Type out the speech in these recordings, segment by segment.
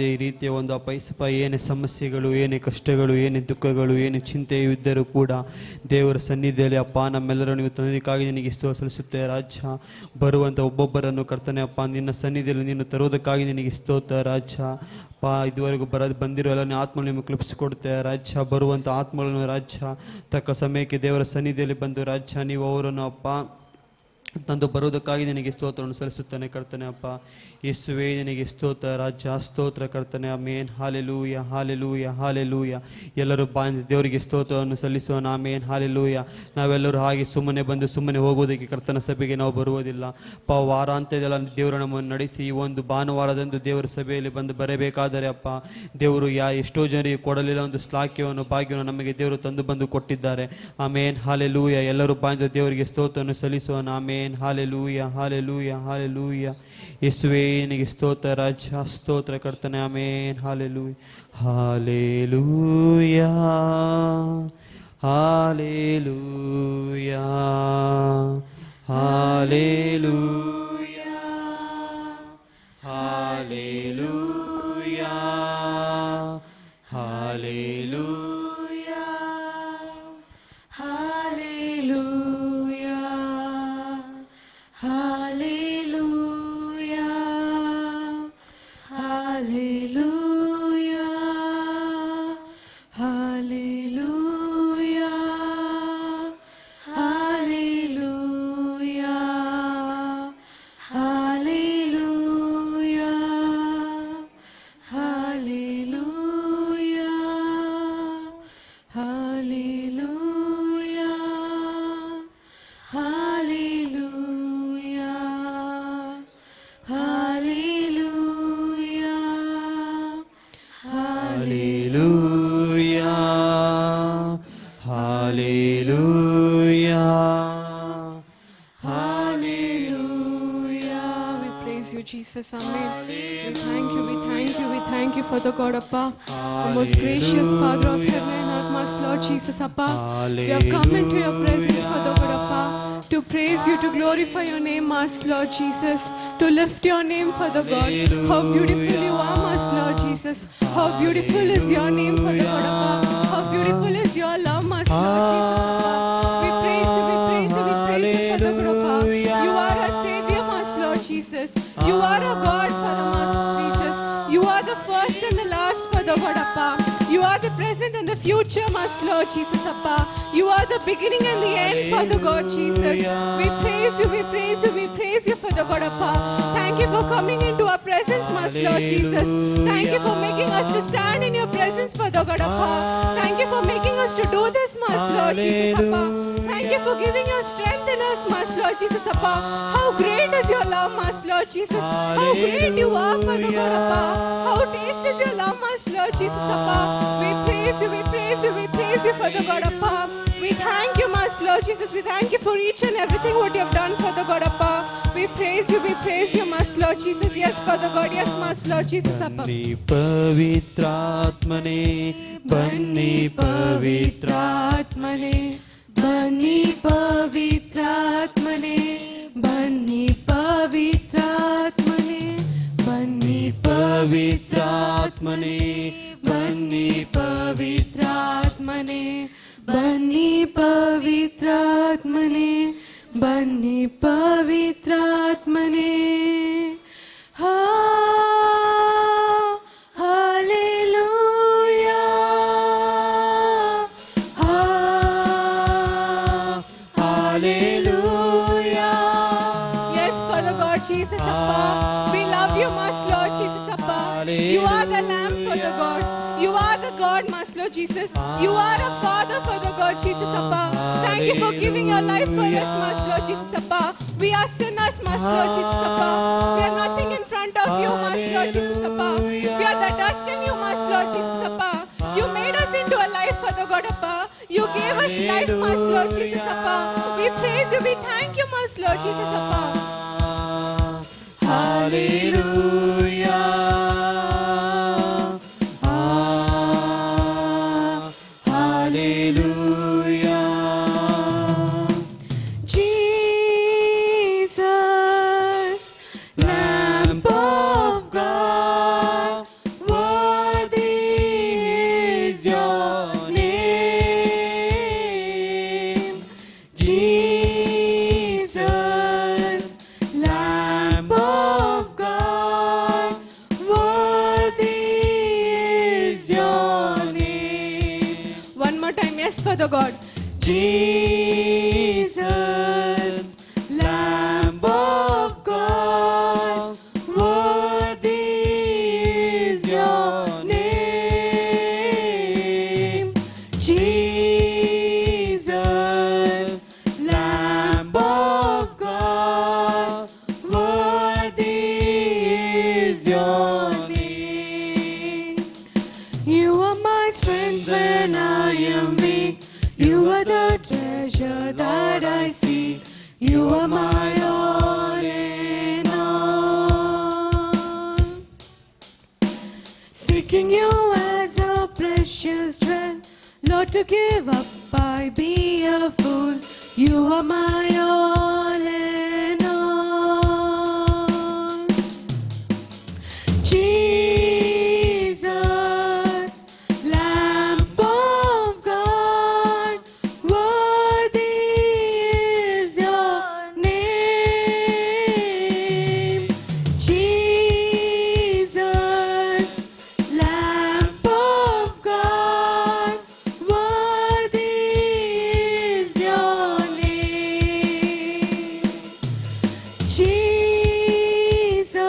ಈ ರೀತಿಯ ಒಂದು ಅಪೈಸಪ ಏನೇ ಸಮಸ್ಯೆಗಳು, ಏನೇ ಕಷ್ಟಗಳು, ಏನೇ ದುಃಖಗಳು, ಏನೇ ಚಿಂತೆಯು ಇದ್ದರೂ ಕೂಡ ದೇವರ ಸನ್ನಿಧಿಯಲ್ಲಿ ಅಪ್ಪ ನಮ್ಮೆಲ್ಲರೂ ನೀವು ತಂದಕ್ಕಾಗಿ ನಿನಗೆ ಸ್ತೋತ್ರ ಸಲ್ಲಿಸುತ್ತೆ ರಾಜ. ಬರುವಂಥ ಒಬ್ಬೊಬ್ಬರನ್ನು ಕರ್ತನೆ ಅಪ್ಪ ನಿನ್ನ ಸನ್ನಿಧಿಯಲ್ಲಿ ನೀನು ತರುವುದಕ್ಕಾಗಿ ನಿನಗೆ ಸ್ತೋತ್ರ ರಾಜ. ಅಪ್ಪ ಇದುವರೆಗೂ ಬಂದಿರೋ ಎಲ್ಲ ಆತ್ಮಗಳನ್ನು ನಿಮಗೆ ಕಲಿಸಿಕೊಡುತ್ತೆ ರಾಜ. ಬರುವಂಥ ಆತ್ಮಗಳನ್ನು ರಾಜ ತಕ್ಕ ಸಮಯಕ್ಕೆ ದೇವರ ಸನ್ನಿಧಿಯಲ್ಲಿ ಬಂದು ರಾಜ ನೀವು ಅವರನ್ನು ಅಪ್ಪ ತಂದು ಬರುವುದಕ್ಕಾಗಿ ನಿನಗೆ ಸ್ತೋತ್ರವನ್ನು ಸಲ್ಲಿಸುತ್ತಾನೆ ಕರ್ತನೆ ಅಪ್ಪ. ಯೇಸುವೇ ನಿನಗೆ ಸ್ತೋತ್ರ ರಾಜ, ಸ್ತೋತ್ರ ಕರ್ತನೆ. ಆಮೇನ್. Hallelujah, hallelujah, hallelujah. ಎಲ್ಲರೂ ಬಾಯಿಂದ ದೇವರಿಗೆ ಸ್ತೋತ್ರವನ್ನು ಸಲ್ಲಿಸೋಣ. Amen, hallelujah. ನಾವೆಲ್ಲರೂ ಹಾಗೆ ಸುಮ್ಮನೆ ಬಂದು ಸುಮ್ಮನೆ ಹೋಗುವುದಕ್ಕೆ ಕರ್ತನ ಸಭೆಗೆ ನಾವು ಬರುವುದಿಲ್ಲ. ವಾರಾಂತ್ಯದೆಲ್ಲ ದೇವರು ನಮ್ಮನ್ನು ನಡೆಸಿ ಈ ಒಂದು ಭಾನುವಾರದಂದು ದೇವರ ಸಭೆಯಲ್ಲಿ ಬಂದು ಬರಬೇಕಾದರೆ ಅಪ್ಪ ದೇವರು ಎಷ್ಟೋ ಜನರಿಗೆ ಕೊಡಲಿಲ್ಲ ಒಂದು ಶ್ಲಾಘ್ಯವನ್ನು ಭಾಗ್ಯವನ್ನು ನಮಗೆ ದೇವರು ತಂದು ಬಂದು ಕೊಟ್ಟಿದ್ದಾರೆ. Amen, hallelujah. ಎಲ್ಲರೂ ಬಾಯಿಂದ ದೇವರಿಗೆ ಸ್ತೋತ್ರವನ್ನು ಸಲ್ಲಿಸೋಣ. Amen, hallelujah, hallelujah, hallelujah. ಯೇಸುವೇ ನಿನಗೆ ಸ್ತೋತ್ರ ರಾಜ, ಸ್ತೋತ್ರ ಕರ್ತನೆ. Amen, hallelujah, hallelujah, hallelujah, hallelujah, hallelujah, hallelujah, Jesus, amen. We thank you for the God, Appa, the most gracious Father of heaven and earth, most Lord Jesus, Appa. We have come into your presence, Father God, Appa, to praise you, to glorify your name, Master Lord Jesus, to lift your name, Father God. How beautiful you are, Master Lord Jesus. How beautiful is your name, Father God, Appa. How beautiful is your love, Master Lord Jesus, Appa. We praise you, Father God, Appa. You are our Savior, Master Lord Jesus. You are a God, Father, Master Jesus. You are the first and the last, Father God, Appa. You are the present and the future, Master Lord Jesus, Appa. You are the beginning and the end, Father God, Jesus. We praise you, Father God, Appa. Thank you for coming into our presence, Master Lord Jesus. Thank you for making us to stand in your presence, Father God, Appa. Thank you for making us to do this, Master Lord Jesus, Appa. Thank you for giving your strength in us, Master Lord Jesus, Appa. How great is your love, Master Lord Jesus. How great you are, Father God, Appa. How taste is your love, Master Lord Jesus, Appa. We praise you, Father God, Appa. We thank you, Master Lord Jesus. We thank you for each and everything what you have done, Father God, Appa. We praise you, Master Lord Jesus. Yes, Father God, yes, Master Lord Jesus, Appa. Banni पवित्रात्मने, Banni पवित्रात्मने, Banni पवित्रात्मने, Banni पवित्रात्मने, Banni पवित्रात्मने, Banni पवित्रात्मने, Banni पवित्रात्मने, Banni पवित्रात्मने. Hallelujah, hallelujah. Yes, Father God, Jesus, Appa. We love you, Master Lord Jesus, Appa. You are the Lamb, Father God. You are the God, Master Lord Jesus. You are a Father, Father God, Jesus, Appa. Thank you for giving your life for us, Master Lord Jesus, Appa. We are sinners, Master Lord Jesus, Appa. We are nothing in front of you, Master Lord Jesus, Appa. We are the dust in you, Master Lord Jesus, Appa. You made us into a life, Father God, Appa. You gave us life, Master Lord Jesus, Appa. We praise you, we thank you, Master Lord Jesus, Appa. Hallelujah. Jesus, the God. Jesus, Lamb of God, worthy is your name. Jesus, Lamb of God, worthy is your name. You are my strength when I am weak. You are the treasure that I seek. You are my all in all. Seeking you as a precious jewel, Lord, to give up I be a fool. You are my all in all. Jesus, Lamb of God, worthy is your name. Jesus, Lamb of God, worthy is your name.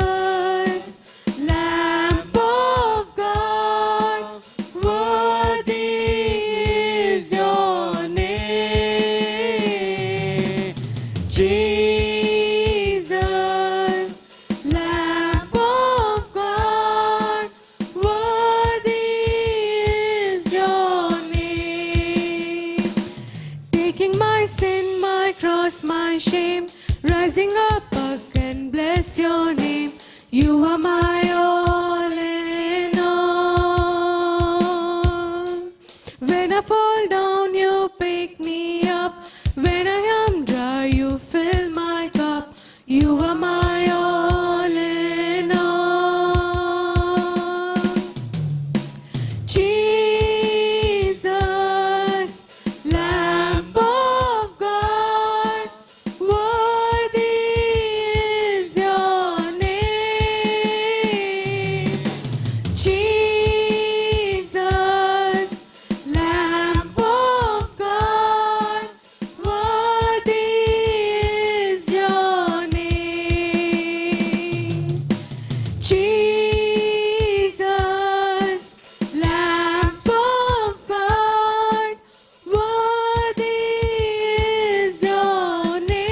Jesus, Lamb of God, worthy is your name. Jesus, Lamb of God, worthy is your name. Taking my sin, my cross, my shame, rising up again, bless your name. You are my all in all. When I fall down, you pick me up. When I am dry, you fill my cup. You are my all in all. Jesus, Lamb of God, worthy is your name. Jesus, Lamb of God, worthy is your name. Jesus, Lamb of God, worthy is your name.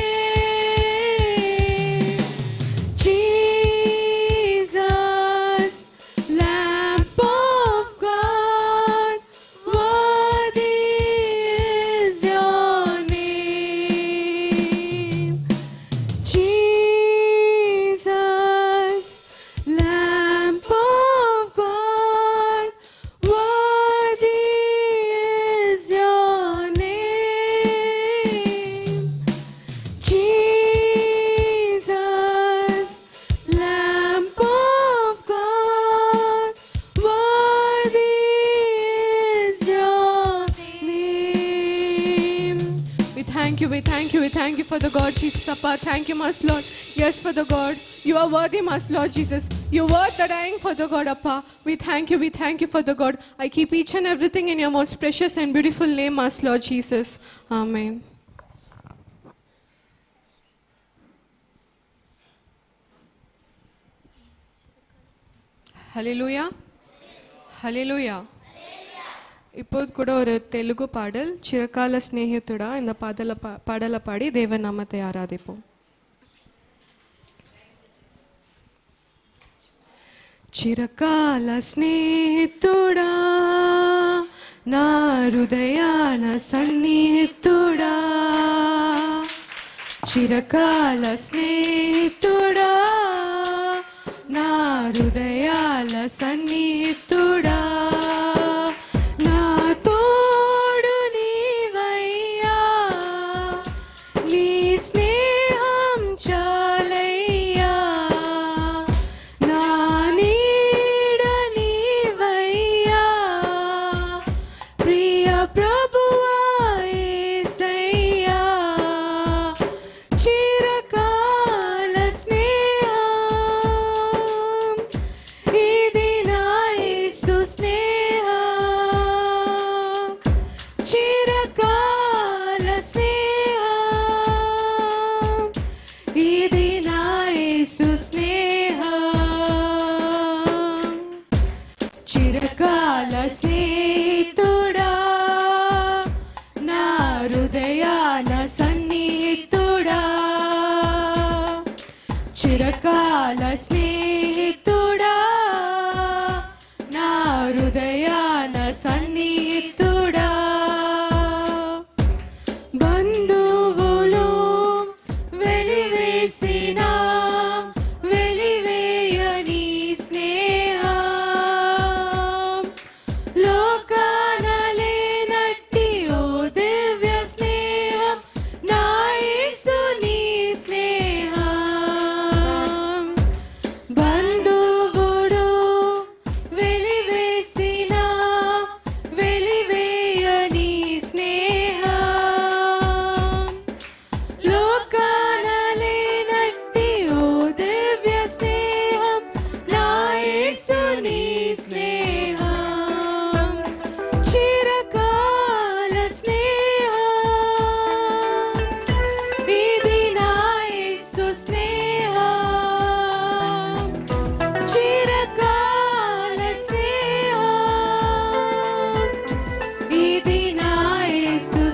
Jesus, Lamb of God, worthy is your name. Jesus, Lamb of God, worthy is your name. Jesus, Lamb of God, worthy is your name. We thank you, we thank you, we thank you for the God, Jesus, Appa. Thank you, Master Lord. Yes, for the God. You are worthy, Master Lord Jesus. You're worth the dying for the God, Appa. We thank you for the God. I keep each and everything in your most precious and beautiful name, Master Lord Jesus. Amen. Hallelujah. Hallelujah. இப்போது கூட ஒரு தெலுங்கு பாடல் சிறகால ஸ்நேகிతుடா இந்த பாடலை பாடி தேவ நாமத்தை ஆராதிப்போம். చిరకాల స్నేహితుడా నా హృదయాన సన్నిహితుడా చిరకాల స్నేహితుడా నా హృదయాల సన్నిహితుడా నా తోడు నీవయ్యా నీ స్నేహం చాలయ్యా నా నీడ నీవయ్యా ప్రియ ప్రభువా యేసయ్యా చిరకాల చిరకాల స్నేహితుడా నా హృదయాన సన్నిహితుడా బంధువులు వెలివేసిన వెలివేయని స్నేహం లోకాన లేనట్టి ఓ దివ్య స్నేహం నా యేసుని స్నేహం బంధువులు వెలివేసిన వెలివేయని స్నేహం లోకాన లేనట్టి ఓ దివ్య స్నేహం నా యేసుని స్నేహం చిరకాల స్నేహం ఇది నా యేసు స్నేహం చిరకాల స్నేహం ఇది నా యేసు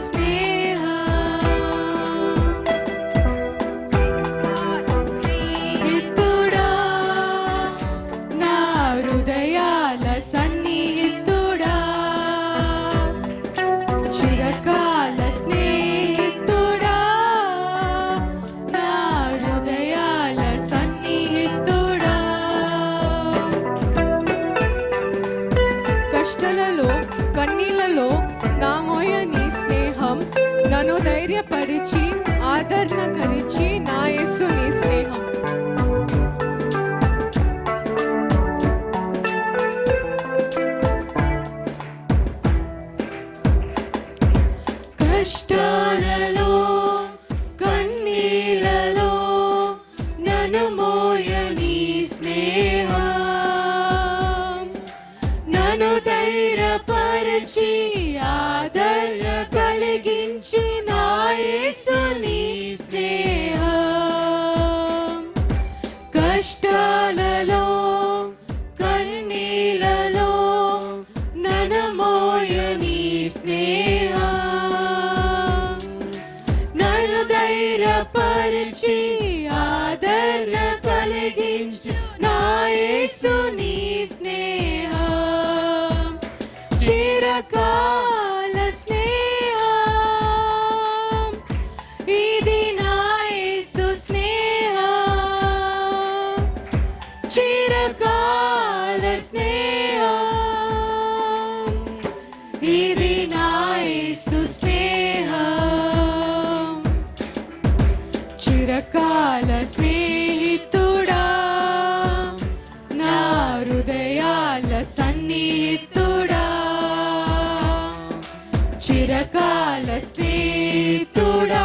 స్నేహితుడా నా హృదయాల సన్నిహితుడా చిరకాల స్నేహితుడా నా హృదయాల సన్నిహితుడా కష్టాలలో కన్నీళ్లలో నా మోయని స్నేహం నన్ను ధైర్యపరిచి ఆదరణ కరిచి నా యేసుని స్నేహం కష్టాలలో కన్నీళ్లలో నన్ను మోయని స్నేహం నన్ను ధైర్యపరిచి ఆదరణ కలిగించి నా యేసుని స్నేహం కష్టాలలో కన్నీళ్లలో నన్ను మోయని స్నేహం నన్ను ధైర్యపరిచి ఆదరణ కలిగించు నా యేసుని స్నేహం చిరకాల స్నేహం ఇది నా యేసు స్నేహం చిరకాల స్నేహం ఇది నా యేసు స్నేహం చిరకాల స్నేహితుడా నా హృదయాల సన్నిహితుడా చిరకాల స్నేహితుడా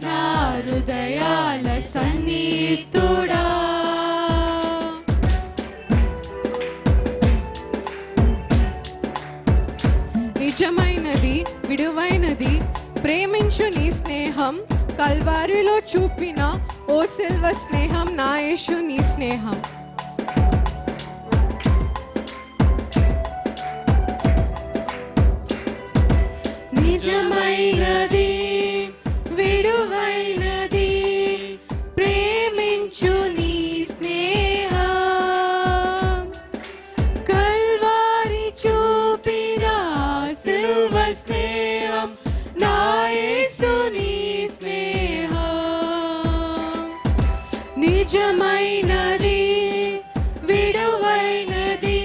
నా హృదయాల సన్నిహితుడా నిజమైనది విడువైనది ప్రేమించు నీ స్నేహం కల్వారిలో చూపిన ఓ సిల్వ స్నేహం నా యేసు నీ స్నేహం నిజమైనది విడువైనది ప్రేమించు నీ స్నేహం కల్వారి చూపిన సిల్వ స్నేహం నా యేసుని స్నేహం నిజమైనది విడువైనది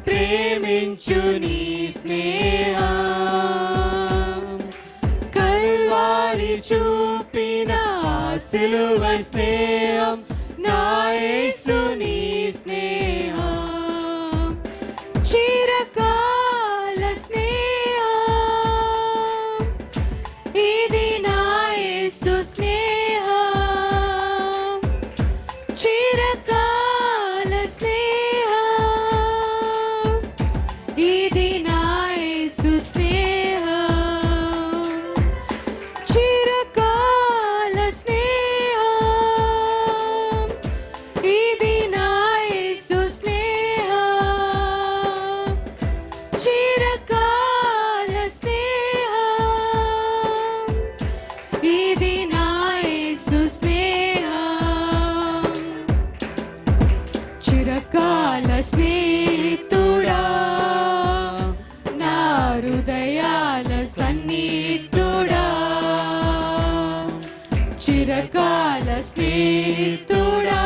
ప్రేమించు నీ స్నేహం కల్వారి చూపిన సిలువ స్నేహం నా యేసుని స్నేహం చిరకాల స్నేహం ఇది నా యేసు స్నేహం చిరకాల స్నేహం ఇది నా యేసు స్నేహం చిరకాల స్నేహం ఇది నా యేసు స్నేహం హృదయాల స్నేహితుడా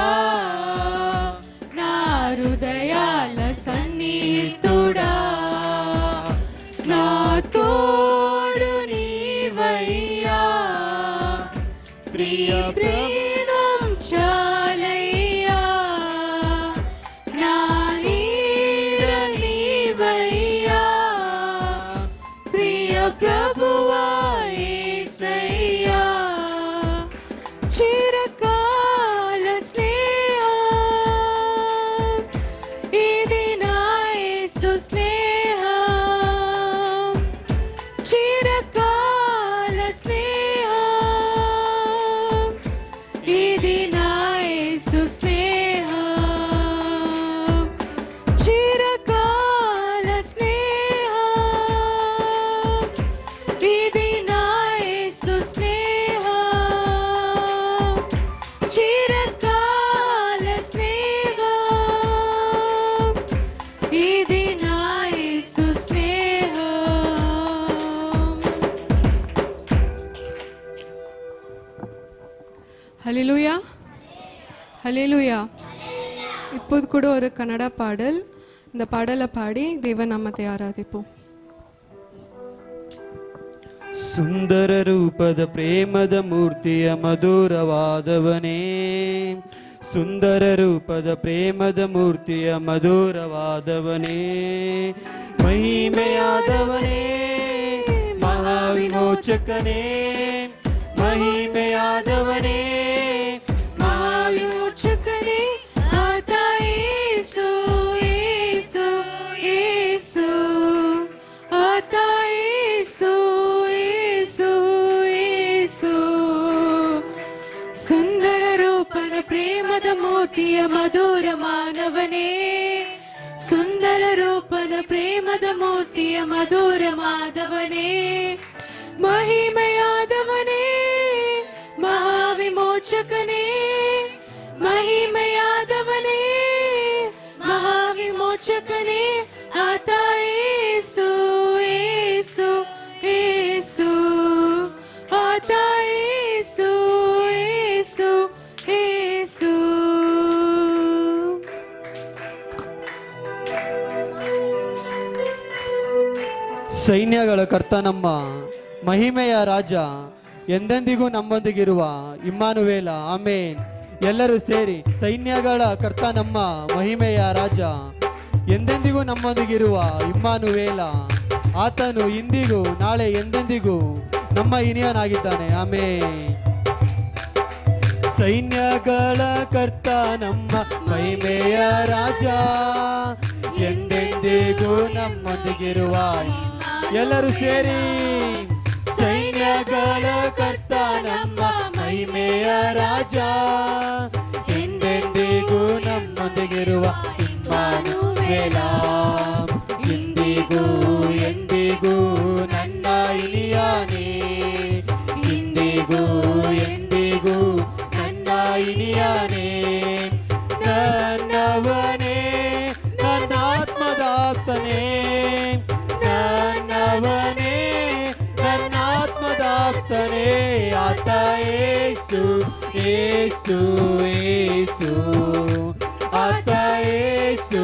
నా హృదయాల సన్నిహితుడా నా తోడు నీవయ్యా ప్రియ ప్రేమం చాలయ్యా నా నీడ నీవయ్యా ప్రియ ప్రభువా యేసయ్యా చిరకాల స్నేహం ఇది నా యేసు స్నేహం చిరకాల స్నేహం ఇది నా యేసు స్నేహం చిరకాల స్నేహం ఇది నా యేసు స్నేహం చిరకాల స్నేహం ఇది నా యేసు స్నేహం ஹல்லேலூயா ஹல்லேலூயா இப்போது கூட ஒரு கன்னட பாடல் இந்த பாடலை பாடி தேவ நாமத்தை ஆராதிப்போம் ಸುಂದರ ರೂಪದ ಪ್ರೇಮದ ಮೂರ್ತಿಯ ಮಧುರವಾದವನೇ ಸುಂದರ ರೂಪದ ಪ್ರೇಮದ ಮೂರ್ತಿಯ ಮಧುರವಾದವನೇ ಮಹಿಮೆಯಾದವನೇ ಮಹಾವಿಮೋಚಕನೇ ಮಹಿಮೆಯಾದವನೇ ಮಹಾವಿಮೋಚಕನೇ ಆತ ಯೇಸು ಯೇಸು ಯೇಸು ಆತ ಯೇಸು ಯೇಸು ಯೇಸು ಸುಂದರ ರೂಪದ ಪ್ರೇಮದ ಮೂರ್ತಿಯ ಮಧುರ ಮಾನವನೇ ಸುಂದರ ರೂಪದ ಪ್ರೇಮದ ಮೂರ್ತಿಯ ಮಧುರ ಮಾಧವನೇ ಮಹಿಮೆಯಾದವನೇ ಮಹಾವಿಮೋಚಕನೇ ಮಹಿಮೆಯಾದವನೇ ಮಹಾವಿಮೋಚಕನೇ ಆತ ಯೇಸು ಯೇಸು ಯೇಸು ಆತ ಯೇಸು ಯೇಸು ಯೇಸು ಸೈನ್ಯಗಳ ಕರ್ತ ನಮ್ಮ ಮಹಿಮೆಯ ರಾಜ ಎಂದೆಂದಿಗೂ ನಮ್ಮೊಂದಿಗಿರುವ ಇಮ್ಮಾನುವೇಲ ಆಮೇನ್. ಎಲ್ಲರೂ ಸೇರಿ ಸೈನ್ಯಗಳ ಕರ್ತ ನಮ್ಮ ಮಹಿಮೆಯ ರಾಜ ಎಂದೆಂದಿಗೂ ನಮ್ಮೊಂದಿಗಿರುವ ಇಮ್ಮಾನುವೇಲ ಆತನು ಇಂದಿಗೂ ನಾಳೆ ಎಂದೆಂದಿಗೂ ನಮ್ಮ ಇನಿಯನಾಗಿದ್ದಾನೆ ಆಮೇನ್. ಸೈನ್ಯಗಳ ಕರ್ತ ನಮ್ಮ ಮಹಿಮೆಯ ರಾಜ ಎಂದೆಂದಿಗೂ ನಮ್ಮೊಂದಿಗಿರುವ ಎಲ್ಲರೂ ಸೇರಿ ಸೈನ್ಯಗಳ ಕರ್ತ ನಮ್ಮ ಮಹಿಮೆಯ ರಾಜ ಎಂದೆಂದಿಗೂ ನಮ್ಮೊಂದಿಗಿರುವ ಇಮ್ಮಾನುವೇಲ ಇಂದಿಗೂ ಎಂದಿಗೂ ನನ್ನ ಇನಿಯಾನೇ ಇಂದಿಗೂ ಎಂದಿಗೂ ನನ್ನ ಇನಿಯಾನೇ ನನ್ನವನೇ ನನ್ನಾತ್ಮದಾಪ್ತನೇ ನನ್ನವನೇ ನನ್ನಾತ್ಮದಾಪ್ತನೇ ಆತ ಯೇಸು ಯೇಸು ಯೇಸು ಆತ ಯೇಸು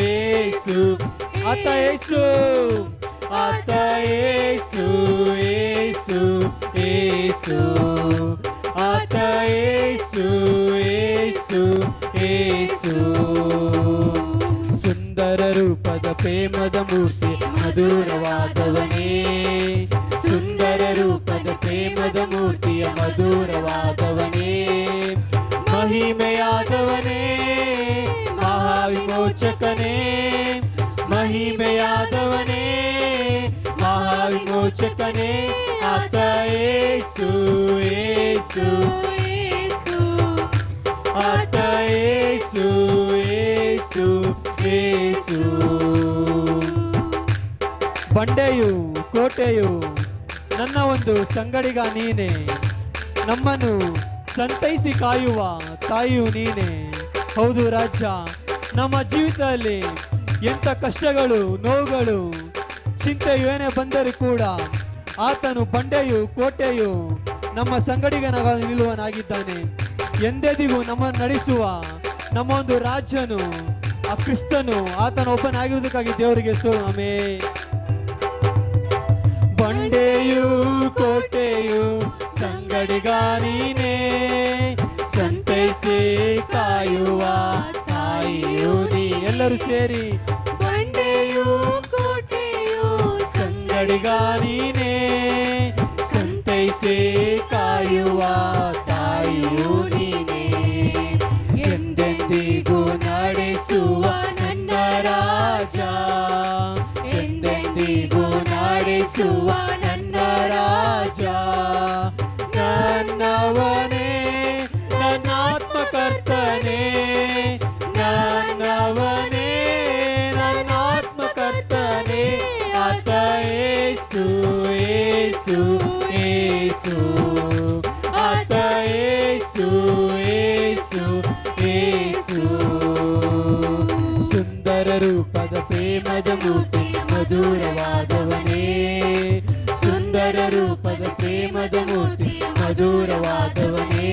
ಯೇಸು ಆತ ಯೇಸು ಆತ ಯೇಸು ಯೇಸು ಯೇಸು ಆತ ಯೇಸು ಯೇಸು ಯೇಸು ಸುಂದರ ರೂಪದ ಪ್ರೇಮದ ಮೂರ್ತಿ ಮಧುರವಾದವನೇ ಸುಂದರ ರೂಪದ ಪ್ರೇಮದ ಮೂರ್ತಿಯ ಮಧುರವಾದವನೇ ಮಹಿಮೆಯಾದವನೇ ಮಹಾವಿಮೋಚಕನೇ ಮಹಿಮೆಯಾದವನೇ ಮಹಾವಿಮೋಚಕನೇ ಆತ ಯೇಸು ಯೇಸು ಆತ ಯೇಸು ಯೇಸು ಯೇಸು ಬಂಡೆಯು ಕೋಟೆಯು ನನ್ನ ಒಂದು ಸಂಗಡಿಗ ನೀನೆ ನಮ್ಮನ್ನು ಸಂತೈಸಿ ಕಾಯುವ ತಾಯಿಯು ನೀನೆ ಹೌದು ರಾಜ್ಯ ನಮ್ಮ ಜೀವಿತದಲ್ಲಿ ಎಂಥ ಕಷ್ಟಗಳು ನೋವುಗಳು ಚಿಂತೆಯು ಏನೇ ಬಂದರೂ ಕೂಡ ಆತನು ಬಂಡೆಯು ಕೋಟೆಯು ನಮ್ಮ ಸಂಗಡಿಗನಾಗಿ ನಿಲ್ಲುವನಾಗಿದ್ದಾನೆ. ಎಂದೆದಿಗೂ ನಮ್ಮನ್ನು ನಡೆಸುವ ನಮ್ಮ ಒಂದು ರಾಜ್ಯನು ಆ ಕ್ರಿಸ್ತನು ಆತನ ಒಬ್ಬನಾಗಿರುವುದಕ್ಕಾಗಿ ದೇವರಿಗೆ ಆಮೆನ್. ಬಂಡೆಯು ಕೋಟೆಯು ಸಂಗಡಿಗ ನೀನೇ, ಸಂತೈಸಿ ಕಾಯುವ ತಾಯಿಯು ನೀ. ಎಲ್ಲರೂ ಸೇರಿ ಬಂಡೆಯು ಕೋಟೆಯು ಸಂಗಡಿಗ ನೀನೇ, ಸಂತೈಸಿ ಕಾಯುವ ತಾಯಿಯು ನೀನೇ. ಎಂದೆಂದಿಗೂ ನಡೆಸುವ ನನ್ನ ರಾಜ, ಎಂದೆಂದಿಗೂ ನಡೆಸುವ ನನ್ನ ರಾಜ. ನನ್ನವನೇ ನನ್ನ ಆತ್ಮಕರ್ತನೇ, ನನ್ನವನೇ ನನ್ನ ಆತ್ಮಕರ್ತನೇ. ಆತ ಯೇಸು ಯೇಸು ಯೇಸು, ಆತ ಯೇಸು ಯೇಸು ಯೇಸು. ಸುಂದರ ರೂಪದ ಪ್ರೇಮದ ಮೂರ್ತಿ ಮಧುರವಾದವನೇ, ಸುಂದರ ರೂಪದ ಪ್ರೇಮದ ಮೂರ್ತಿ ಮಧುರವಾದವನೇ.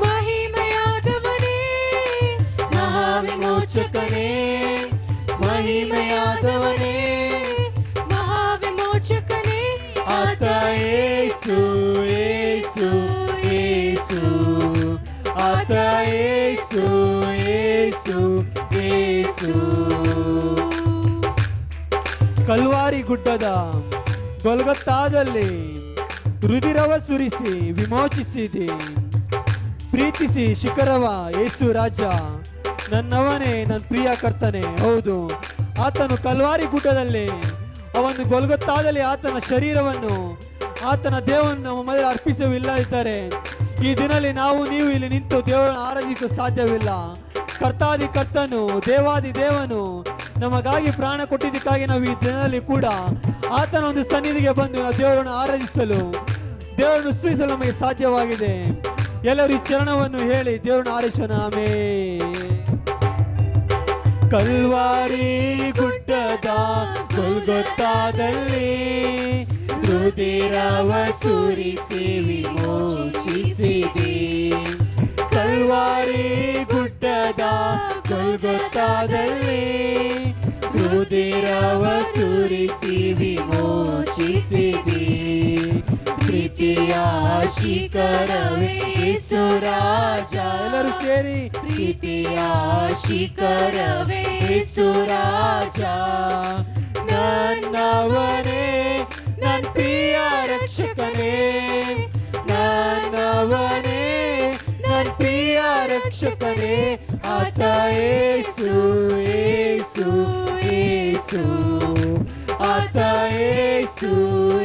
ಮಹಿಮೆಯಾದವನೇ ಮಹಾವಿಮೋಚಕನೇ, ಮಹಿಮೆಯಾದವನೇ ಮಹಾವಿಮೋಚಕನೇ. ಆತ ಯೇಸು ಯೇಸು ಯೇಸು, ಆತ ಯೇಸು ಯೇಸು ಯೇಸು. ಕಲ್ವಾರಿ ಗುಡ್ಡದ ಗೊಲ್ಗೊತ್ತಾದಲ್ಲಿ ರುದಿರವ ಸುರಿಸಿ ವಿಮೋಚಿಸಿದಿ, ಪ್ರೀತಿಸಿ ಶಿಖರವ ಯೇಸು ರಾಜ. ನನ್ನವನೇ ನನ್ನ ಪ್ರಿಯ ಕರ್ತನೆ. ಹೌದು, ಆತನು ಕಲ್ವಾರಿ ಗುಡ್ಡದಲ್ಲಿ ಅವನು ಗೊಲ್ಗೊತ್ತಾದಲ್ಲಿ ಆತನ ಶರೀರವನ್ನು ಆತನ ದೇವರನ್ನು ನಮ್ಮ ಮಧ್ಯೆ ಅರ್ಪಿಸವಿಲ್ಲದಿದ್ದರೆ ಈ ದಿನಲ್ಲಿ ನಾವು ನೀವು ಇಲ್ಲಿ ನಿಂತು ದೇವರನ್ನು ಆರಾಧಿಸಲು ಸಾಧ್ಯವಿಲ್ಲ. ಕರ್ತಾದಿ ಕರ್ತನು ದೇವಾದಿ ದೇವನು ನಮಗಾಗಿ ಪ್ರಾಣ ಕೊಟ್ಟಿದ್ದಕ್ಕಾಗಿ ನಾವು ಈ ದಿನದಲ್ಲಿ ಕೂಡ ಆತನ ಒಂದು ಸನ್ನಿಧಿಗೆ ಬಂದು ನಾವು ದೇವರನ್ನು ಆರಾಧಿಸಲು ದೇವರನ್ನು ಸ್ತುತಿಸಲು ನಮಗೆ ಸಾಧ್ಯವಾಗಿದೆ. ಎಲ್ಲರೂ ಈ ಚರಣವನ್ನು ಹೇಳಿ ದೇವರನ್ನು ಆರಾಧಿಸೋಣ. ಆಮೆನ್. ಕಲ್ವಾರಿ ಗುಡ್ಡದ ಗೊಲ್ಗೊತ್ತಾದಲ್ಲಿ ರುದಿರವ ಸುರಿಸಿ ವಿಮೋಚಿಸಿದಿ, ಕಲ್ವಾರಿ ಗುಡ್ಡದ ಗೊಲ್ಗೊತ್ತಾದಲ್ಲಿ ರುದಿರವ ಸುರಿಸಿ ವಿಮೋಚಿಸಿದಿ. ಪ್ರೀತಿಯ ಶಿಖರವೇ ಯೇಸು ರಾಜ. ಎಲ್ಲರೂ ಸೇರಿ ಪ್ರೀತಿಯ ಶಿಖರವೇ ಯೇಸು ರಾಜ. ನನ್ನವನೇ ನನ್ನ ಪ್ರಿಯ ರಕ್ಷಕನೇ, ನನ್ನವನೇ ನನ್ನ ಪ್ರಿಯ ರಕ್ಷಕನೇ. ಆತ ಯೇಸು ಯೇಸು ಯೇಸು, ಆತ ಯೇಸು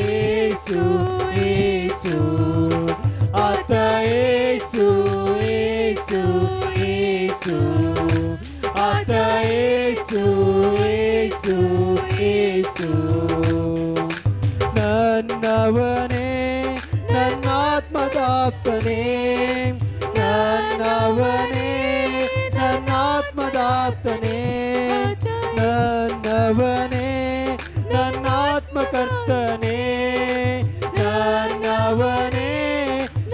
ಯೇಸು ಯೇಸು, ಆತ ಯೇಸು ಯೇಸು ಯೇಸು, ಆತ ಯೇಸು ಯೇಸು ಯೇಸು. ನನ್ನವನೇ ನನ್ನ ಆತ್ಮದಾಪ್ತನೇ, ನನ್ನವನೇ ನನ್ನ ಆತ್ಮದಾಪ್ತನೇ, ನನ್ನವನೇ ನನ್ನ ಆತ್ಮಕರ್ತನೇ, ನನ್ನವನೇ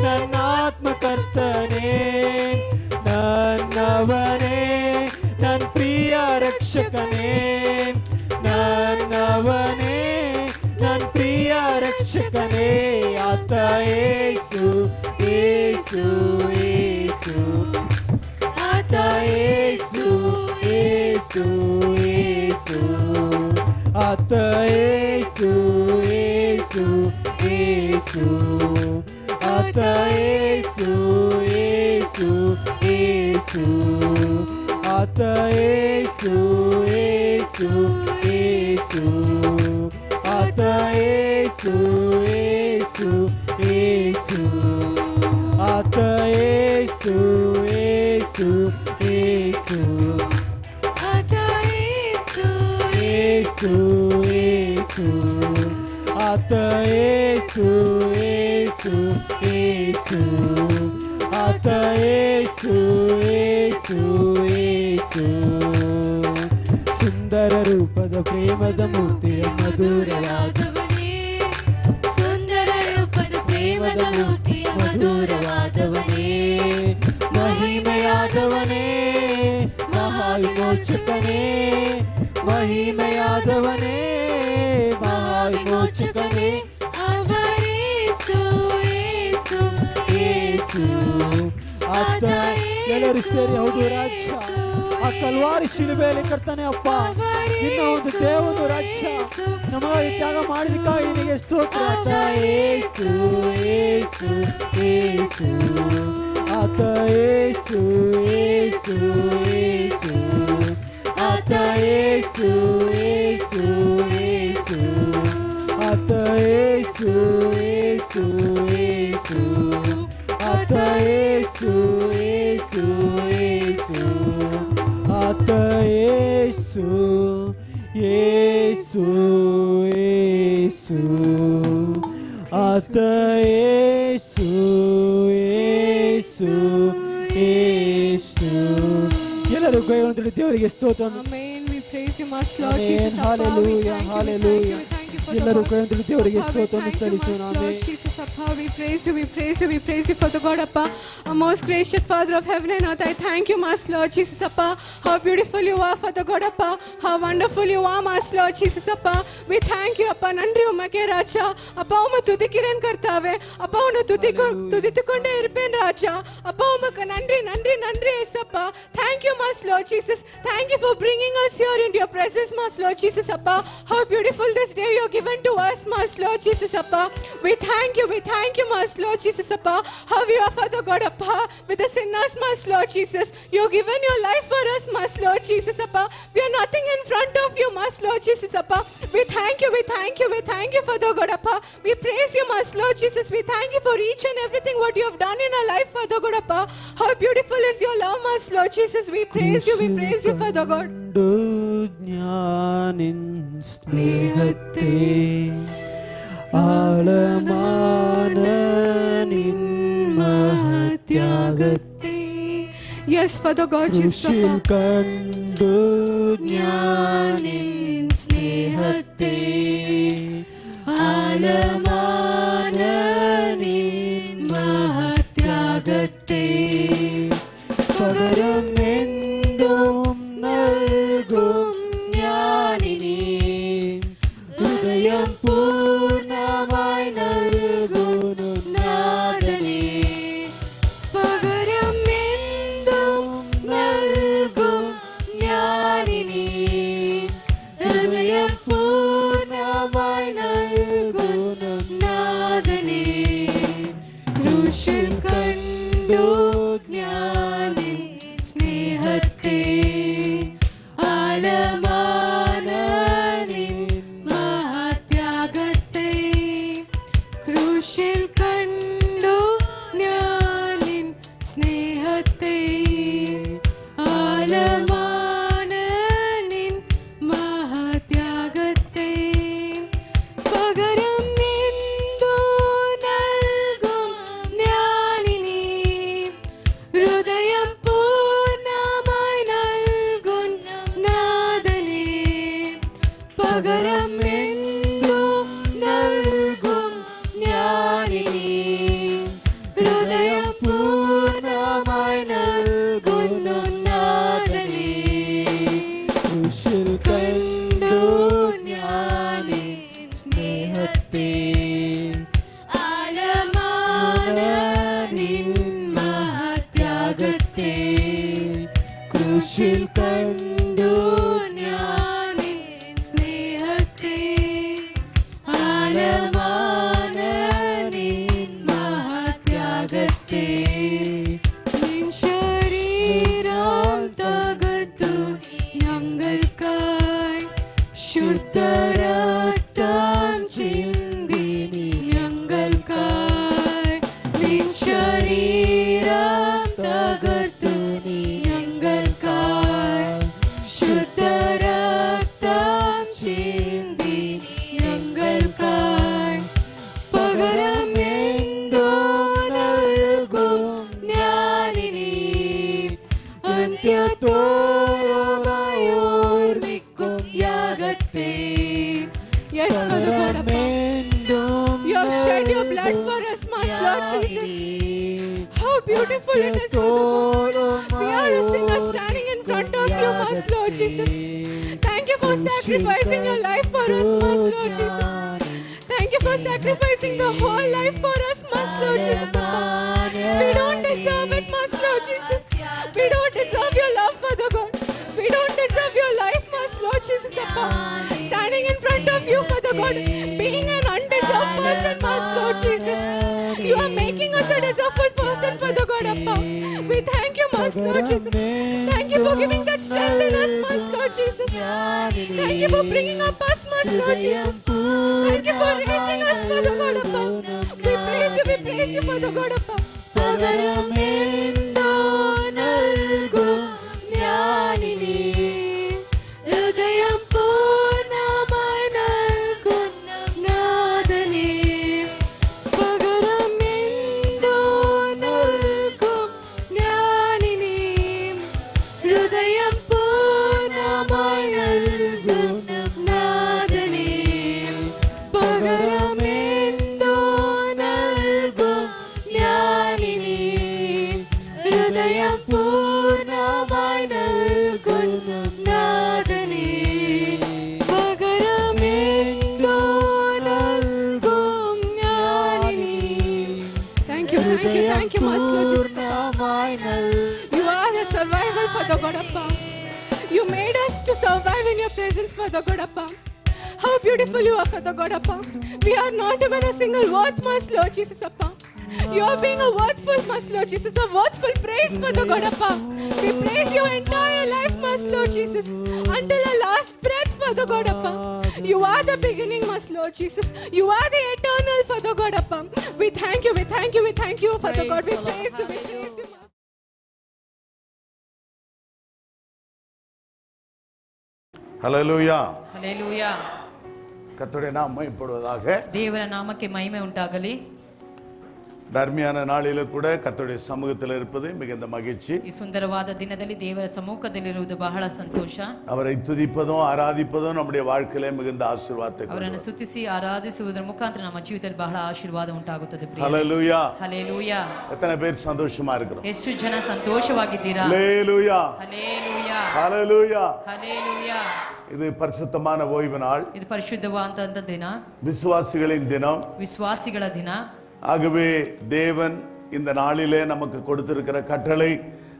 ನನ್ನ ಆತ್ಮಕರ್ತನೇ, ನನ್ನವನೇ ನನ್ನ ಪ್ರಿಯ ರಕ್ಷಕನೇ, ನನ್ನವನೇ ನನ್ನ ಪ್ರಿಯ ರಕ್ಷಕನೇ. ಆತ ಯೇಸು ಯೇಸು ಯೇಸು, ಆತ ಯೇಸು ಯೇಸು ಯೇಸು, ಆತ ಯೇಸು ಯೇಸು ಯೇಸು, ಆತ ಯೇಸು ಯೇಸು ಯೇಸು, ಆತ ಯೇಸು ಯೇಸು ಯೇಸು, ಆತ ಯೇಸು ಯೇಸು ಯೇಸು, ಆತ ಯೇಸು ಯೇಸು ಯೇಸು, ಆತ ಯೇಸು ಯೇಸು ಯೇಸು, ಆತ ಯೇಸು ಯೇಸು ಯೇಸು, ಆತ ಯೇಸು ಯೇಸು ಯೇಸು. ಸುಂದರ ರೂಪದ ಪ್ರೇಮದ ಮೂರ್ತಿಯ ಮಧುರವಾದ, ಸುಂದರ ರೂಪದ ಪ್ರೇಮದ ಮೂರ್ತಿಯ ಮಧುರವಾದವನೇ, ಮಹಿಮೆಯಾದವನೇ, ಮಹಾವಿಮೋಚಕನೇ, ಮಹಿಮೆಯಾದವನೇ, ಮಹಾವಿಮೋಚಕನೇ, ಅವರೇಸು ಯೇಸು ಯೇಸು ಆತ ಎಲ್ಲರೂ ಸೇರಿ ಹೌದು ರಾಜ್ಯ ಆ ಕಲ್ವಾರಿ ಶಿಲುಬೆಯಲ್ಲಿ ಕರ್ತನೆ ಅಪ್ಪ ನಿನ್ನ ಒಂದು ದೇವನು ರಾಜ್ಯ ನಮಗಾಗಿ ತ್ಯಾಗ ಮಾಡಿದಕ್ಕಾಗಿ ನಿನಗೆ ಸ್ತೋತ್ರ. ಆತ ಯೇಸು ಯೇಸು ಯೇಸು ಆತ ಯೇಸು ಯೇಸು ಯೇಸು ಆತ ಯೇಸು ಯೇಸು ಯೇಸು ಆತ ಯೇಸು ಯೇಸು ಯೇಸು ಆತ ಯೇಸು ಯೇಸು ಯೇಸು ಆತ ಯೇಸು ಯೇಸು ಯೇಸು ಆತ ಯೇಸು ಯೇಸು ಯೇಸು. ಎಲ್ಲರೂ ಕೈಗೊಂಡು ದೇವರಿಗೆ ಸ್ತೋತ್ರ. Amen. We praise you, Master Lord Jesus. Hallelujah, hallelujah. ಎಲ್ಲರೂ ಕೈಗೊಂಡು ದೇವರಿಗೆ ಸ್ತೋತ್ರವನ್ನು ಸಲ್ಲಿಸೋಣ. Amen. We praise you, we praise you, we praise you for the God, Appa, our most gracious Father of heaven and earth. I thank you, Master Lord Jesus, Appa. How beautiful you are, Father God, Appa. How wonderful you are, Master Lord Jesus, Appa. We thank you, Appa. Nandri ummake Raja. Appa, umma tudikiren kartave. Appa, unnu tudittukonde irpen Raja. Appa, ummaka nandri, nandri, nandri, Appa. Thank you, Master Lord Jesus. Thank you for bringing us here into your presence, Master Lord Jesus, Appa. How beautiful this day you have given to us, Master Lord Jesus, Appa. We thank you, Master Lord Jesus, Appa. How you are, Father God, Appa, with the sinners, Master Lord Jesus. You have given your life for us, Master Lord Jesus, Appa. We are nothing in front of you, Master Lord Jesus, Appa. We thank you, we thank you, we thank you, Father God, Appa. We praise you, Master Lord Jesus. We thank you for each and everything what you have done in our life, Father God, Appa. How beautiful is your love, Master Lord Jesus. We praise you, Father God. ജ്ഞാനിൻ സ്നേഹത്തെ ആളമാന നിൻ മഹത്യാഗത്തെ Yes, Father God, Jesus, കൃഷിയിൽ Appa. കണ്ടു ജ്ഞാനിൻ സ്നേഹത്തെ ആളമാന നിൻ മഹത്യാഗത്തെ പകരം എന്തും നൽകും ജ്ഞാനിനി ഹൃദയം പൂർണ്ണമായി നൽകുന്നു നാഥനേ. പകരം എന്തും നൽകും ജ്ഞാനിനി ഹൃദയം പൂർണ്ണമായി നൽകുന്നു നാഥനേ. ക്രൂശിൽ കണ്ടു ജ്ഞാനിൻ സ്നേഹത്തെ ആലമാന നിൻ മഹത്യാഗത്തെ ക്രൂശിൽ കണ്ടു ഞാനിൻ സ്നേഹത്തെ ആലമാന നിൻ മഹത്യാഗത്തെ പകരം എന്തു നൽകും ഞാനിനി ഹൃദയം പൂർണ്ണമായി നൽകും നാഥനേ. പകരം എന്തും നൽകും ജ്ഞാനിനി ഹൃദയം പൂർണ്ണമായി നൽകുന്നു നാഥനേ. ക്രൂശിൽ കണ്ടു ജ്ഞാനിൻ സ്നേഹത്തെ ആഴമായ നിൻ മഹത്യാഗത്തെ ക്രൂശിൽ കണ്ടു ജ്ഞാനിൻ സ്നേഹത്തെ ആഴമായ നിൻ മഹത്യാഗത്തെ നിൻ ശരീരം തകർത്തു ഞങ്ങൾക്കായി ശുദ്ധരക്തം ചിന്തി നീ ഞങ്ങൾക്കായി. നിൻ ശരീരം തകർത്തു നീ ഞങ്ങൾക്കായി faithfulness, Father God. We are a sinner standing in front of you, Master Lord Jesus. Thank you for sacrificing your life for us, Master Lord Jesus. Thank you for sacrificing the whole life for us, Master Lord Jesus. We don't deserve it, Master Lord Jesus. We don't deserve your love, Father God. We don't deserve your life, Master Lord Jesus. Standing in front of you, Father God, being an undeserved person, Master Lord Jesus. You are making us a deserved person, Father God. We thank you, Master Lord Jesus. Thank you for giving that strength in us, Master Lord Jesus. Thank you for bringing up us, Master Lord Jesus. Thank you for raising us, Father God. We praise you, Father God. പകരമെന്തോ നൽകും ഞാനിനി ഹൃദയം പൂർണ്ണമായി നൽകുന്ന നാഥനേ പകരമെന്തോ നൽകും ഞാനിനി ഹൃദയം പൂർണ്ണമായി നൽകുന്ന നാഥനേ പകരമെന്തോ നൽകും ഞാനിനി ഹൃദയം പൂർണ്ണമായി നൽകുന്ന നാഥനേ പകരമെന്തോ നൽകും ഞാനിനി. Thank you, Master Lord Jesus. You are a survival, Father God. You made us to survive in your presence, Father God. How beautiful you are, Father God. We are not even a single worth, Master Lord Jesus. You are being a worthful, Master Lord Jesus, a worthful praise, Father God. We praise your entire life, Master Lord Jesus, until our last breath, Father God. You are the beginning, Master Lord Jesus. You are the eternal, Father God. We thank you, Father God. We praise you, ஹல்லேலூயா. ஹல்லேலூயா. கர்த்தருடைய நாமம் மகிமைப்படுவதாக. ದೇವರ ನಾಮಕ್ಕೆ ಮಹಿಮೆ ಉಂಟಾಗಲಿ. தர்மியான நாளில கூட கர்த்தருடைய சமூகத்தில் இருப்பது மிகுந்த மகிழ்ச்சி. ಈ ಸುಂದರವಾದ ದಿನದಲ್ಲಿ ದೇವರ ಸಮ್ಮುಖದಲ್ಲಿರುವುದು ಬಹಳ ಸಂತೋಷ. அவரை துதிப்பதும் ஆராதிப்பதும் நம்முடைய வாழ்க்கையிலே மிகுந்த ஆசீர்வாதத்தை கொண்டு ಅವರನ್ನು ಸ್ತುತಿಸಿ ಆರಾಧಿಸುವುದರ ಮುಖಾಂತರ ನಮ್ಮ ಜೀವಿತದಲ್ಲಿ ಬಹಳ ಆಶೀರ್ವಾದ ಉಂಟಾಗುತ್ತದೆ. ஹல்லேலூயா. ಹಲ್ಲೇಲೂಯಾ. எத்தனை பேர் சந்தோஷமா இருக்கிறோம்? ಎಷ್ಟು ಜನ ಸಂತೋಷವಾಗಿದ್ದೀರಾ? ஹல்லேலூயா. ಹಲ್ಲೇಲೂಯಾ. ஹல்லேலூயா. ಹಲ್ಲೇಲೂಯಾ. இது பரிசுத்தமான ஓய்வு நாள். ಇದು ಪರಿಶುದ್ಧವಾದಂತ ದಿನ, விசுவாசிகளின் தினம். ವಿಶ್ವಾಸಿಗಳ ದಿನ. ஆகவே தேவன் இந்த நாளிலே நமக்கு கொடுத்திருக்கிற கட்டளை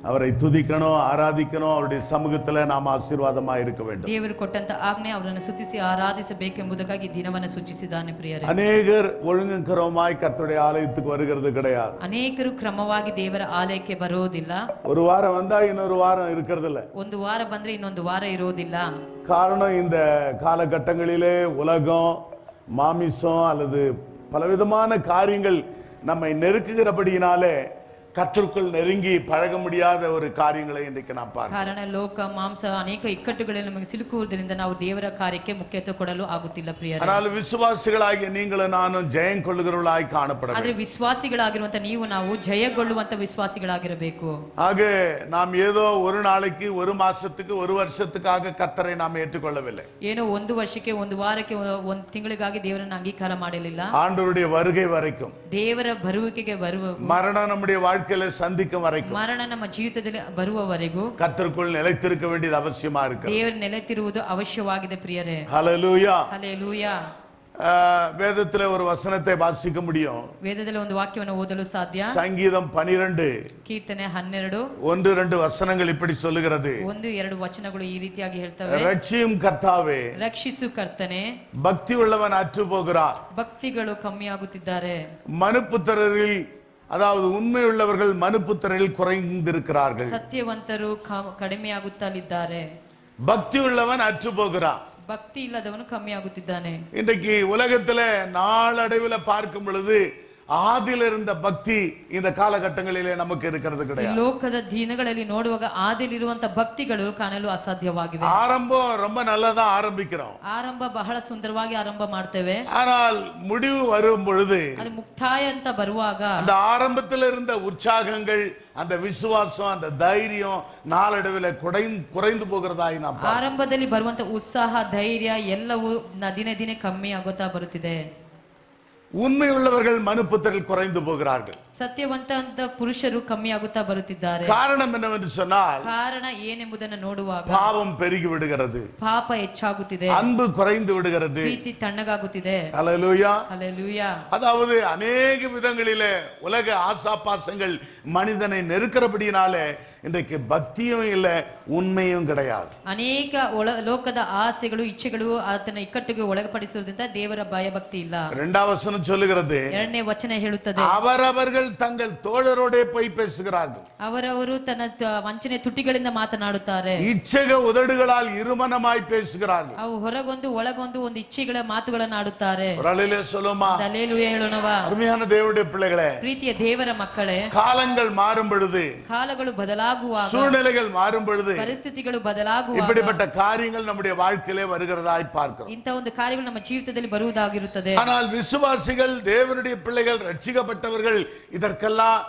அவரை துதிக்கணும், ஆராதிக்கணும், அவருடைய சமூகத்தில் நாம் ஆசீர்வாதமா இருக்க வேண்டும். ದೇವರು ಕೊಟ್ಟಂತ ಆಜ್ಞೆ ಅವರನ್ನು ಸ್ತುತಿಸಿ ಆರಾಧಿಸಬೇಕೆಂಬುದಕ್ಕಾಗಿ ದಿನವನ್ನು ಸೂಚಿಸಿದ್ದಾನೆ. ಪ್ರಿಯರೇ, அநேகர் ஒழுங்குக்கிரமமாய் கர்த்தருடைய ஆலயத்துக்கு வருகிறது கிடையாது. ಅನೇಕರು ಕ್ರಮವಾಗಿ ದೇವರ ಆಲಯಕ್ಕೆ ಬರೋದಿಲ್ಲ. ஒரு வாரம் வந்தா இன்னொரு வாரம் இருக்கிறது இல்ல. ಒಂದು ವಾರ ಬಂದ್ರೆ ಇನ್ನೊಂದು ವಾರ ಇರೋದಿಲ್ಲ. காரணம் இந்த காலகட்டங்களிலே உலகம், மாமிசம் அல்லது பலவிதமான காரியங்கள் நம்மை நெருக்குகிறபடியினாலே கர்த்தருக்குள் நெருங்கி பழக முடியாத ஒரு காரியங்களை இன்றைக்கு நாம் பார்க்கிறோம். ಕಾರಣ ಲೋಕ ಮಾಂಸ ಅನೇಕ ಇಕ್ಕಟ್ಟುಗಳಲ್ಲಿ ನಮಗೆ ಸಿಲುಕುವುದರಿಂದ ನಾವು ದೇವರ ಕಾರ್ಯಕ್ಕೆ ಮುಖ್ಯತ್ವ ಕೊಡಲು ಆಗುತ್ತಿಲ್ಲ. ಪ್ರಿಯರೇ, ஆனால் விசுவாசிகளாகிய நீங்களும் நானும் ஜெயம் கொள்ளுகிறவர்களாய் காணப்பட வேண்டும். ಆದರೆ ವಿಶ್ವಾಸಿಗಳಾಗಿರುವಂತ ನೀವು ನಾವು ಜಯಗೊಳ್ಳುವಂತ ವಿಶ್ವಾಸಿಗಳಾಗಿರಬೇಕು. ஆக நாம் ஏதோ ஒரு நாளைக்கு, ஒரு மாசத்துக்கு, ஒரு வருஷத்துக்காக கர்த்தரை நாம் ஏற்றுக்கொள்ளவில்லை. ಏನೋ ಒಂದು ವರ್ಷಕ್ಕೆ, ಒಂದು ವಾರಕ್ಕೆ, ಒಂದು ತಿಂಗಳಿಗಾಗಿ ದೇವರನ್ನು ಅಂಗೀಕಾರ ಮಾಡಲಿಲ್ಲ. ஆண்டவருடைய வருகை வரைக்கும், ದೇವರ ಬರುವಿಕೆಗೆ ಬರುವ மரணம் நம்முடைய வாழ்க்கையில சந்திக்கும் வரைக்கும், ಮರಣ ನಮ್ಮ ಜೀವಿತದಲ್ಲಿ ಬರುವವರೆಗೂ கர்த்தருக்குள் நிலைத்திருக்க வேண்டியது அவசியமா இருக்கு. ದೇವರು ನೆಲೆತಿರುವುದು ಅವಶ್ಯವಾಗಿದೆ. ಪ್ರಿಯರೇ, ஹல்லேலூயா. ಹಲ್ಲೇಲೂಯಾ. வேதத்துல ஒரு வசனத்தை வாசிக்க முடியும். ವೇದದಲ್ಲಿ ಒಂದು ವಾಕ್ಯವನ್ನು ಓದಲು ಸಾಧ್ಯ. சங்கீதம் 12 ಕೀರ್ತನೆ 12 1-2 வசனங்கள் இப்படி சொல்லுகிறது. 1-2 ವಚನಗಳು ಈ ರೀತಿಯಾಗಿ ಹೇಳ್ತವೆ. ரட்சியும் கர்த்தாவே, ರಕ್ಷಿಸು ಕರ್ತನೆ, பக்தி உள்ளவன் அற்று போகிறார். ಭಕ್ತಿಗಳು ಕಮ್ಮಿಯಾಗುತ್ತಿದ್ದಾರೆ. மனுப்புத்திரரில், அதாவது உண்மை உள்ளவர்கள் மனுப்புத்திரரில் குறைந்திருக்கிறார்கள். ಸತ್ಯವಂತರು ಕಡಿಮೆಯಾಗುತ್ತಲಿದ್ದಾರೆ. பக்தி உள்ளவன் அற்று போகிறான். ಭಕ್ತಿ ಇಲ್ಲದವನು ಕಮ್ಮಿಯಾಗುತ್ತಿದ್ದಾನೆ. இன்றைக்கு உலகத்துல நாளடைவில் பார்க்கும் பொழுது ஆதியில் இருந்த பக்தி இந்த காலகட்டங்களிலே நமக்கு இருக்கிறது கிடையாது. ಲೋಕದ ದಿನಗಳಲ್ಲಿ ನೋಡುವಾಗ ಆದಿಲಿರುವಂತ ಭಕ್ತಿಗಳು ಕಾಣಲು ಅಸಾಧ್ಯವಾಗಿವೆ. ஆரம்பம் ரொம்ப நல்லதா ஆரம்பிக்கிறோம். ಆರಂಭ ಬಹಳ ಸುಂದರವಾಗಿ ಆರಂಭ ಮಾಡ್ತೇವೆ. ஆனால் முடிவு வரும் பொழுது, ಅದು ಮುಕ್ತಾಯ ಅಂತ ಬರುವಾಗ, அந்த ஆரம்பத்தில் இருந்த உற்சாகங்கள், அந்த விசுவாசம், அந்த தைரியம் நாளடைவில் குறைந்து போகிறதாய் நாம் பார்க்கிறோம். ಆರಂಭದಲ್ಲಿ ಬರುವಂತ ಉತ್ಸಾಹ, ಧೈರ್ಯ ಎಲ್ಲವೂ ದಿನೇ ದಿನೇ ಕಮ್ಮಿ ಆಗುತ್ತಾ ಬರುತ್ತಿದೆ. உண்மை உள்ளவர்கள் மனுப்புத்தரில் குறைந்து போகிறார்கள். ಸತ್ಯವಂತ ಅಂತ ಪುರುಷರು ಕಮ್ಮಿ ಆಗುತ್ತಾ ಬರುತ್ತಿದ್ದಾರೆ. காரணம் என்னவென்று சொன்னால் ಕಾರಣ ಏನೆಂಬುದನ್ನು ನೋಡುವಾಗ பாவம் பெருகி விடுகிறது, ಪಾಪ ಹೆಚ್ಚಾಗುತ್ತಿದೆ, அன்பு குறைந்து விடுகிறது. ಪ್ರೀತಿ ತಣ್ಣಗಾಗುತ್ತಿದೆ. ஹல்லேலூயா. ஹல்லேலூயா. அதாவது அநேக விதங்களிலே உலக ஆசாபாசங்கள் மனிதனை நெருக்கிறபடினாலே இன்றைக்கு பக்தியும் இல்லை, உண்மையும் கிடையாது. ಅನೇಕ ಲೋಕದ ಆಸೆಗಳು ಇಚ್ಛೆಗಳು ಆತನ ಇಕ್ಕಟ್ಟಿಗೆ ಒಳಪಡಿಸುವುದರಿಂದ ದೇವರ ಭಯಭಕ್ತಿ ಇಲ್ಲ. இரண்டாவது வசனம் சொல்லுகிறது, ಎರಡನೇ ವಚನ ಹೇಳುತ್ತದೆ, அவரவர்கள் தங்கள் தோழரோடே போய் பேசுகிறார்கள். ಅವರವರು ತನ್ನ ವಂಚನೆ ತುಟಿಗಳಿಂದ ಮಾತನಾಡುತ್ತಾರೆ. இச்சக உதடுகளால் இருமனமாய் பேசுகிறார்கள். ಅವು ಹೊರಗೊಂದು ಒಳಗೊಂದು ಒಂದು ಇಚ್ಛೆಗಳ ಮಾತುಗಳನ್ನು ಆಡುತ್ತಾರೆ. ஒரு அலையிலே சொல்லுமா? ಹಲ್ಲೆಲೂಯಾ ಹೇಳೋಣವಾ? அருமையான தேவனுடைய பிள்ளைகளே, ಪ್ರೀತಿಯ ದೇವರ ಮಕ್ಕಳೇ, காலங்கள் மாறும் பொழுது, ಕಾಲಗಳು ಬದಲಾಗುವಾಗ, சூழ்நிலைகள் மாறும் பொழுது ಪರಿಸ್ಥಿತಿಗಳು ಬದಲಾಗುವಾಗ இப்படிப்பட்ட காரியங்கள் நம்முடைய வாழ்க்கையிலே வருகிறதாய் பார்க்கிறோம். ಇಂಥ ಒಂದು ಕಾರ್ಯಗಳು ನಮ್ಮ ಜೀವಿತದಲ್ಲಿ ಬರುವುದಾಗಿರುತ್ತದೆ. ஆனால் விசுவாசிகள், தேவனுடைய பிள்ளைகள், ரட்சிக்கப்பட்டவர்கள் இதற்கெல்லாம்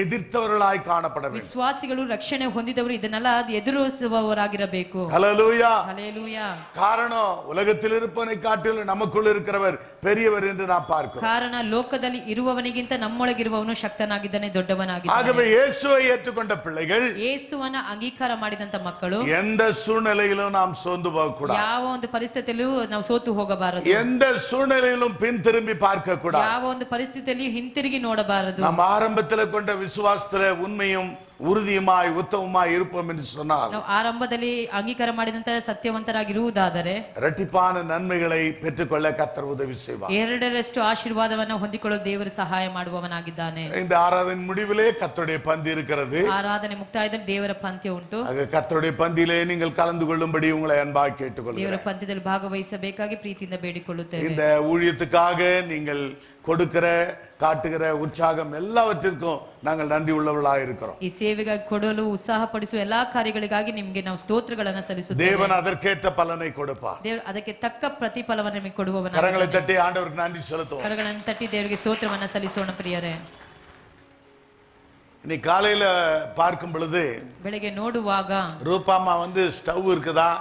எதிர்த்தவர்களாய் காணப்பட வேண்டும். ವಿಶ್ವಾಸಿಗಳು ರಕ್ಷಣೆ ಹೊಂದಿದವರು ಇದನ್ನೆಲ್ಲ ಎದುರಿಸುವವರಾಗಿರಬೇಕು. ஹல்லேலூயா. ಹಲ್ಲೆಲೂಯಾ. காரணம், உலகத்தில் இருப்பவனை காட்டிலும் நமக்குள் இருக்கிறவர் பெரியவர் என்று நாம் பார்க்கிறோம். ಕಾರಣ ಲೋಕದಲ್ಲಿ ಇರುವವನಿಗಿಂತ ನಮ್ಮೊಳಗಿರುವವನು ಶಕ್ತನಾಗಿದ್ದಾನೆ, ದೊಡ್ಡವನಾಗಿದ್ದಾನೆ. ஆகவே இயேசுவை ஏற்றுக்கொண்ட பிள்ளைகள், ಯೇಸುವನ್ನ ಅಂಗೀಕಾರ ಮಾಡಿದಂತ ಮಕ್ಕಳು எந்த சூழ்நிலையிலும் நாம் சோர்ந்து போகக்கூடாது. ಯಾವ ಒಂದು ಪರಿಸ್ಥಿತಿಯಲ್ಲೂ ನಾವು ಸೋತು ಹೋಗಬಾರದು. எந்த சூழ்நிலையிலும் பின் திரும்பி பார்க்க கூடாது. ಯಾವ ಒಂದು ಪರಿಸ್ಥಿತಿಯಲ್ಲಿ ಹಿಂತಿರುಗಿ ನೋಡಬಾರದು. நாம் ஆரம்பத்தில் கொண்ட விசுவாசத்துல உண்மையும் உறுதியுமாய் உத்தமமாய் இருப்போம் என்று சொன்னால், ನಾವು ಆರಂಭದಲ್ಲಿ ಅಂಗೀಕಾರ ಮಾಡಿದಂತ ಸತ್ಯವಂತರಾಗಿರುವುದಾದರೆ இரட்டிப்பான நன்மைகளை பெற்றுக்கொள்ள கர்த்தர் உதவி செய்வார். ಎರಡರಷ್ಟು ಆಶೀರ್ವಾದವನ್ನು ಹೊಂದಿಕೊಳ್ಳಲು ದೇವರು ಸಹಾಯ ಮಾಡುವವನಾಗಿದ್ದಾನೆ. இந்த ஆராதனை முடிவிலே கர்த்தருடைய பந்தி இருக்கிறது. ಆರಾಧನೆ ಮುಕ್ತಾಯದಲ್ಲಿ ದೇವರ ಪಂಥ್ಯ ಉಂಟು. ஆக கர்த்தருடைய பந்தியிலே நீங்கள் கலந்து கொள்ளும்படி உங்களை அன்பாக ದೇವರ கேட்டுக்கொள்கிறேன். ಪಂಥ್ಯದಲ್ಲಿ ಭಾಗವಹಿಸಬೇಕಾಗಿ ಪ್ರೀತಿಯಿಂದ ಬೇಡಿಕೊಳ್ಳುತ್ತೇವೆ. இந்த ஊழியத்துக்காக நீங்கள் கொடுக்கிற காட்டுகிற உற்சாகம் எல்லாவற்றிற்கும் நாங்கள் நன்றி உள்ளவர்களாக இருக்கிறோம். ಈ ಸೇವೆಗಾಗಿ ಕೊಡಲು ಉತ್ಸಾಹ ಪಡಿಸುವ ಎಲ್ಲಾ ಕಾರ್ಯಗಳಿಗಾಗಿ ನಿಮಗೆ ನಾವು ಸ್ತೋತ್ರಗಳನ್ನು ಸಲ್ಲಿಸುತ್ತೇವೆ. தேவன் அதற்கேற்ற பலனை கொடுப்பார். ದೇವರು ಅದಕ್ಕೆ ತಕ್ಕ ಪ್ರತಿಫಲವನ್ನು ನಿಮಗೆ ಕೊಡುವವನಾಗಿದ್ದಾನೆ. கரங்களை தட்டி ஆண்டவருக்கு நன்றி செலுத்துவோம். ಕರಗಳನ್ನು ತಟ್ಟಿ ದೇವರಿಗೆ ಸ್ತೋತ್ರವನ್ನು ಸಲ್ಲಿಸೋಣ. ಪ್ರಿಯರೇ, இன்னைக்கு காலையில பார்க்கும் பொழுது ಬೆಳಗ್ಗೆ ನೋಡುವಾಗ ரூபாமா வந்து ஸ்டவ் இருக்குதா,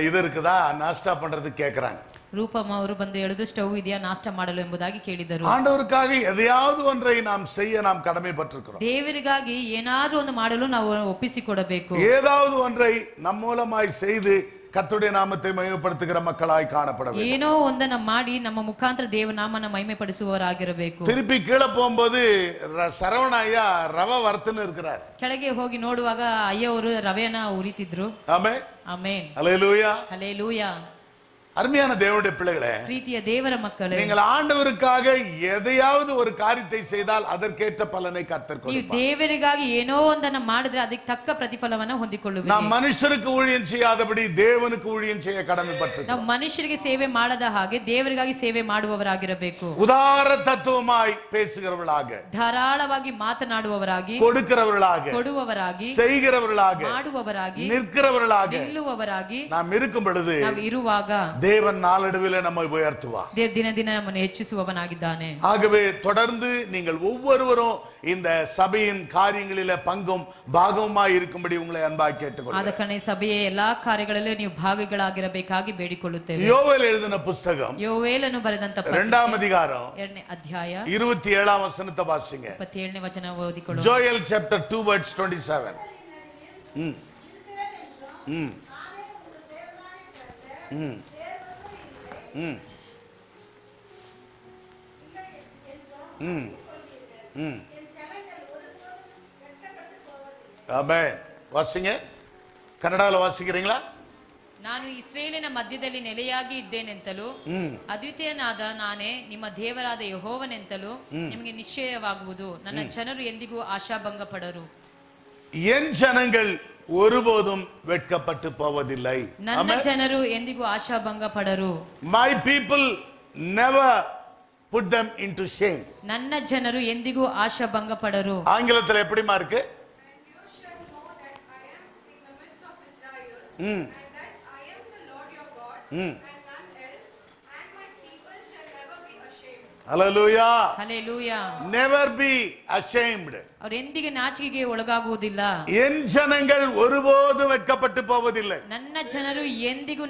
இது இருக்குதா, நாஸ்டா பண்றதுக்கு கேக்குறாங்க. ರೂಪಮ್ಮ ಅವರು ಬಂದು ಹೇಳಿದ್ರು, ಸ್ಟವ್ ಇದೆಯಾ ನಾಷ್ಟ ಮಾಡಲು ಎಂಬುದಾಗಿ ಕೇಳಿದರು. ஆண்டவருக்காக எதையாவது ஒன்றை நாம் செய்ய நாம் கடமைப்பட்டிருக்கிறோம். ದೇವರಿಗಾಗಿ ಏನಾದ್ರೂ ಒಂದು ಮಾಡಲು ನಾವು ಒಪ್ಪಿಸಿಕೊಡಬೇಕು. ஏதாவது ஒன்றை நம் மூலமாய் செய்து கர்த்தருடைய நாமத்தை மகிமைப்படுத்துகிற மக்களாய் காணப்பட வேண்டும். ಏನೋ ಒಂದನ್ನ ಮಾಡಿ ನಮ್ಮ ಮುಖಾಂತರ ದೇವರ ನಾಮನ ಮಹಿಮೆ ಪಡಿಸುವವರಾಗಿರಬೇಕು. திருப்பி கீழே போகும்போது சரவண ஐயா ரவை வறுத்துன்னு இருக்கிறார். ಕೆಳಗೆ ಹೋಗಿ ನೋಡುವಾಗ ಅಯ್ಯವರು ರವೆಯನ್ನ ಉರಿತಿದ್ರು. ஆமென். ಆಮೆನ್. ஹல்லேலூயா. ಹಲ್ಲೆಲೂಯಾ. அருமையான தேவனுடைய பிள்ளைகளே, ಪ್ರೀತಿಯ ದೇವರ ಮಕ್ಕಳೇ, நீங்கள் ஆண்டவருக்காக எதையாவது ஒரு காரியத்தை செய்தால் அதற்கேற்ற பலனை கர்த்தர் ನೀವು கொடுப்பார். ದೇವರಿಗಾಗಿ ಏನೋ ಒಂದನ್ನ ಮಾಡಿದ್ರೆ ಅದಕ್ಕೆ ತಕ್ಕ ಪ್ರತಿಫಲವನ್ನ ಹೊಂದಿಕೊಳ್ಳುವಿರಿ. நாம் மனுஷருக்கு ஊழியம் செய்யாதபடி தேவனுக்கு ஊழியம் செய்ய கடமைப்பட்டிருக்கிறோம். ನಾವು ಮನುಷ್ಯರಿಗೆ ಸೇವೆ ಮಾಡದ ಹಾಗೆ ದೇವರಿಗಾಗಿ ಸೇವೆ ಮಾಡುವವರಾಗಿರಬೇಕು. உதார தத்துவமாய் பேசுகிறவர்களாக, ಧಾರಾಳವಾಗಿ ಮಾತನಾಡುವವರಾಗಿ, கொடுக்கிறவர்களாக, ಕೊಡುವವರಾಗಿ, செய்கிறவர்களாக, ಮಾಡುವವರಾಗಿ, நிற்கிறவர்களாக ನಿಲ್ಲುವವರಾಗಿ நாம் இருக்கும் பொழுது ನಾವು ಇರುವಾಗ தேவன் நாளடைவில் நம்மை உயர்த்துவார். ದಿನ ದಿನ ನಮ್ಮನ್ನು ಹೆಚ್ಚಿಸುವವನಾಗಿದ್ದಾನೆ. ஆகவே தொடர்ந்து நீங்கள் ஒவ்வொருவரும் இந்த சபையின் காரியங்களிலே பங்கும் பாகவுமாய் இருக்கும்படி உங்களை அன்பாக கேட்டுக்கொள்கிறேன். ಆದ ಕಾರಣ ಈ ಸಭೆಯ ಎಲ್ಲಾ ಕಾರ್ಯಗಳಲ್ಲಿ ನೀವು ಭಾಗಿಗಳಾಗಿರಬೇಕಾಗಿ ಬೇಡಿಕೊಳ್ಳುತ್ತೇವೆ. யோவேல் எழுதின புத்தகம் ಯೋವೇಲನು ಬರೆದಂತ 2ஆம் அதிகாரம் 2ನೇ ಅಧ್ಯಾಯ 27ஆம் வசனத்தை வாசிங்க. 27ನೇ ವಚನ ಓದಿಕೊಳ್ಳೋಣ. Joel chapter 2 verse 27. ம் ம் ம் ம் ம் ம் ஆமென். வாசிங்க. கன்னடால வாசிக்கிறீங்களா? ನಾನು ಇಸ್ರೇಲಿನ ಮಧ್ಯದಲ್ಲಿ ನೆಲೆಯಾಗಿ ಇದ್ದೇನೆಂತಲೂ ಅದ್ವಿತೀಯನಾದ ನಾನೇ ನಿಮ್ಮ ದೇವರಾದ ಯೆಹೋವನೆಂತಲೂ ನಿಮಗೆ ನಿಶ್ಚಯವಾಗುವುದು. ನನ್ನ ಜನರು ಎಂದಿಗೂ ಆಶಾಭಂಗ ಪಡರು. என் ஜனங்கள் ஒருபோதும் வெட்கப்பட்டு போவதில்லை. ನನ್ನ ಜನರು ಎಂದಿಗೂ ಆಶಾಭಂಗ ಪಡರು. My people never put them into shame. ನನ್ನ ಜನರು ಎಂದಿಗೂ ಆಶಾಭಂಗ ಪಡರು. ஆங்கிலத்துல எப்படிமா இருக்கு? Hallelujah. Hallelujah. Never be ashamed. ಅವರು ಎಂದಿಗೆ ನಾಚಿಕೆಗೆ ಒಳಗಾಗುವುದಿಲ್ಲ. என் ஜனங்கள் ஒருபோதும் வெட்கப்பட்டு போவதில்லை. ನನ್ನ ಜನರು ಎಂದಿಗೂ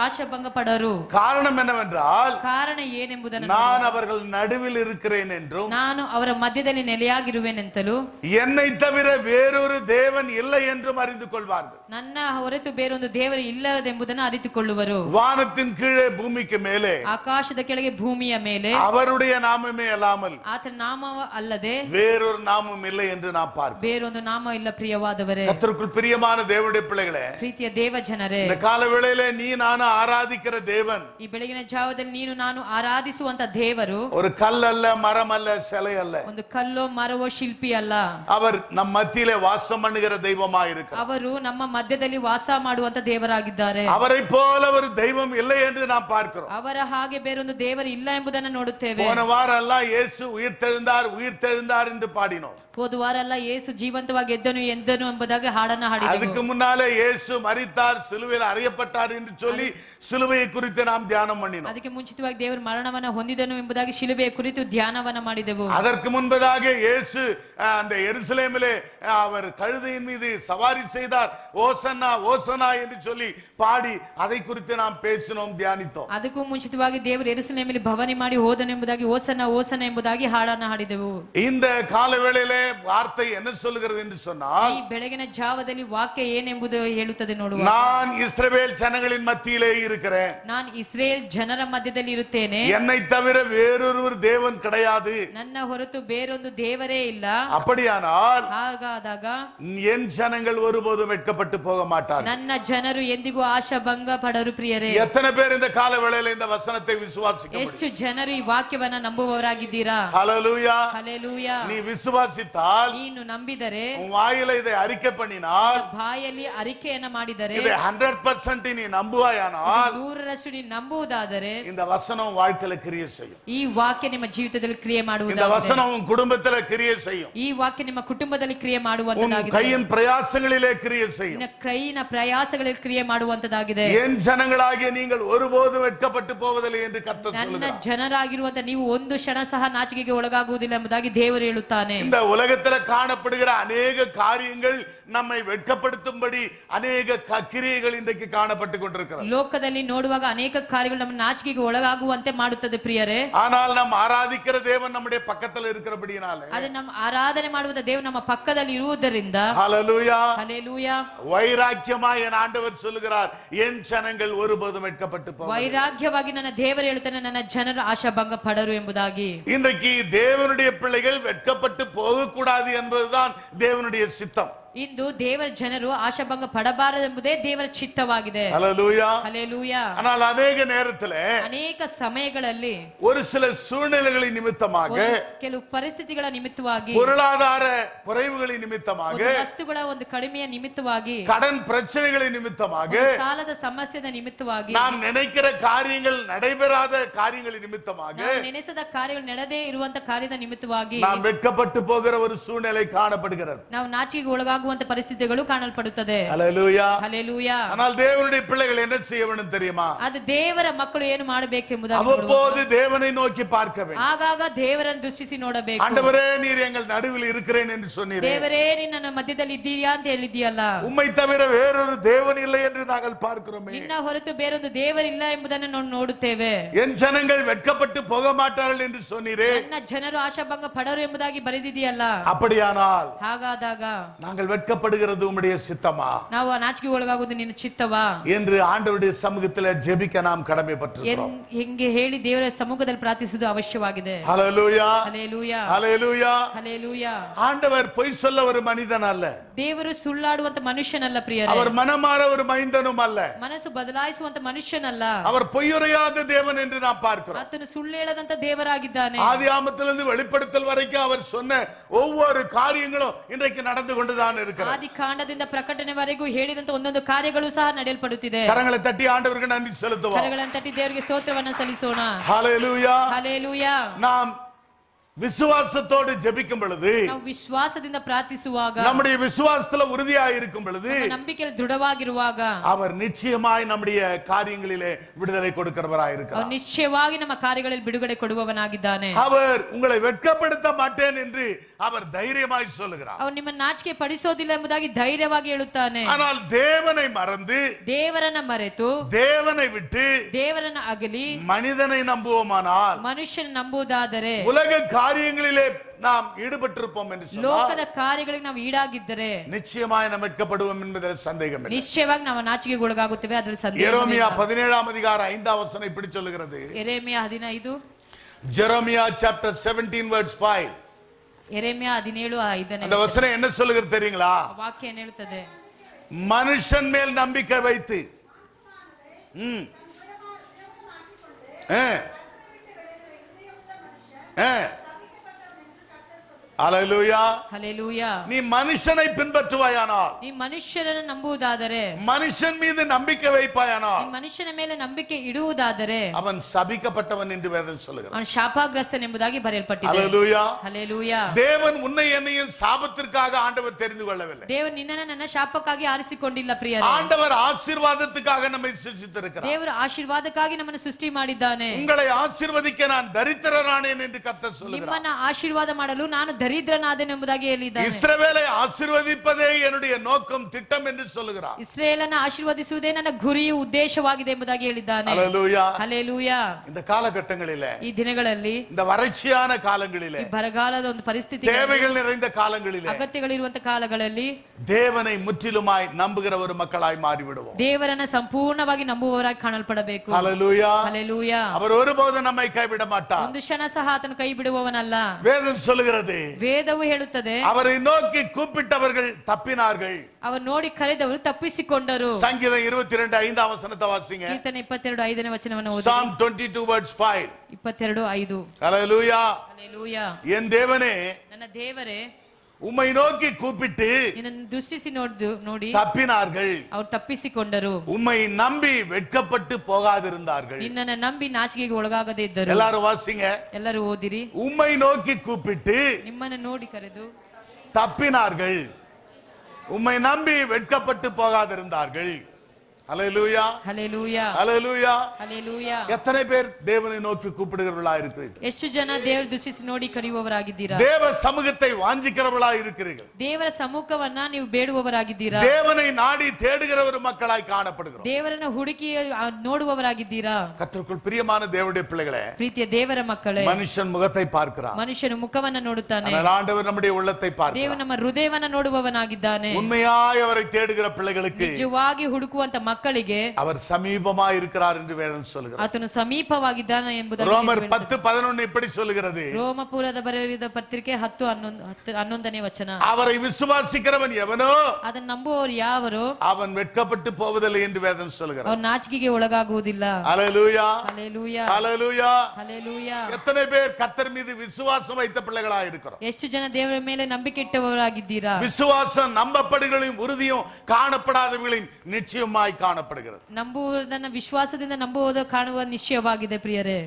ಆಶಾಭಂಗ ಪಡರು. காரணம் என்னவென்றால், ಕಾರಣ ಏನೆಂಬುದನ್ನು நான் அவர்கள் நடுவில் இருக்கிறேன் என்றும், ನಾನು ಅವರ ಮಧ್ಯದಲ್ಲಿ ನೆಲೆಯಾಗಿರುವೆನೆಂತಲೂ, என்னை தவிர வேறொரு தேவன் இல்லை என்றும் அறிந்து கொள்வார்கள். ನನ್ನ ಹೊರತು ಬೇರೊಂದು ದೇವರು ಇಲ್ಲದೆಂಬುದನ್ನು ಅರಿತುಕೊಳ್ಳುವರು. வானத்தின் கீழே பூமிக்கு மேலே ಆಕಾಶದ ಕೆಳಗೆ ಭೂಮಿಯ ಮೇಲೆ அவருடைய நாமமே அல்லாமல் ಆತನ ನಾಮ ಅಲ್ಲದೆ வேறொரு நாமம் இல்லை என்று நாம் பார்க்கிறோம். ಬೇರೊಂದು ನಾಮ ಇಲ್ಲ. ಪ್ರಿಯವಾದವರೇ, கர்த்தருக்குள் பிரியமான தேவனுடைய பிள்ளைகளே, ಪ್ರೀತಿಯ ದೇವ ಜನರೇ, இந்த கால வேளையிலே நீ நான் ஆராதிக்கிற தேவன் ಈ ಬೆಳಗಿನ ಜಾವದಲ್ಲಿ ನೀನು ನಾನು ಆರಾಧಿಸುವಂತ ದೇವರು ஒரு கல் அல்ல, மரம் அல்ல, சிலை அல்ல. ಒಂದು ಕಲ್ಲೋ ಮರವೋ ಶಿಲ್ಪಿ ಅಲ್ಲ. அவர் நம் மத்தியிலே வாசம் பண்ணுகிற தெய்வமாய் இருக்கிறார். ಅವರು ನಮ್ಮ ಮಧ್ಯದಲ್ಲಿ ವಾಸ ಮಾಡುವಂತ ದೇವರಾಗಿದ್ದಾರೆ. அவரை போல ஒரு தெய்வம் இல்லை என்று நாம் பார்க்கிறோம். ಅವರ ಹಾಗೆ ಬೇರೊಂದು ದೇವರು ಇಲ್ಲ ಎಂಬುದನ್ನು ನೋಡುತ್ತೇವೆ. போன வாரம் எல்லாம் இயேசு உயிர்த்தெழுந்தார் என்று பாடினோம். ಹೋದ ವಾರ ಎಲ್ಲ ಯೇಸು ಜೀವಂತವಾಗಿ ಎದ್ದನು ಎಂಬುದಾಗಿ ಹಾಡನ್ನು ಹಾಡಿದೆವು. அதுக்கு முன்னாலே இயேசு மரித்தார், சிலுவையில் அறையப்பட்டார் என்று சொல்லி சிலுவையை குறித்து நாம் தியானம் பண்ணினோம். ಅದಕ್ಕೆ ಮುಂಚಿತವಾಗಿ ದೇವರು ಮರಣವನ್ನ ಹೊಂದಿದನು ಎಂಬುದಾಗಿ ಶಿಲುಬೆಯ ಕುರಿತು ಧ್ಯಾನವನ್ನ ಮಾಡಿದೆವು. அதற்கு முன்பதாக இயேசு அந்த எருசலேமிலே அவர் கழுதையின் மீது சவாரி செய்தார், ஓசன்னா ஓசன்னா என்று சொல்லி பாடி அதை குறித்து நாம் பேசினோம், தியானித்தோம். ಅದಕ್ಕೂ ಮುಂಚಿತವಾಗಿ ದೇವರು ಯೆರೂಸಲೇಮಿನಲ್ಲಿ ಭವನಿ ಮಾಡಿ ಹೋದನು ಎಂಬುದಾಗಿ ಓಸನ್ನ ಓಸನ್ನ ಎಂಬುದಾಗಿ ಹಾಡನ್ನು ಹಾಡಿದೆವು. இந்த கால வேளையிலே வார்த்தை என்ன சொல்லுகிறது என்று சொன்னால், ಈ ಬೆಳಗಿನ ಜಾವದಲ್ಲಿ ವಾಕ್ಯ ಏನೆಂಬುದು ಹೇಳುತ್ತದೆ ನೋಡುವ. நான் இஸ்ரவேல் ஜனங்களின் மத்தியிலே இருக்கிறேன், ನಾನು ಇಸ್ರೇಲ್ ಜನರ ಮಧ್ಯದಲ್ಲಿ ಇರುತ್ತೇನೆ, என்னை தவிர வேறொரு தேவன் கிடையாது, ನನ್ನ ಹೊರತು ಬೇರೊಂದು ದೇವರೇ ಇಲ್ಲ. அப்படியானால் ಹಾಗಾದಾಗ என் ஜனங்கள் ஒருபோதும் வெட்கப்பட்டு போக மாட்டார்கள். ನನ್ನ ಜನರು ಎಂದಿಗೂ ಆಶಾಭಂಗ ಪಡರು. ಪ್ರಿಯರೇ, எத்தனை பேர் இந்த கால வேளையில இந்த வசனத்தை விசுவாசிக்க முடியும்? ಎಷ್ಟು ಜನರು ಈ ವಾಕ್ಯವನ್ನ ನಂಬುವವರಾಗಿದ್ದೀರಾ? ஹல்லேலூயா. ಹಲ್ಲೆಲೂಯಾ. நீ விசுவாசித்தால், ನೀನು ನಂಬಿದರೆ, உன் வாயில இதை அறிக்கை பண்ணினால், ಬಾಯಲ್ಲಿ ಅರಿಕೆಯನ್ನ ಮಾಡಿದರೆ, இதை 100% நீ நம்புவாயானால், 100% ನೀನು ನಂಬುವುದಾದರೆ இந்த வசனம் வாழ்க்கையில கிரியை செய்யும். ಈ ವಾಕ್ಯ ನಿಮ್ಮ ಜೀವಿತದಲ್ಲಿ ಕ್ರಿಯೆ இந்த ಮಾಡುವುದಾಗಿದೆ. வசனம் உன் குடும்பத்துல கிரியை செய்யும். ಈ ವಾಕ್ಯ ನಿಮ್ಮ ಕುಟುಂಬದಲ್ಲಿ ಕ್ರಿಯೆ உன் ಮಾಡುವಂತದಾಗಿದೆ. கையின் பிரயாசங்களிலே கிரியை செய்யும். ನಿನ್ನ ಕೈನ ಪ್ರಯಾಸಗಳಲ್ಲಿ ಕ್ರಿಯೆ ಮಾಡುವಂತದಾಗಿದೆ. என் ஜனங்களாகிய நீங்கள் ஒருபோதும் வெட்கப்பட்டு போவதில்லை என்று கர்த்தர் ನನ್ನ சொல்லுகிறார். ಜನರಾಗಿರುವಂತ ನೀವು ಒಂದು ಕ್ಷಣ ಸಹ ನಾಚಿಕೆಗೆ ಒಳಗಾಗುವುದಿಲ್ಲ ಎಂಬುದಾಗಿ ದೇವರು ಹೇಳುತ್ತಾನೆ. இந்த உலகத்துல காணப்படுகிற அநேக காரியங்கள் நம்மை வெட்கப்படுத்தும்படி அநேக கிரியைகள் இன்றைக்கு காணப்பட்டு கொண்டிருக்கிறது. ಲೋಕದಲ್ಲಿ ನೋಡುವಾಗ ಅನೇಕ ಕಾರ್ಯಗಳು ನಮ್ಮ ನಾಚಿಕೆಗೆ ಒಳಗಾಗುವಂತೆ ಮಾಡುತ್ತದೆ. ಪ್ರಿಯರೇ, ஆனால் நாம் ஆராதிக்கிற தேவன் நம்முடைய பக்கத்துல இருக்கிறபடியினாலே, ಅದು ನಮ್ಮ ಆರಾಧನೆ ಮಾಡುವ ದೇವರು ನಮ್ಮ ಪಕ್ಕದಲ್ಲಿ ಇರುವುದರಿಂದ, ஹல்லேலூயா, ಹಲ್ಲೆಲೂಯಾ, வைராக்கியமா என் ஆண்டவர் சொல்லுகிறார், என் ஜனங்கள் ஒருபோதும் வெட்கப்பட்டு போவதில்லை. ವೈರಾಗ್ಯವಾಗಿ ನನ್ನ ದೇವರು ಹೇಳುತ್ತಾನೆ, ನನ್ನ ಜನರು ಆಶಾಭಂಗ ಪಡರು ಎಂಬುದಾಗಿ. இன்றைக்கு தேவனுடைய பிள்ளைகள் வெட்கப்பட்டு போகக்கூடாது என்பதுதான் தேவனுடைய சித்தம். ಇಂದು ದೇವರ ಜನರು ಆಶಾಭಂಗ ಪಡಬಾರದೆಂಬುದೇ ದೇವರ ಚಿತ್ತವಾಗಿದೆ. ஹல்லேலூயா. ಹಲ್ಲೆಲೂಯಾ. ஆனால் ಅನೇಕ நேரத்திலே ಅನೇಕ ಸಮಯಗಳಲ್ಲಿ ஒரு சில சூழ்நிலைகளின் நிமித்தமாக, ಕೆಲವು ಪರಿಸ್ಥಿತಿಗಳ ನಿಮಿತ್ತವಾಗಿ, பொருளாதார குறைவுகளின் நிமித்தமாக, ಒಂದು ವಸ್ತುಗಳ ಒಂದು ಕಡಿಮೆಯ ನಿಮಿತ್ತವಾಗಿ, கடன் பிரச்சனைகளின் நிமித்தமாக, ಒಂದು ಸಾಲದ ಸಮಸ್ಯೆಯ ನಿಮಿತ್ತವಾಗಿ, நாம் நினைக்கிற காரியங்கள் நடைபெறாத காரியங்களின் நிமித்தமாக ನಾವು ನೆನೆಸದ ಕಾರ್ಯಗಳು ನಡೆದೇ ಇರುವಂತ ಕಾರ್ಯದ ನಿಮಿತ್ತವಾಗಿ நாம் வெட்கப்பட்டு போகிற ஒரு சூழ்நிலை காணப்படுகிறது. ನಾವು ನಾಚಿಕೆಗೆ ಒಳಗಾಗುವಂತ ಪರಿಸ್ಥಿತಿಗಳು ಕಾಣಲ್ಪಡುತ್ತದೆ. ஹல்லேலூயா. ಹಲ್ಲೆಲೂಯಾ. ஆனால் தேவனுடைய பிள்ளைகள் என்ன செய்ய வேண்டும் தெரியுமா? ಅದು ದೇವರ ಮಕ್ಕಳು ಏನು ಮಾಡಬೇಕೆಂಬುದಾಗಿ அவ்வப்போது தேவனை நோக்கி பார்க்க வேண்டும். ಆಗಾಗ ದೇವರನ್ನು ದೃಷ್ಟಿಸಿ ನೋಡಬೇಕು. ஆண்டவரே, நீர் எங்கள் நடுவில் இருக்கிறேன் என்று சொன்னீரே, ದೇವರೇ ನೀನು ನನ್ನ ಮಧ್ಯದಲ್ಲಿ ಇದ್ದೀಯಾ ಅಂತ ಹೇಳಿದ್ದೀಯಲ್ಲ. உம்மை தவிர வேறொரு தேவன் இல்லை என்று நாங்கள் பார்க்கிறோமே. ನಿನ್ನ ಹೊರತು ಬೇರೊಂದು ದೇವರಿಲ್ಲ ಎಂಬುದನ್ನು ನಾವು ನೋಡುತ್ತೇವೆ. என் ஜனங்கள் வெட்கப்பட்டு போக மாட்டார்கள் என்று சொன்னீரே, ನನ್ನ ಜನರು ಆಶಾಭಂಗ ಪಡರು ಎಂಬುದಾಗಿ ಬರೆದಿದೆಯಲ್ಲ. அப்படியானால் ಹಾಗಾದಾಗ நாங்கள் வெட்கப்படுகிறது உம்முடைய சித்தமா ನಾವು ನಾಚಿಕೆ ಒಳಗಾಗುವುದು ನಿನ್ನ ಚಿತ್ತವಾ என்று ஆண்டவருடைய சமூகத்தில் ஜெபிக்க நாம் கடமைப்பட்டிருக்கிறோம். ಹೆಂಗೆ ಹೇಳಿ ದೇವರ ಸಮ್ಮುಖದಲ್ಲಿ ಪ್ರಾರ್ಥಿಸುವುದು ಅವಶ್ಯವಾಗಿದೆ. ஹல்லேலூயா. ಹಲ್ಲೆಲೂಯಾ. ஹல்லேலூயா. ಹಲ್ಲೆಲೂಯಾ. ஆண்டவர் பொய் சொல்ல ஒரு மனிதன் அல்ல. ದೇವರು ಸುಳ್ಳಾಡುವಂತ ಮನುಷ್ಯನಲ್ಲ. ಪ್ರಿಯರೇ, அவர் மனமாற ஒரு மைந்தனும் அல்ல. ಮನಸ್ಸು ಬದಲಾಯಿಸುವಂತ ಮನುಷ್ಯನಲ್ಲ. அவர் பொய்யுரையாத தேவன் என்று நாம் பார்க்கிறோம். ಆತನು ಸುಳ್ಳು ಹೇಳದಂತ ದೇವರಾಗಿದ್ದಾನೆ. ஆதியாமத்திலிருந்து வெளிப்படுத்தல் வரைக்கும் அவர் சொன்ன ஒவ்வொரு காரியங்களும் இன்றைக்கு நடந்து கொண்டுதான் இருக்கிறது. ಆದಿ ಕಾಂಡದಿಂದ ಪ್ರಕಟಣೆವರೆಗೂ ಹೇಳಿದಂತ ಒಂದೊಂದು ಕಾರ್ಯಗಳು ಸಹ ನಡೆಯಲ್ಪಡುತ್ತಿದೆ. கரங்களை தட்டி ஆண்டவருக்கு நன்றி செலுத்துவோம். ಕರಗಳನ್ನು ತಟ್ಟಿ ದೇವರಿಗೆ ಸ್ತೋತ್ರವನ್ನು ಸಲ್ಲಿಸೋಣ. ஹல்லேலூயா. ಹಲ್ಲೆಲೂಯಾ. நாம் விசுவாசத்தோடு ஜெபிக்கும் பொழுது, ನಾವು ವಿಶ್ವಾಸದಿಂದ ಪ್ರಾರ್ಥಿಸುವಾಗ, நம்முடைய விசுவாசத்துல உறுதியாக இருக்கும் பொழுது, ನಮ್ಮ ನಂಬಿಕೆಯಲ್ಲಿ ದೃಢವಾಗಿರುವಾಗ அவர் நிச்சயமாய் நம்முடைய காரியங்களிலே விடுதலை கொடுக்கிறவராய் இருக்கிறார். அவர் ನಿಶ್ಚಯವಾಗಿ ನಮ್ಮ ಕಾರ್ಯಗಳಲ್ಲಿ ಬಿಡುಗಡೆ ಕೊಡುವವನಾಗಿದ್ದಾನೆ. அவர் உங்களை வெட்கப்படுத்த மாட்டேன் என்று அவர் தைரியமாய் சொல்லுகிறார். அவர் ನಿಮ್ಮ ನಾಚಿಕೆ ಪಡಿಸೋದಿಲ್ಲ ಎಂಬುದಾಗಿ ಧೈರ್ಯವಾಗಿ ಹೇಳುತ್ತಾನೆ. ஆனால் தேவனை மறந்து, ದೇವರನ್ನ ಮರೆತು, தேவனை விட்டு ದೇವರನ್ನ ಅಗಲಿ மனிதனை நம்புவோமானால், ಮನುಷ್ಯನ ನಂಬುವುದಾದರೆ, உலக காரியங்களிலே நாம் ஈடுபட்டிருப்போம் என்று ಲೋಕದ சொன்னால் ಕಾರ್ಯಗಳಿಗೆ ನಾವು ಈಡಾಗಿದ್ದರೆ நிச்சயமாய் நாம் மீட்கப்படுவோம் என்பதில் சந்தேகம் இல்லை. ನಿಶ್ಚಯವಾಗಿ ನಾವು ನಾಚಿಕೆಗೊಳಗಾಗುತ್ತೇವೆ, ಅದರಲ್ಲಿ ಸಂದೇಹ எரேமியா 17ஆம் அதிகாரம் 5ஆம் வசனம் இப்படி சொல்லுகிறது. ಯೆರೆಮೀಯ 15, ஜெரமியா chapter 17 verse 5. ಯೆರೆಮೀಯ 17:5 அந்த வசனம் என்ன சொல்லுகிறது தெரியுங்களா? ವಾಕ್ಯ ಏನು ಹೇಳುತ್ತದೆ? மனுஷன் மேல் நம்பிக்கை வைத்து, அல்லேலூயா. ಹಲ್ಲೆಲೂಯಾ. நீ மனுஷனை பின்பற்றுவாயானால், ನೀ ಮನುಷ್ಯರನ್ನು ನಂಬುವುದಾದರೆ, மனுஷன் மீது நம்பிக்கை வைப்பாயானால், ನೀ ಮನುಷ್ಯನ ಮೇಲೆ ನಂಬಿಕೆ ಇಡುವುದಾದರೆ அவன் சபிக்கப்பட்டவன் என்று வேதம் சொல்லுகிறது. ಅವನು ಶಾಪಗ್ರಸ್ತನೆಂಬುದಾಗಿ ಬರೆಯಲ್ಪಟ್ಟಿದೆ. அல்லேலூயா. ಹಲ್ಲೆಲೂಯಾ. தேவன் உன்னை என்னையும் சாபத்திற்காக ஆண்டவர் தெரிந்து கொள்ளவில்லை. ದೇವರು ನಿನ್ನನ್ನು ನನ್ನ ಶಾಪಕ್ಕಾಗಿ ಆರಿಸಿಕೊಂಡಿಲ್ಲ ಪ್ರಿಯರೇ. ஆண்டவர் ஆசீர்வாதத்துக்காக நம்மை சிருஷ்டித்திருக்கிறார். ದೇವರು ಆಶೀರ್ವಾದಕ್ಕಾಗಿ ನಮ್ಮನ್ನು ಸೃಷ್ಟಿ ಮಾಡಿದ್ದಾನೆ. உங்களை ஆசீர்வதிக்க நான் தரித்திரரானேன் என்று கர்த்தர் சொல்லுகிறார். ನಿಮ್ಮನ್ನ ಆಶೀರ್ವಾದ ಮಾಡಲು ನಾನು ದರಿದ್ರನಾದೆನೆಂಬುದಾಗಿ ಹೇಳಿದ್ದಾನೆ. இஸ்ரவேலை ஆசீர்வதிப்பதே என்னுடைய நோக்கம், திட்டம் என்று சொல்லுகிறார். ಇಸ್ರೇಲನ್ನು ಆಶೀರ್ವದಿಸುವುದೇ ನನ್ನ ಗುರಿಯು ಉದ್ದೇಶವಾಗಿದೆ ಎಂಬುದಾಗಿ ಹೇಳಿದ್ದಾನೆ. அல்லேலூயா. ಹಲ್ಲೆಲೂಯಾ. இந்த காலகட்டங்களிலே, ಈ ದಿನಗಳಲ್ಲಿ, இந்த வறட்சியான காலங்களிலே, ಈ ಬರಗಾಲದ ಒಂದು ಪರಿಸ್ಥಿತಿ, தேவைகள் நிறைந்த காலங்களிலே ಅಗತ್ಯಗಳಿರುವಂತ ಕಾಲಗಳಲ್ಲಿ தேவனை முற்றிலுமாய் நம்புகிற ஒரு மக்களாய் மாறிவிடுவோம். ದೇವರನ್ನ ಸಂಪೂರ್ಣವಾಗಿ ನಂಬುವವರಾಗಿ ಕಾಣಲ್ಪಡಬೇಕು. அல்லேலூயா. ಹಲ್ಲೆಲೂಯಾ. அவர் ஒருபோதும் நம்மை கைவிட மாட்டார். ಒಂದು ಕ್ಷಣ ಸಹ ಆತನು ಕೈ ಬಿಡುವವನಲ್ಲ. வேதம் சொல்லுகிறது, ವೇದವು ಹೇಳುತ್ತದೆ, அவரை நோக்கி கூப்பிட்டவர்கள் தப்பினார்கள். ಅವರು ನೋಡಿ ಕರೆದವರು ತಪ್ಪಿಸಿಕೊಂಡರು. சங்கீதம் 22:5 வசனத்தை வாசிங்க. ಕೀರ್ತನೆ 22:5 ವಚನವನ್ನು ಓದಿ. Psalm 22 verse 5. 22:5. அல்லேலூயா. ಹಲ್ಲೆಲೂಯಾ. என் தேவனே, ನನ್ನ ದೇವರೇ, உம்மை நோக்கி கூப்பிட்டு ನಿನ್ನನ್ನು ದೃಷ್ಟಿಸಿ ನೋಡಿ தப்பினார்கள். ಅವರು ತಪ್ಪಿಸಿಕೊಂಡರು. உம்மை நம்பி வெட்கப்பட்டு போகாதிருந்தார்கள். ನಿನ್ನನ್ನು ನಂಬಿ ನಾಚಿಕೆಗೆ ಒಳಗಾಗದೇ ಇದ್ದರು. எல்லாரும் வாசிங்க. ಎಲ್ಲರೂ ಓದಿರಿ. உம்மை நோக்கி கூப்பிட்டு ನಿಮ್ಮನ್ನು ನೋಡಿ ಕರೆದು தப்பினார்கள். உம்மை நம்பி வெட்கப்பட்டு போகாதிருந்தார்கள். அல்லேலூயா. ಹಲ್ಲೆಲೂಯಾ. அல்லேலூயா. ಹಲ್ಲೆಲೂಯಾ. எத்தனை பேர் தேவனை நோக்கி கூப்பிடுகிறவர்களா இருக்கிறீர்கள்? ಎಷ್ಟು ಜನ ದೇವರ ದೃಷ್ಟಿಸಿ ನೋಡಿ ಕರೆಯುವವರಾಗಿದ್ದೀರಾ? தேவ சமூகத்தை வாஞ்சிக்கிறவர்களா இருக்கிறீர்கள்? ದೇವರ ಸಮ್ಮುಖವನ್ನ ನೀವು ಬೇಡುವವರಾಗಿದ್ದೀರಾ? தேவனை நாடி தேடுகிற ஒரு மக்களாய் காணப்படுகிறோம். ದೇವರನ್ನ ಹುಡುಕಿ ನೋಡುವವರಾಗಿದ್ದೀರಾ? கர்த்தருக்குள் பிரியமான தேவனுடைய பிள்ளைகளே, ಪ್ರೀತಿಯ ದೇವರ ಮಕ್ಕಳೇ, மனுஷன் முகத்தை பார்க்கிறான், ಮನುಷ್ಯನ ಮುಖವನ್ನ ನೋಡುತ್ತಾನೆ. ஆனால் ஆண்டவர் நம்முடைய உள்ளத்தை ದೇವರು பார்க்கிறார். ನಮ್ಮ ಹೃದಯವನ್ನ ನೋಡುವವನಾಗಿದ್ದಾನೆ. உண்மையாய் அவரை தேடுகிற பிள்ளைகளுக்கு ನಿಜವಾಗಿ ಹುಡುಕುವಂತ ಮಕ್ಕಳಿಗೆ அவர் சமீபமாய் இருக்கிறார் என்று வேதம் சொல்கிறது. ಆತನು ಸಮೀಪವಾಗಿದ್ದಾನೆ ಎಂಬುದಾಗಿ ரோமர் 10:11 இப்படி சொல்லுகிறது. ರೋಮಪುರದ ಬರೆದ ಪತ್ರಿಕೆ 10:11 ವಚನ. அவரை விசுவாசிக்கிறவன் எவனோ ಅದನ್ನು ನಂಬುವವರು ಯಾವರು அவன் வெட்கப்பட்டு போவதில்லை என்று வேதம் சொல்கிறது. ಅವರು ನಾಚಿಕೆಗೆ ಒಳಗಾಗುವುದಿಲ್ಲ. அல்லேலூயா. ಹಲ್ಲೆಲೂಯಾ. அல்லேலூயா. ಹಲ್ಲೆಲೂಯಾ. எத்தனை பேர் கர்த்தர் மீது விசுவாசம் வைத்த பிள்ளைகளா இருக்கிறோம்? ಎಷ್ಟು ಜನ ದೇವರ ಮೇಲೆ ನಂಬಿಕೆ ಇಟ್ಟವರಾಗಿದ್ದೀರಾ? விசுவாசம் நம்பப்படுகளின் உறுதியும் காணப்படாதவர்களின் நிச்சயமாய் காணப்படுகிறது. ನಂಬುವುದನ್ನ ವಿಶ್ವಾಸದಿಂದ ನಂಬುವುದು ಕಾಣುವ ನಿಶ್ಚಯವಾಗಿದೆ ಪ್ರಿಯರೇ.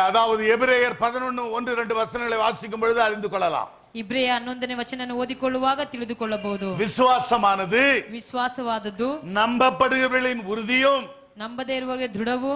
அதாவது எபிரேயர் 11:1-2 வசனங்களை வாசிக்கும் பொழுது அறிந்து கொள்ளலாம். ಇಬ್ರಿಯ 11ನೇ ವಚನ ಓದಿಕೊಳ್ಳುವಾಗ ತಿಳಿದುಕೊಳ್ಳಬಹುದು. விசுவாசமானது ವಿಶ್ವಾಸವಾದದ್ದು நம்பப்படுகிறவர்களின் உறுதியும் ನಂಬದೇ ಇರುವವರಿಗೆ ದೃಢವು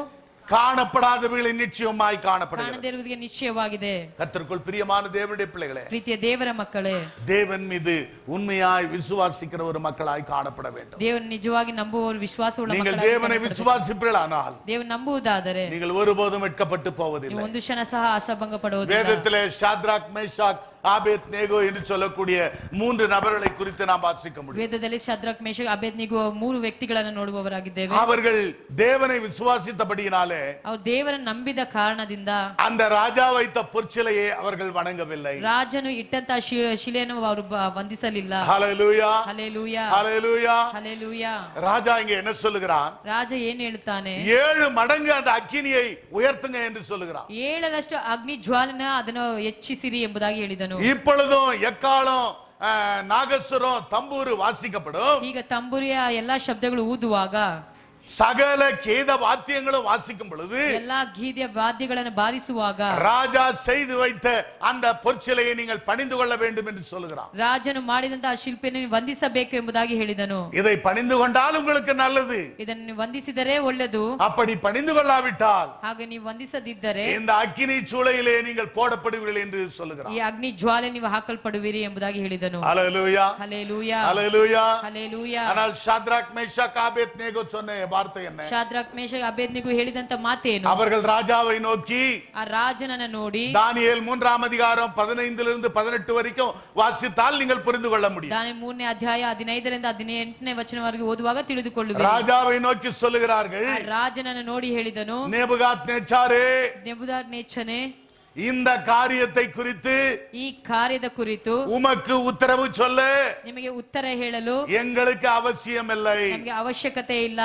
காணப்படாதவர்களின் நிச்சயமாய் காணப்படுகிறது. ಕಾಣದೇ ಇರುವುದಕ್ಕೆ ನಿಶ್ಚಯವಾಗಿದೆ. கர்த்தருக்குள் பிரியமான தேவனுடைய பிள்ளைகளே, ಪ್ರೀತಿಯ ದೇವರ ಮಕ್ಕಳೇ, தேவன் மீது உண்மையாய் விசுவாசிக்கிற ஒரு மக்களாய் காணப்பட வேண்டும். ದೇವರು ನಿಜವಾಗಿ ನಂಬುವವರು ವಿಶ್ವಾಸವುಳ್ಳ நீங்கள் ಮಕ್ಕಳಾಗಿ தேவனை விசுவாசிப்பீர்களானால் ದೇವರು ನಂಬುವುದಾದರೆ நீங்கள் ஒருபோதும் வெட்கப்பட்டு போவதில்லை. ನೀವು ಒಂದು ಕ್ಷಣ ಸಹ ಆಶಾಭಂಗ ಪಡುವುದಿಲ್ಲ. வேதத்திலே ஷாத்ராக், மேஷாக், ஆபேத் நேகோ என்று சொல்லக்கூடிய 3 நபர்களை குறித்து நாம் வாசிக்க முடியும். ವೇದದಲ್ಲಿ ಶದ್ರಕ್, ಮೇಷಕ್, ಅಬೇದ್ನೆಗೋ 3 ವ್ಯಕ್ತಿಗಳನ್ನು ನೋಡುವವರಾಗಿದ್ದೇವೆ. அவர்கள் தேவனை விசுவாசித்தபடியினாலே ಅವರು ದೇವರನ್ನು ನಂಬಿದ ಕಾರಣದಿಂದ அந்த ராஜா வைத்த பொற்சிலையை அவர்கள் வணங்கவில்லை. ರಾಜನು ಇಟ್ಟಂತ ಶಿಲೆಯನ್ನು ಅವರು ವಂದಿಸಲಿಲ್ಲ. ஹல்லேலூயா. ಹಲ್ಲೆಲೂಯಾ. ஹல்லேலூயா. ಹಲ್ಲೆಲೂಯಾ. ராஜா இங்க என்ன சொல்லுகிறான்? ರಾಜ ಏನ್ ಹೇಳ್ತಾನೆ? 7 மடங்கு அந்த அக்கினியை உயர்த்துங்க என்று சொல்லுகிறான். 7ರಷ್ಟು ಅಗ್ನಿ ಜ್ವಾಲನ ಅದನ್ನು ಹೆಚ್ಚಿಸಿರಿ ಎಂಬುದಾಗಿ ಹೇಳಿದನು. இப்பொழுதும் எக்காலம், நாகசுரம், தம்பூரு வாசிக்கப்படும். ಈಗ ತಂಬುರಿಯ ಎಲ್ಲಾ ಶಬ್ದಗಳು ಊದುವಾಗ சகல கீத வாத்தியங்களும் வாசிக்கும் பொழுது ಎಲ್ಲಾ ಗೀತೆಯ ವಾದ್ಯಗಳನ್ನು ಬಾರಿಸುವಾಗ ராஜா செய்து வைத்த அந்த பொற்சிலையை நீங்கள் பணிந்து கொள்ள வேண்டும் என்று சொல்லுகிறார். ರಾಜನು ಮಾಡಿದಂತಹ ಶಿಲ್ಪಿಯನ್ನು ನೀವು ವಂದಿಸಬೇಕು ಎಂಬುದಾಗಿ ಹೇಳಿದನು. இதை பணிந்து கொண்டால் உங்களுக்கு நல்லது. ಇದನ್ನು ನೀವು ವಂದಿಸಿದರೆ ಒಳ್ಳೆಯದು. அப்படி பணிந்து கொள்ளாவிட்டால் ಹಾಗೆ ನೀವು ವಂದಿಸದಿದ್ದರೆ இந்த அக்கினி சூளையிலே நீங்கள் போடப்படுவீர்கள் என்று சொல்லுகிறார். ಈ ಅಗ್ನಿ ಜ್ವಾಲೆ ನೀವು ಹಾಕಲ್ಪಡುವಿರಿ ಎಂಬುದಾಗಿ ಹೇಳಿದನು. ஹல்லேலூயா ಹಲ್ಲೆಲೂಯಾ ஹல்லேலூயா ಹಲ್ಲೆಲೂಯಾ. ஆனால் ஷாத்ராக் மேஷாக் ஆபேத்நேகோ சொன்ன வார்த்தை என்ன? ಶಾದ್ರಕ್ ಮೇಷಕ್ ಅಬೇದ್ನೆಗೋ ಹೇಳಿದಂತ ಮಾತೇನು? அவர்கள் ராஜாவை நோக்கி ಆ ರಾಜನನ್ನ ನೋಡಿ தானியேல் 3ஆம் அதிகாரம் 15 18 வரைக்கும் வாசித்தால் நீங்கள் புரிந்து கொள்ள முடியும். ದಾನಿಯೇಲ್ 3ನೇ ಅಧ್ಯಾಯ 15ರಿಂದ 18ನೇ ವಚನವರೆಗೆ ಓದುವಾಗ ತಿಳಿದುಕೊಳ್ಳುವಿರಿ. ராஜாவை நோக்கி சொல்லுகிறார்கள். ಆ ರಾಜನನ್ನ ನೋಡಿ ಹೇಳಿದನು, நேபுகாத்நேச்சாரே, ನೆಬೂಕದ್ನೆಚ್ಚರನೇ, இந்த காரியத்தை குறித்து ಈ ಕಾರ್ಯದ ಕುರಿತು உமக்கு உத்தரவு சொல்ல ನಿಮಗೆ ಉತ್ತರ ಹೇಳಲು எங்களுக்கு அவசியமில்லை. ನಮಗೆ ಅವಶ್ಯಕತೆ ಇಲ್ಲ.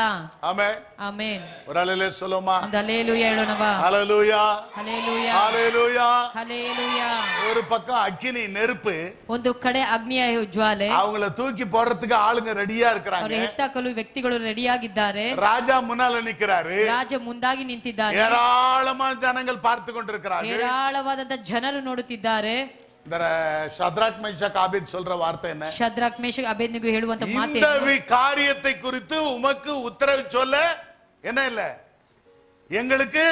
ஆமென். ಆಮೆನ್. ஒரு அல்லேலூயா சொல்லுமா? ಒಂದು ಹಲ್ಲೆಲೂಯಾ ಹೇಳೋಣವಾ? ஹல்லேலூயா ಹಲ್ಲೆಲೂಯಾ ஹல்லேலூயா. ಹಲ್ಲೆಲೂಯಾ. ஒரு பக்கம் அக்கினி நெருப்பு, ಒಂದು ಕಡೆ ಅಗ್ನಿಯ ಜ್ವಾಲೆ, அவங்கள தூக்கி போடுறதுக்கு ஆளுங்க ரெடியா ಅವರು இருக்கிறாங்க. ಎತ್ತಾಕಲು ವ್ಯಕ್ತಿಗಳು ರೆಡಿಯಾಗಿದ್ದಾರೆ. ராஜா முன்னால நிக்கிறாரு. ರಾಜ ಮುಂದಾಗಿ ನಿಂತಿದ್ದಾನೆ. ஏராளமான ஜனங்கள் பார்த்து கொண்டிருக்கிறார்கள். ಹೇರಾಳವಾದಂತ ಜನರು ನೋಡುತ್ತಿದ್ದಾರೆ. இந்த ஷத்ராக் மேஷாக் ஆபேத் சொல்ற வார்த்தை என்ன? ಶದ್ರಕ್ ಮೇಷಕ್ ಅಬೇದ್ನೆಗೋ ಹೇಳುವಂತ ಮಾತು இந்த காரியத்தை குறித்து உமக்கு உத்தரவு சொல்ல என்ன இல்ல, எங்களுக்கு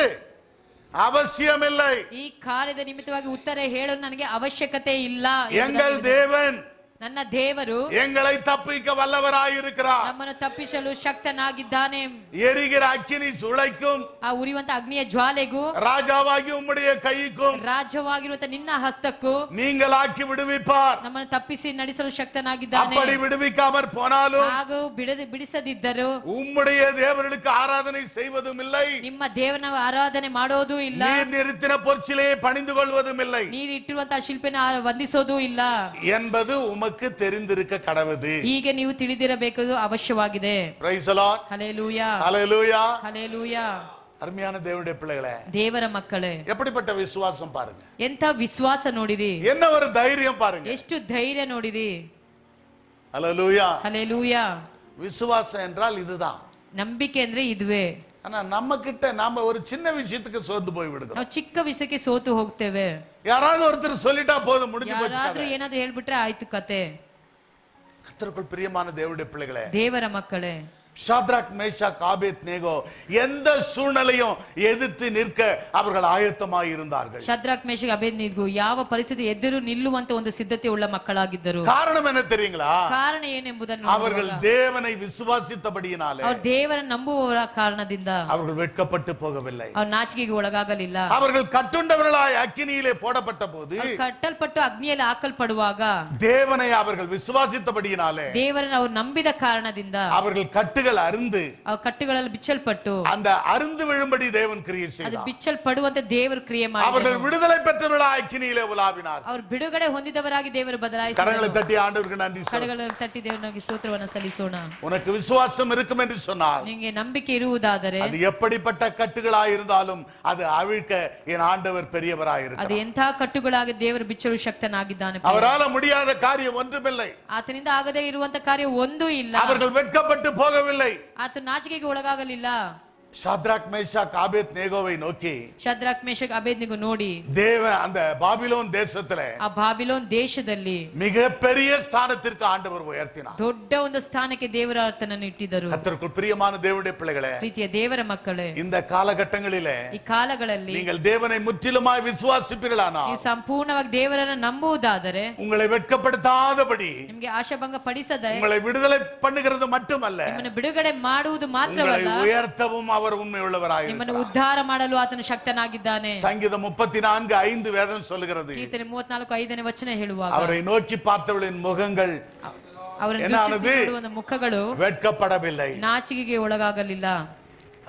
அவசியம் இல்லை. ಈ ಕಾರ್ಯದ ನಿಮಿತ್ತವಾಗಿ ಉತ್ತರ ಹೇಳಲು ನನಗೆ ಅವಶ್ಯಕತೆ ಇಲ್ಲ. எங்கள் தேவன் ನನ್ನ ದೇವರು எங்களை தப்பிக்க வல்லவராயிருக்கிறார். ನಮ್ಮನ್ನು ತಪ್ಪಿಸಲು ಶಕ್ತನಾಗಿದ್ದಾನೆ. எரிகிற அக்கினி சுளைக்கும் ಆ ಉರಿಯುವಂತ ಅಗ್ನಿಯ ಜ್ವಾಲೆಗೂ ராஜாவாகி உம்முடைய கைக்கும் ರಾಜ್ಯವಾಗಿರುವಂತ ನಿನ್ನ ಹಸ್ತಕ್ಕೂ நீங்கள் ஆக்கி விடுவிப்பார். ನಮ್ಮನ್ನು ತಪ್ಪಿಸಿ ನಡೆಸಲು ಶಕ್ತನಾಗಿದ್ದಾನೆ. அப்படி விடுவிக்காமற் போனாலும் ಹಾಗೂ ಬಿಡಿಸದಿದ್ದರು உம்முடைய தேவர்களுக்கு ஆராதனை செய்வதும் இல்லை, ನಿಮ್ಮ ದೇವನ ಆರಾಧನೆ ಮಾಡೋದೂ ಇಲ್ಲ, நீர் நிறுத்தின பொற்சிலையை பணிந்து கொள்வதும் இல்லை ನೀರಿಟ್ಟಿರುವಂತಹ ಶಿಲ್ಪಿನ ವಂದಿಸೋದೂ ಇಲ್ಲ என்பது உமக்கு தெரிந்திருக்க கடவுது. ಹೀಗೆ ನೀವು ತಿಳಿದಿರಬೇಕು ಅವಶ್ಯವಾಗಿದೆ. Praise the Lord. Hallelujah hallelujah. Hallelujah. அருமையான தேவனுடைய பிள்ளைகளே, ದೇವರ ಮಕ್ಕಳೇ, எப்படிப்பட்ட விசுவாசம் பாருங்க, ಎಂತ ವಿಶ್ವಾಸ ನೋಡಿರಿ, என்ன ஒரு தைரியம் பாருங்க. ಎಷ್ಟು ಧೈರ್ಯ ನೋಡಿರಿ. ஹல்லேலூயா. ಹಲ್ಲೆಲೂಯಾ. விசுவாசம் என்றால் இதுதான். ನಂಬಿಕೆ ಅಂದ್ರೆ ಇದುವೇ. ஆனா நம்ம கிட்ட நாம ஒரு சின்ன விஷயத்துக்கு சோர்ந்து போய் விடுகிறோம். ನಾವು ಚಿಕ್ಕ ವಿಷಯಕ್ಕೆ ಸೋತು ಹೋಗ್ತೇವೆ. யாராவது ஒருத்தர் சொல்லிட்டா போதும், முடிஞ்சு போச்சு. ಯಾರಾದ್ರೂ ಏನಾದ್ರೂ ಹೇಳ್ಬಿಟ್ರೆ ಆಯ್ತು ಕತೆ. கர்த்தருக்குள் பிரியமான தேவனுடைய பிள்ளைகளே, ದೇವರ ಮಕ್ಕಳೇ, ஷாத்ராக் மேஷாக் ஆபேத்நேகோ எந்த சூழ்நிலையும் எதிர்த்து நிற்க அவர்கள் ஆயத்தமாய் இருந்தார்கள். ಶದ್ರಕ್ ಮೇಷಕ್ ಅಬೇದ್ನೆಗೋ ಯಾವ ಪರಿಸ್ಥಿತಿ ಎದುರು ನಿಲ್ಲುವಂತ ಒಂದು ಸಿದ್ಧತೆ ಉಳ್ಳ ಮಕ್ಕಳಾಗಿದ್ದರು. காரணம் என்ன தெரியுங்களா? ಕಾರಣ ಏನೆಂಬುದನ್ನು அவர்கள் தேவனை விசுவாசித்தபடியினாலே ಅವರು ದೇವರ ನಂಬುವವರ ಕಾರಣದಿಂದ அவர்கள் வெட்கப்பட்டு போகவில்லை. ಅವರು ನಾಚಿಕೆಗೆ ಒಳಗಾಗಲಿಲ್ಲ. அவர்கள் கட்டுண்டவர்களாய் அக்கினியிலே போடப்பட்ட போது ಅವರು ಕಟ್ಟಲ್ಪಟ್ಟು ಅಗ್ನಿಯಲ್ಲಿ ಹಾಕಲ್ಪಡುವಾಗ தேவனை அவர்கள் விசுவாசித்தபடியினாலே ದೇವರನ್ನು ಅವರು ನಂಬಿದ ಕಾರಣದಿಂದ அவர்கள் கட்டுகள் அருந்து ಅವ್ರ ಕಟ್ಟುಗಳಲ್ಲಿ ಬಿಚ್ಚಲ್ಪಟ್ಟು அந்த அருந்து விழும்படி தேவன் கிரியை ಅದು செய்தார். ಬಿಚ್ಚಲ್ಪಡುವಂತೆ ದೇವರು ಕ್ರಿಯೆ அவர்கள் ಮಾಡಿದರು. விடுதலை பெற்றவர்களாய் அக்கினியிலே உலாவினார். ಅವರು ಬಿಡುಗಡೆ ಹೊಂದಿದವರಾಗಿ ದೇವರು கரங்களை ಬದಲಾಯಿಸಿದರು. தட்டி ஆண்டவருக்கு நன்றி சொல்லுங்கள். ಕಡೆಗಳನ್ನು ತಟ್ಟಿ ದೇವರಿಗೆ ಸ್ತೋತ್ರವನ್ನು ಸಲ್ಲಿಸೋಣ. உனக்கு விசுவாசம் இருக்கும் என்று சொன்னால் ನಿಮಗೆ ನಂಬಿಕೆ ಇರುವುದಾದರೆ அது எப்படிப்பட்ட கட்டுகளாய் இருந்தாலும் அது அவிழ்க்க என் ஆண்டவர் பெரியவராய் ಅದು இருக்கிறார். ಎಂಥ ಕಟ್ಟುಗಳಾಗಿ ದೇವರು ಬಿಚ್ಚಲು ಶಕ್ತನಾಗಿದ್ದಾನೆ. அவரால முடியாத காரியம் ஒன்றுமில்லை. ಆತನಿಂದ ಆಗದೇ ಇರುವಂತ ಕಾರ್ಯ ಒಂದೂ ಇಲ್ಲ. அவர்கள் வெட்கப்பட்டு போகவில்லை. ಆತ ನಾಚಿಕೆಗೆ ಒಳಗಾಗಲಿಲ್ಲ. ஷாத்ராக் மேஷாக் ஆபேத்நேகோவை நோக்கி ಶದ್ರಕ್ ಮೇಷಕ್ ಅಬೇದ್ನೆಗೋ ನೋಡಿ தேவன் அந்த பாபிலோன் தேசத்திலே ಆ ಬಾಬಿಲೋನ್ ದೇಶದಲ್ಲಿ மிகப்பெரிய ஸ்தானத்திற்கு ஆண்டவர் உயர்த்தினார். ದೊಡ್ಡ ಒಂದು ಸ್ಥಾನಕ್ಕೆ ದೇವರ ಆತನನ್ನು ಇಟ್ಟಿದ್ದರು. கர்த்தருக்குள் பிரியமான தேவனுடைய பிள்ளைகளே, ಪ್ರೀತಿಯ ದೇವರ ಮಕ್ಕಳೇ, இந்த காலகட்டங்களிலே ಈ ಕಾಲಗಳಲ್ಲಿ நீங்கள் தேவனை முற்றிலுமாய் விசுவாசிப்பீர்களானால் ನೀವು ಸಂಪೂರ್ಣವಾಗಿ ದೇವರನ್ನು ನಂಬುವುದಾದರೆ உங்களை வெட்கப்படுத்தாதபடி ನಿಮಗೆ ಆಶಾಭಂಗ ಪಡಿಸದೆ உங்களை விடுதலை பண்ணுகிறது மட்டுமல்ல, ನಿಮ್ಮನ್ನು ಬಿಡುಗಡೆ ಮಾಡುವುದು உங்களை ಮಾತ್ರವಲ್ಲ, உயர்த்தவும் அவர் உண்மை உள்ளவராய் ನಿಮ್ಮನ್ನು இருக்கிறார். ಉದ್ಧಾರ ಮಾಡಲು ಆತನು ಶಕ್ತನಾಗಿದ್ದಾನೆ. சங்கீதம் 34:5 வேதம் சொல்லுகிறது, ಕೀರ್ತನೆ 34:5ನೇ ವಚನ ಹೇಳುವಾಗ அவரை நோக்கி பார்த்தவர்களின் முகங்கள் ಅವರನ್ನು ಏನಾನದು? ದೃಷ್ಟಿಸಿ ನೋಡುವ ಮುಖಗಳು வெட்கப்படவில்லை. ನಾಚಿಕೆಗೆ ಒಳಗಾಗಲಿಲ್ಲ.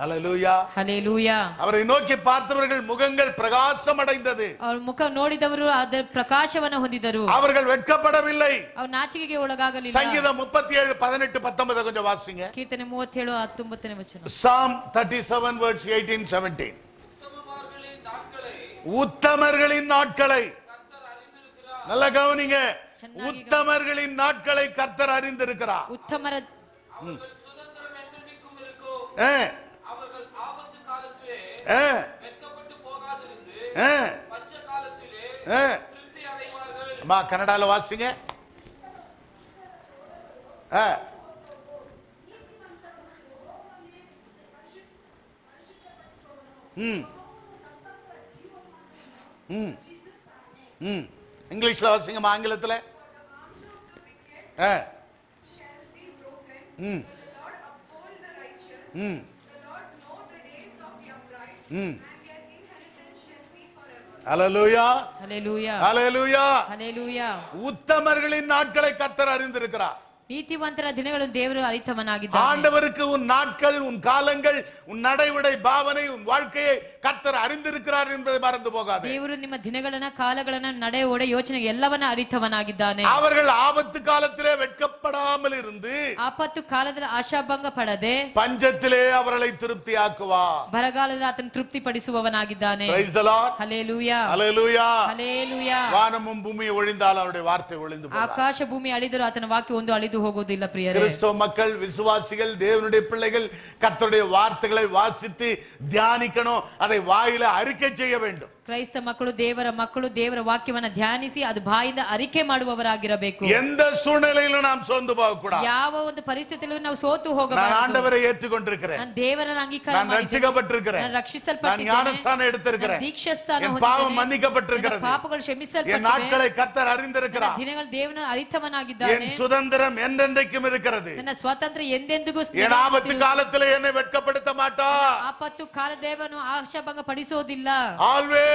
ஹல்லேலூயா. ಹಲ್ಲೆಲೂಯಾ. அவரை நோக்கி பார்த்தவர்கள் முகங்கள் பிரகாசம் அடைந்தது. ಅವ್ರ ಮುಖ ನೋಡಿದವರು ಅದರ ಪ್ರಕಾಶವನ್ನು ಹೊಂದಿದರು. அவர்கள் வெட்கப்படவில்லை. ಅವ್ರು ನಾಚಿಕೆಗೆ ಒಳಗಾಗಲಿಲ್ಲ. சங்கீதம் 37:18-19 கொஞ்சம் வாசிங்க. ಕೀರ್ತನೆ 37:19ನೇ ವಚನ. Psalm 37 verse 18-17. உத்தமர்களின் நாட்களை நல்ல கவனிங்க. உத்தமர்களின் நாட்களை கர்த்தர் அறிந்திருக்கிறார். ಉತ್ತಮರ அவர்கள் ஆபத்து காலத்திலே வெட்கப்பட்டு போகாதிருந்து பஞ்ச காலத்திலே திருப்தி அடைவார்கள். அம்மா கன்னடால வாசிங்க. இங்கிலீஷ்ல வாசிங்கம்மா, ஆங்கிலத்துல. ஹல்லேலூயா, ஹல்லேலூயா, ஹல்லேலூயா, ஹல்லேலூயா. உத்தமர்களின் நாட்களை கர்த்தர் அறிந்திருக்கிறார். நீதிವಂತರ ದಿನಗಳನ್ನು ದೇವರು ಅರಿತವನಾಗಿದ್ದಾನೆ. ஆண்டவருக்கு உன் நாட்கள், உன் காலங்கள், உன் நடைமுறை பாவனை, உன் வாழ்க்கையை கர்த்தர் அறிந்திருக்கிறார் என்பதை மறந்து போகாதே. ದೇವರು ನಿಮ್ಮ ದಿನಗಳನ್ನ ಕಾಲಗಳನ್ನ ನಡೆ ಓಡೆ ಯೋಚನೆ ಎಲ್ಲವನ್ನ ಅರಿತವನಾಗಿದ್ದಾನೆ. அவர்கள் ஆபத்து காலத்திலே வெட்கப்படாமல் இருந்து ಆಪತ್ತು ಕಾಲದಲ್ಲಿ ಆಶಾಭಂಗ ಪಡದೆ பஞ்சத்திலே அவர்களை திருப்தியாக்குவார். ಬರಗಾಲದಲ್ಲಿ ಆತನ ತೃಪ್ತಿ ಪಡಿಸುವವನಾಗಿದ್ದಾನೆ. Praise the Lord. Hallelujah, hallelujah. Hallelujah. வானமும் பூமி ஒழிந்தால் அவருடைய வார்த்தை ஒழிந்து போகாது. ಆಕಾಶ ಭೂಮಿ ಅಳಿದರೂ ಆತನ ವಾಕ್ಯ ಒಂದು ಅಳಿದು ಹೋಗುವುದಿಲ್ಲ. ಪ್ರಿಯರೇ, கிறிஸ்தவ மக்கள், விசுவாசிகள், தேவனுடைய பிள்ளைகள் கர்த்தருடைய வார்த்தைகளை வாசித்து தியானிக்கணும், அதை வாயில அறிக்கை செய்ய வேண்டும். ಕ್ರೈಸ್ತ ಮಕ್ಕಳು, ದೇವರ ವಾಕ್ಯವನ್ನ ಧ್ಯಾನಿಸಿ ಅದು ಬಾಯಿಂದ ಅರಿಕೆ ಮಾಡುವವರಾಗಿರಬೇಕು. எந்த சூழ்நிலையிலும் நாம் சோர்ந்து போக கூடாது. ಯಾವ ಒಂದು ಪರಿಸ್ಥಿತಿಯಲ್ಲೂ ನಾವು ಸೋತು நான் ಹೋಗಬಾರದು. ஆண்டவரை ஏற்றுக்கொண்டிருக்கிறேன், ನಾನು ದೇವರನ್ನ ಅಂಗೀಕಾರ நான் ಮಾಡಿದ್ದೇನೆ, ரட்சிக்கப்பட்டிருக்கிறேன், ನಾನು நான் ರಕ್ಷಿಸಲ್ಪಟ್ಟಿದ್ದೇನೆ, ஞானஸ்நானம் எடுத்திருக்கிறேன், ನಾನು ದೀಕ್ಷಾಸ್ನಾನ என் ಹೊಂದಿದ್ದೇನೆ, பாவம் மன்னிக்கப்பட்டிருக்கிறது, ನನ್ನ ಪಾಪಗಳು என் ಕ್ಷಮಿಸಲ್ಪಟ್ಟಿವೆ, நாட்களை கர்த்தர் ನನ್ನ அறிந்திருக்கிறார், ದಿನಗಳು ದೇವನ ಅರಿತವನಾಗಿದ್ದಾನೆ, என் சுதந்திரம் என்றென்றைக்கும் இருக்கிறது, ನನ್ನ ಸ್ವಾತಂತ್ರ್ಯ ಎಂದೆಂದಿಗೂ என் ஆபத்து காலத்திலே என்னை வெட்கப்படுத்த மாட்டார், ಆಪತ್ತು ಕಾಲ ದೇವನು ಆಶಾಭಂಗ ಪಡಿಸೋದಿಲ್ಲ, ஆல்வேஸ்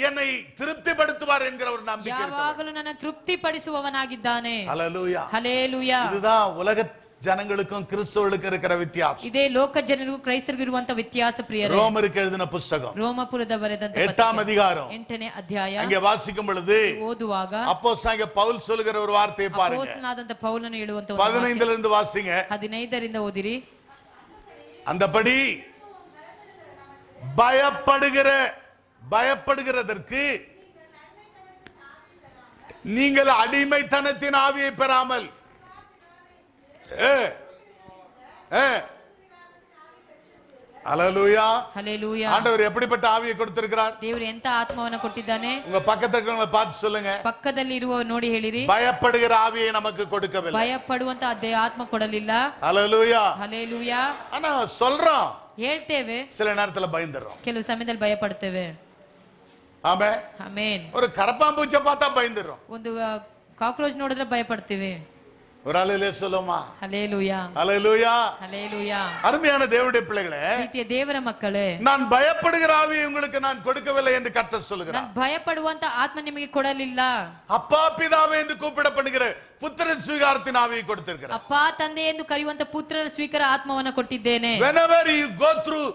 என்னை திருப்திப்படுத்துவார் என்கிற ஒரு நம்பிக்கை இருக்கிறது. ಯಾವಾಗಲೂ ನನ್ನ ತೃಪ್ತಿ ಪಡಿಸುವವನಾಗಿದ್ದಾನೆ. ஹல்லேலூயா. ಹಲ್ಲೇಲೂಯಾ. இதுதான் உலக ஜனங்களுக்கும் கிறிஸ்தவர்களுக்கும் இருக்கிற வித்தியாசம். ಇದೇ ಲೋಕ ಜನರಿಗೂ ಕ್ರೈಸ್ತರಿಗೂ ಇರುವಂತ ವ್ಯತ್ಯಾಸ. ಪ್ರಿಯರೇ, ரோமருக்கு எழுதின புத்தகம் ರೋಮಪುರದ ಬರೆದಂತ 8ஆம் அதிகாரம் 8ನೇ ಅಧ್ಯಾಯ அங்கே வாசிக்கும் பொழுது ಓದುವಾಗ அப்போஸ்தலனாகிய பவுல் சொல்லுகிற ஒரு வார்த்தையை பாருங்க. ಅಪೊಸ್ತಲನಾದಂತ ಪೌಲನು ಹೇಳುವಂತ 15 இருந்து வாசிங்க. 15ರಿಂದ ಓದಿರಿ. அந்தபடி பயப்படுகிறதற்கு நீங்கள் அடிமைத்தனத்தின் ஆவியை பெறாமல் ஹல்லேலூயா, ಹಲ್ಲೇಲೂಯಾ. ஆண்டவர் எப்படிப்பட்ட ஆவியை கொடுத்திருக்கிறார்? ದೇವರು ಎಂತ ಆತ್ಮವನ್ನ ಕೊಟ್ಟಿದ್ದಾನೆ? உங்க பக்கத்துல இருக்கவங்கள பார்த்து சொல்லுங்க, ಪಕ್ಕದಲ್ಲಿ ಇರುವ ನೋಡಿ ಹೇಳಿರಿ, பயப்படுகிற ஆவியை நமக்கு கொடுக்கவில்லை. ಭಯ ಪಡುವಂತ ಆತ್ಮ ಕೊಡಲಿಲ್ಲ. ஹல்லேலூயா. ಹಲ್ಲೇಲೂಯಾ. ஆனா சொல்றோம், ಹೇಳ್ತೇವೆ, சில நேரத்துல பயந்துறோம். ಕೆಲವು ಸಮಯದಲ್ಲಿ ಭಯ ಪಡ್ತೇವೆ. ஆமென். ಆಮೇನ್. ஒரு கரப்பாம்பூச்சை பார்த்தா பயந்துறோம். ಒಂದು ಕಾಕ್ರೋಚ್ ನೋಡಿದ್ರೆ ಭಯ ಪಡ್ತೀವಿ. ஒரு அலையிலே சொல்லுமா? ಹಲ್ಲೇಲೂಯಾ, ஹல்லேலூயா. ಹಲ್ಲೇಲೂಯಾ. அருமையான தேவனுடைய பிள்ளைகளே, ಪ್ರೀತಿಯ ದೇವರ ಮಕ್ಕಳೇ, நான் பயப்படுகிற ஆவியை உங்களுக்கு நான் கொடுக்கவில்லை என்று கர்த்தர் சொல்லுகிறார். ನಾನು ಭಯ ಪಡುವಂತ ಆತ್ಮ ನಿಮಗೆ ಕೊಡಲಿಲ್ಲ, அப்பா பிதாவே என்று கூப்பிடப்படுகிற புத்திர ஸ்வீகாரத்தின் ஆவியை கொடுத்திருக்கிறார். ಅಪ್ಪ ತಂದೆ ಎಂದು ಕರೆಯುವಂತ ಪುತ್ರರ ಸ್ವೀಕಾರ ಆತ್ಮವನ್ನ ಕೊಟ್ಟಿದ್ದೇನೆ. whenever you go through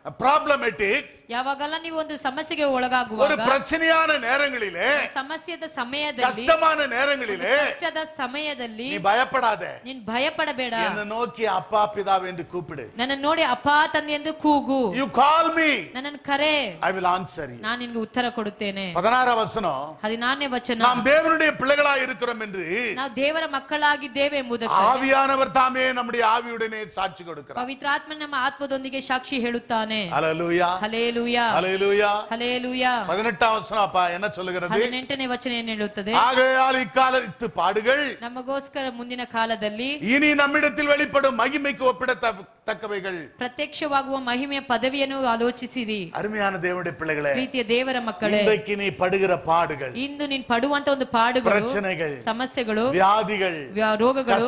a problematic, ಯಾವಾಗಲ್ಲ ನೀವು ಒಂದು ಸಮಸ್ಯೆಗೆ ஒரு ಒಳಗಾಗುವಾಗ, பிரச்சனையான நேரங்களிலே, ಸಮಸ್ಯೆದ ಸಮಯದಲ್ಲಿ, கஷ்டமான நேரங்களிலே ಕಷ್ಟದ ಸಮಯದಲ್ಲಿ நீ பயப்படாதே, ನೀನ್ ಭಯ ಪಡಬೇಡ. என்னை நோக்கி அப்பா பிதாவே என்று கூப்பிடு. ನನ್ನ ನೋಡಿ ಅಪ್ಪ ತಂದೆ ಎಂದು ಕೂಗು. you call me, ನನ್ನನ್ನು ಕರೆ, I will answer you. ನಾನು ನಿನ್ಗೆ ಉತ್ತರ ಕೊಡುತ್ತೇನೆ. 16వ வசனம், 14ನೇ ವಚನ, நாம் தேவனுடைய பிள்ளைகளா இருக்கிறோம் என்று ನಾವು ದೇವರ ಮಕ್ಕಳಾಗಿದ್ದೇವೆ ಎಂಬುದಕ್ಕೆ ஆவியானவர் தாமே நம்முடைய ஆவியுடனே சாட்சி கொடுக்கிறார். ಪವಿತ್ರಾತ್ಮ ನಮ್ಮ ಆತ್ಮದೊಂದಿಗೆ ಸಾಕ್ಷಿ ಹೇಳುತ್ತಾನೆ. ஹல்லேலூயா, ಹಲ್ಲೇಲೂಯಾ, ஹல்லேலூயா. ಹಲ್ಲೇಲೂಯಾ. 18ஆம் வசனம் அப்பா என்ன சொல்லுகிறது? 18ನೇ ವಚನ ಏನು ಹೇಳುತ್ತದೆ? ஆகையால் இக்காலத்து பாடுகள் ನಮಗೋಸ್ಕರ ಮುಂದಿನ ಕಾಲದಲ್ಲಿ இனி நம்மிடத்தில் வெளிப்படும் மகிமைக்கு ஒப்பிடத்தக்கவைகள். ಪ್ರತ್ಯಕ್ಷವಾಗುವ ಮಹಿಮೆಯ ಪದವಿಯನ್ನು ಆಲೋಚಿಸಿರಿ. அருமையான தேவனுடைய பிள்ளைகளே, ಪ್ರೀತಿಯ ದೇವರ ಮಕ್ಕಳೇ, இன்றைக்கு நீ படுகிற பாடுகள், ಇಂದು ನೀನು ಪಡುವಂತ ಒಂದು ಪಾಡುಗಳು, பிரச்சனைகள், ಸಮಸ್ಯೆಗಳು, வியாதிகள், ರೋಗಗಳು,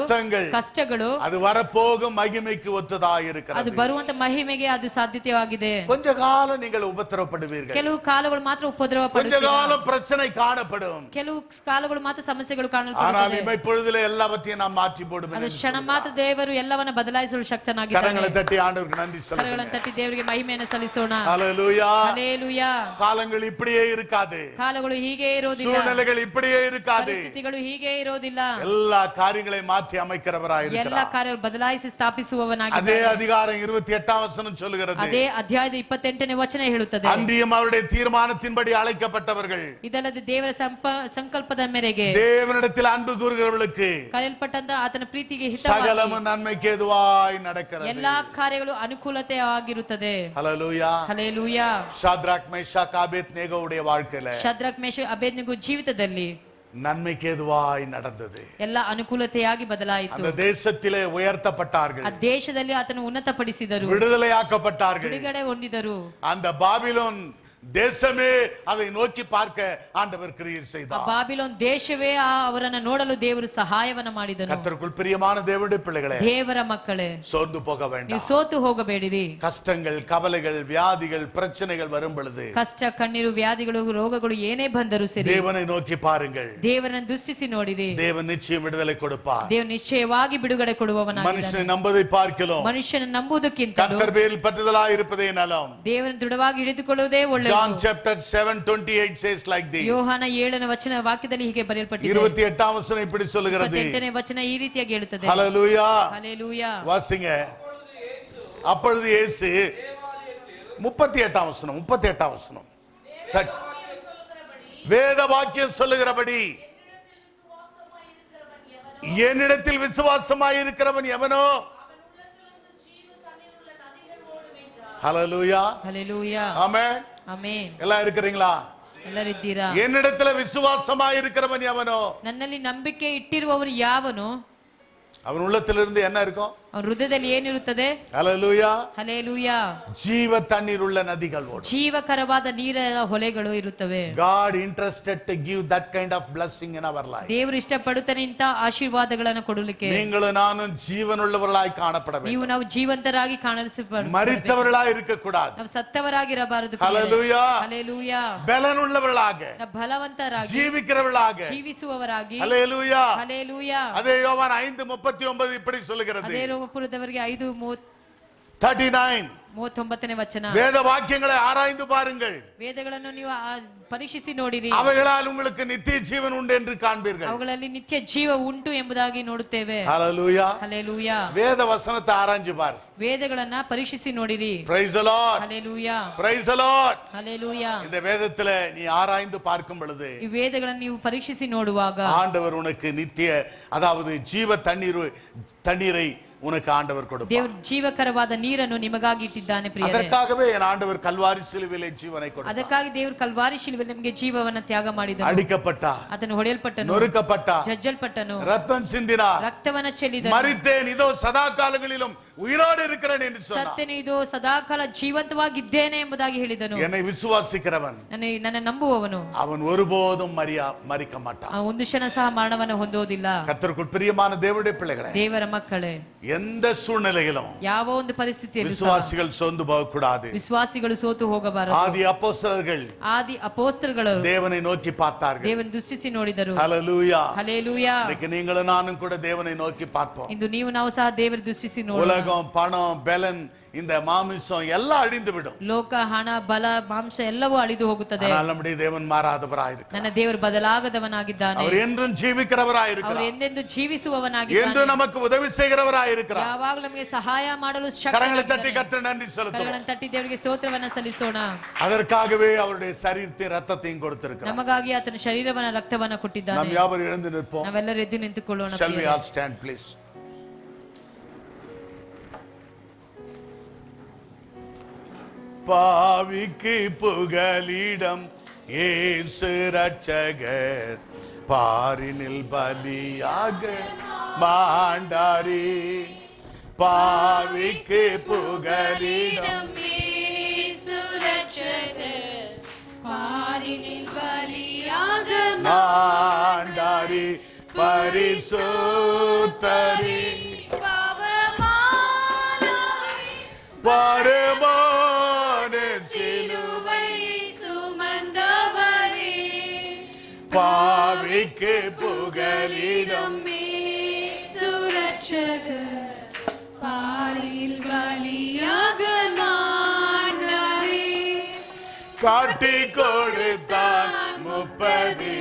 கஷ்டங்கள் ಅದು வரப்போகும் மகிமைக்கு ஒத்ததாக இருக்கிறது. ಅದು ಬರುವಂತ ಮಹಿಮೆಗೆ ಅದು ಸಾಧ್ಯತೆಯಾಗಿದೆ. கொஞ்ச காலம் நீங்கள் உபத்திரப்படுவீர்கள், ಕೆಲವು ಕಾಲಗಳು ಮಾತ್ರ ಉಪದ್ರವ கொஞ்ச ಪಡುತ್ತೀರಾ, காலம் பிரச்சனை காணப்படும். ಕೆಲವು ಕಾಲಗಳು ಮಾತ್ರ ಸಮಸ್ಯೆಗಳು ஆனால் ಕಾಣಲ್ಪಡುತ್ತದೆ. இமைப்பொழுதிலே எல்லாவற்றையும் நாம் மாற்றி போடுவோம். ಅದು ಕ್ಷಣ ಮಾತ್ರ ದೇವರು ಎಲ್ಲವನ್ನ ಬದಲಾಯಿಸಲು ಶಕ್ತನಾಗಿದ್ದಾನೆ. கரங்களை தட்டி ஆண்டவருக்கு நன்றி ಕರಗಳನ್ನು சொல்லுங்க. ತಟ್ಟಿ ದೇವರಿಗೆ ಮಹಿಮೆಯನ್ನು ಸಲ್ಲಿಸೋಣ. ஹல்லேலூயா. ಹಲ್ಲೇಲೂಯಾ. காலங்கள் இப்படியே இருக்காது, ಕಾಲಗಳು ಹೀಗೆ ಇರೋದಿಲ್ಲ, சூழ்நிலைகள் இப்படியே இருக்காது. ಪರಿಸ್ಥಿತಿಗಳು ಹೀಗೆ ಇರೋದಿಲ್ಲ. எல்லா காரியங்களையும் மாற்றி அமைக்கிறவராய் ಎಲ್ಲ இருக்கிறார். ಕಾರ್ಯಗಳು ಬದಲಾಯಿಸಿ ಸ್ಥಾಪಿಸುವವನಾಗಿದ್ದಾನೆ. அதே அதிகாரம் 28ஆம் வசனம் சொல்கிறது. ಅದೇ ಅಧ್ಯಾಯದ 28ನೇ ವಚನ ಹೇಳುತ್ತದೆ. அன்றியும் அவருடைய தீர்மானத்தின்படி அழைக்கப்பட்டவர்கள், ಇದಲ್ಲದೆ ದೇವರ ಸಂಕಲ್ಪದ ಮೇರೆಗೆ தேவனிடத்தில் அன்பு கூறுகிறவர்களுக்கு ಕರೆಯಲ್ಪಟ್ಟಂತ ಆತನ ಪ್ರೀತಿಗೆ சகலமும் நன்மைக்கு ஏதுவாய் நடக்கிறது. ಎಲ್ಲಾ ಕಾರ್ಯಗಳು ಅನುಕೂಲತೆ ಆಗಿರುತ್ತದೆ. ஹல்லேலூயா. ಹಲ್ಲೆಲೂಯಾ. ஷாத்ராக் மேஷாக் ஆபேத்நேகோவுடைய வாழ்க்கையில ಶದ್ರಕ್ ಮೇಷಕ್ ಅಬೇದ್ನೆಗೋ ಜೀವಿತದಲ್ಲಿ நன்மைக்கு ஏதுவாய் நடந்தது. ಎಲ್ಲ ಅನುಕೂಲತೆಯಾಗಿ ಬದಲಾಯಿತು. அந்த தேசத்திலே உயர்த்தப்பட்டார்கள், ಆ ದೇಶದಲ್ಲಿ ಆತನು ಉನ್ನತಪಡಿಸಿದರು, விடுதலையாக்கப்பட்டார்கள். ಬಿಡುಗಡೆ ಹೊಂದಿದರು. அந்த பாபிலோன் தேசமே அதை நோக்கி பார்க்க ஆண்டவர் கிரியை ಆ செய்தார். ಬಾಬಿಲೋನ್ ದೇಶವೇ ಅವರನ್ನ ನೋಡಲು ದೇವರು ಸಹಾಯವನ್ನ ಮಾಡಿದನು. கர்த்தருக்குள் பிரியமான தேவனுடைய பிள்ளைகளே, ದೇವರ ಮಕ್ಕಳೇ, சோர்ந்து போக ನೀವು வேண்டாம். ಸೋತು ಹೋಗಬೇಡಿರಿ. கஷ்டங்கள், கவலைகள், வியாதிகள், பிரச்சனைகள் வரும் பொழுது ಕಷ್ಟ, ಕಣ್ಣೀರು, ವ್ಯಾಧಿಗಳು, ರೋಗಗಳು ಏನೇ ಬಂದರೂ ಸರಿ தேவனை நோக்கி பாருங்கள். ದೇವರನ್ನ ದೃಷ್ಟಿಸಿ ನೋಡಿರಿ. தேவன் நிச்சயம் விடுதலை கொடுப்பார். ದೇವರು ನಿಶ್ಚಯವಾಗಿ ಬಿಡುಗಡೆ ಕೊಡುವವನಾಗಿದ್ದಾನೆ. மனுஷனை நம்பதை பார்க்கலாம் ಮನುಷ್ಯನ ನಂಬುವುದಕ್ಕಿಂತ கர்த்தர் பேரில் பற்றுதலாய் இருப்பதே நலம். ದೇವರನ್ನು ದೃಢವಾಗಿ ಹಿಡಿದುಕೊಳ್ಳುವುದೇ ಒಳ್ಳೆಯದು. John chapter 7:28 says like this. ಯೋಹಾನ 7ನೇ ವಚನ ವಾಕ್ಯದಲ್ಲಿ ಹೀಗೆ ಬರೆಯಲ್ಪಟ್ಟಿದೆ. 28ஆம் வசனம் இப்படி சொல்லுகிறது. 28ನೇ ವಚನ ಈ ರೀತಿಯಾಗಿ ಹೇಳುತ್ತದೆ. ஹல்லேலூயா. ಹಲ್ಲೆಲೂಯಾ. வாசிங்க. அப்பொழுது இயேசு 38ஆம் வசனம், 38ஆம் வசனம். வேத வாக்கியம் சொல்லுகிறபடி என்னிடத்தில் விசுவாசமாய் இருக்கிறவன் எவனோ. ஹல்லேலூயா. ಹಲ್ಲೆಲೂಯಾ. ஆமென். ಆಮೆನ್. எல்லாம் இருக்கிறீங்களா? ಎಲ್ಲರಿದ್ದೀರಾ? என்னிடத்துல விசுவாசமாய் இருக்கிறவன் எவனோ. ನನ್ನಲ್ಲಿ ನಂಬಿಕೆ ಇಟ್ಟಿರುವವನು ಯಾವನು? அவன் உள்ளத்திலிருந்து என்ன இருக்கும்? ಅವನ ಹೃದಯದಲ್ಲಿ ಏನಿರುತ್ತದೆ? ஹல்லேலூயா. ಹಲ್ಲೆಲೂಯಾ. ஜீவ தண்ணீர் உள்ள நதிகள் ஓடும். ಜೀವಕರವಾದ ನೀರಿನ ಹೊಳೆಗಳು ಇರುತ್ತವೆ. God interested to give that kind of blessing in our life. ದೇವರು ಇಷ್ಟಪಡುತ್ತಾನೆ ಇಂಥ ಆಶೀರ್ವಾದಗಳನ್ನು ಕೊಡಲಿಕ್ಕೆ. நீங்களும் நானும் ஜீவனுள்ளவர்களாய் காணப்பட வேண்டும். ನೀವು ನಾವು ಜೀವಂತರಾಗಿ ಕಾಣಿಸಬೇಕು. மரித்தவர்களாய் இருக்க கூடாது. ನಾವು ಸತ್ತವರಾಗಿರಬಾರದು. ஹல்லேலூயா. ಹಲ್ಲೆಲೂಯಾ. பலனுள்ளவர்களாக, ನಾವು ಬಲವಂತರಾಗಿ, ஜீவிக்கிறவர்களாக. ಜೀವಿಸುವವರಾಗಿ. ஹல்லேலூயா. ಹಲ್ಲೆಲೂಯಾ. அதே யோவான் 5:39 இப்படி சொல்லுகிறது. ಅದೇ ರೋಮಪುರದವರಿಗೆ 5:39 5:39ನೇ ವಚನ. வேத வாக்கியங்களை ஆராய்ந்து பாருங்கள், ವೇದಗಳನ್ನು ನೀವು ಪರೀಕ್ಷಿಸಿ ನೋಡಿರಿ, அவைகளால் உங்களுக்கு நித்திய ஜீவன் உண்டு என்று காண்பீர்கள். ಅವುಗಳಲ್ಲಿ ನಿತ್ಯ ಜೀವ ಉಂಟು ಎಂಬುದಾಗಿ ನೋಡುತ್ತೇವೆ. ஹல்லேலூயா. ಹಲ್ಲೆಲೂಯಾ. வேத வசனத்தை ஆராய்ஞ்சு பார். ವೇದಗಳನ್ನ ಪರೀಕ್ಷಿಸಿ ನೋಡಿರಿ. Praise the Lord. Hallelujah. Praise the Lord. Hallelujah. இந்த வேதத்துல நீ ஆராய்ந்து பார்க்கும் பொழுது ಈ ವೇದಗಳನ್ನು ನೀವು ಪರೀಕ್ಷಿಸಿ ನೋಡುವಾಗ ஆண்டவர் உனக்கு நித்திய, அதாவது ஜீவ தண்ணீரை உனக்கு ஆண்டவர் கொடுப்பார். ದೇವರು ಜೀವಕರವಾದ ನೀರನ್ನು ನಿಮಗಾಗಿ ಇಟ್ಟಿದ್ದಾನೆ ಪ್ರಿಯರೇ. அதற்காகவே என் ஆண்டவர் கல்வாரி சிலுவையிலே ஜீவனை கொடுத்தார். ಅದಕ್ಕಾಗಿ ದೇವರು ಕಲ್ವಾರಿ ಶಿಲುಬೆಯಲ್ಲಿ ನಮಗೆ ಜೀವವನ್ನು ತ್ಯಾಗ ಮಾಡಿದನು. அடிக்கப்பட்டார், ಆತನು ಹೊಡೆಯಲ್ಪಟ್ಟನು, நொறுக்கப்பட்டார், ಜಜ್ಜಲ್ಪಟ್ಟನು, ரத்தம் சிந்தினார், ರಕ್ತವನ್ನ ಚೆಲ್ಲಿದನು. மரித்தேன், இதோ சதா காலங்களிலும் உயிரோடு இருக்கிறேன் என்று சொன்னார். ಸತ್ತೇನೆ, ಇದು ಸದಾಕಾಲ ಜೀವಂತವಾಗಿದ್ದೇನೆ ಎಂಬುದಾಗಿ ಹೇಳಿದನು. என்னை விசுவாசிக்கிறவன் ನನ್ನ ನಂಬುವವನು அவன் ஒருபோதும் மரிக்க மாட்டான். ಒಂದು ಕ್ಷಣ ಸಹ ಮರಣವನ್ನು ಹೊಂದೋದಿಲ್ಲ. கர்த்தருக்குள் பிரியமான தேவனுடைய பிள்ளைகளே, ದೇವರ ಮಕ್ಕಳೇ, எந்த சூழ்நிலையிலும் ಯಾವ ಒಂದು ಪರಿಸ್ಥಿತಿಯಲ್ಲಿ ಸಹ விசுவாசிகள் சோர்ந்து போக கூடாது. ವಿಶ್ವಾಸಿಗಳು ಸೋತು ಹೋಗಬಾರದು. ஆதி அப்போஸ்தலர்கள் ಆದಿ ಅಪೋಸ್ತಲಗಳು தேவனை நோக்கி பார்த்தார்கள். ದೇವರನ್ನು ದೃಷ್ಟಿಸಿ ನೋಡಿದರು. ஹல்லேலூயா. ಹಲ್ಲೆಲೂಯಾ. இன்னைக்கு நீங்களும் நானும் கூட தேவனை நோக்கி பார்ப்போம். ಇಂದು ನೀವು ನಾವು ಸಹ ದೇವರ ದೃಷ್ಟಿಸಿ ನೋಡೋಣ. உலகம், பணம், பலன், இந்த மாமிசம் எல்லாம் அழிந்து விடும். ಲೋಕ, ಹಣ, ಬಲ, ಮಾಂಸ ಎಲ್ಲವೂ ಅಳಿದು ಹೋಗುತ್ತದೆ. ஆனால் நம்முடைய தேவன் மாறாதவராயிருக்கிறார். ನನ್ನ ದೇವರು ಬದಲಾಗದವನಾಗಿದ್ದಾನೆ. அவர் என்றும் ಅವರು ஜீவிக்கிறவராயிருக்கிறார். ಎಂದೆಂದು என்று ಜೀವಿಸುವವನಾಗಿದ್ದಾನೆ. நமக்கு உதவி செய்கிறவராயிருக்கிறார். ಯಾವಾಗಲೂ ನಮಗೆ ಸಹಾಯ ಮಾಡಲು கரங்களை தட்டி ಶಕ್ತನಾಗಿದ್ದಾನೆ. கர்த்தர் நன்றி செலுத்துவோம். ಕರಗಳನ್ನು ತಟ್ಟಿ ದೇವರಿಗೆ ಸ್ತೋತ್ರವನ್ನ ಸಲ್ಲಿಸೋಣ. அதற்காகவே அவருடைய சரீரத்தை ரத்தத்தையும் கொடுத்திருக்கிறார். ನಮಗಾಗಿ ಆತನ ಶರೀರವನ್ನ ರಕ್ತವನ್ನ ಕೊಟ್ಟಿದ್ದಾನೆ. நாம் யாவரும் எழுந்து நிற்போம். ನಾವೆಲ್ಲರೂ ಎದ್ದು ನಿಂತುಕೊಳ್ಳೋಣ. Shall we all stand please? பாவிக்கு புகலிடம் இயேசு ரட்சகர், பாரினில் பலியாக மாண்டாரே. பாவிக்கு புகலிடம் மாண்டாரே, பரிசுத்தரே, பரமான சிலுவை பாவிக்கு புகலிடம் காட்டி கொடுத்தான் 30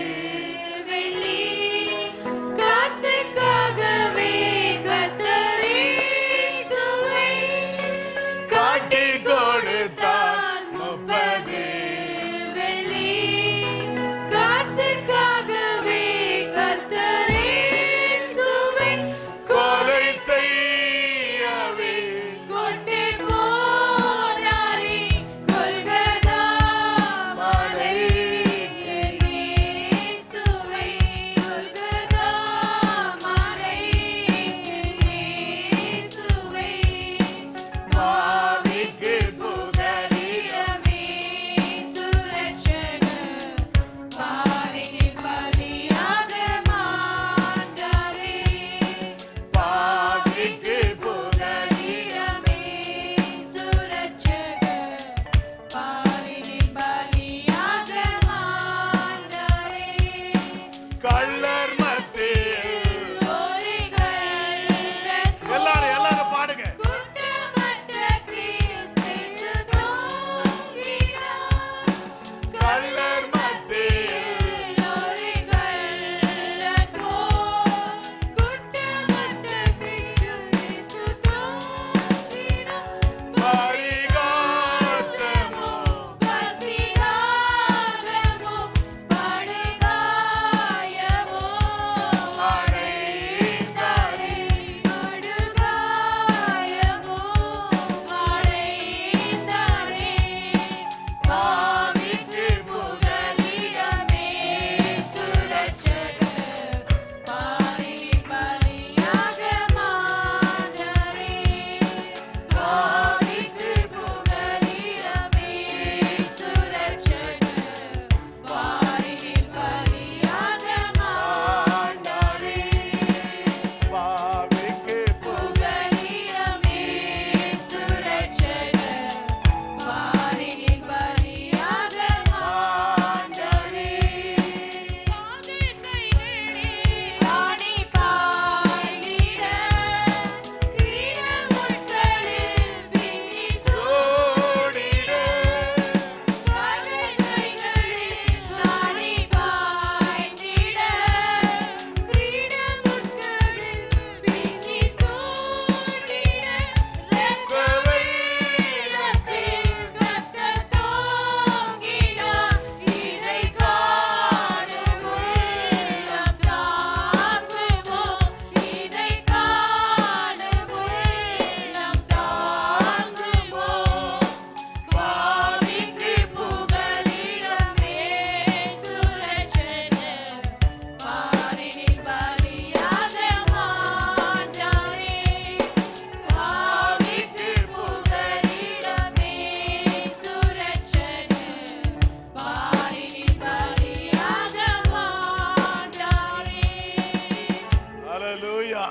ஹalleluya.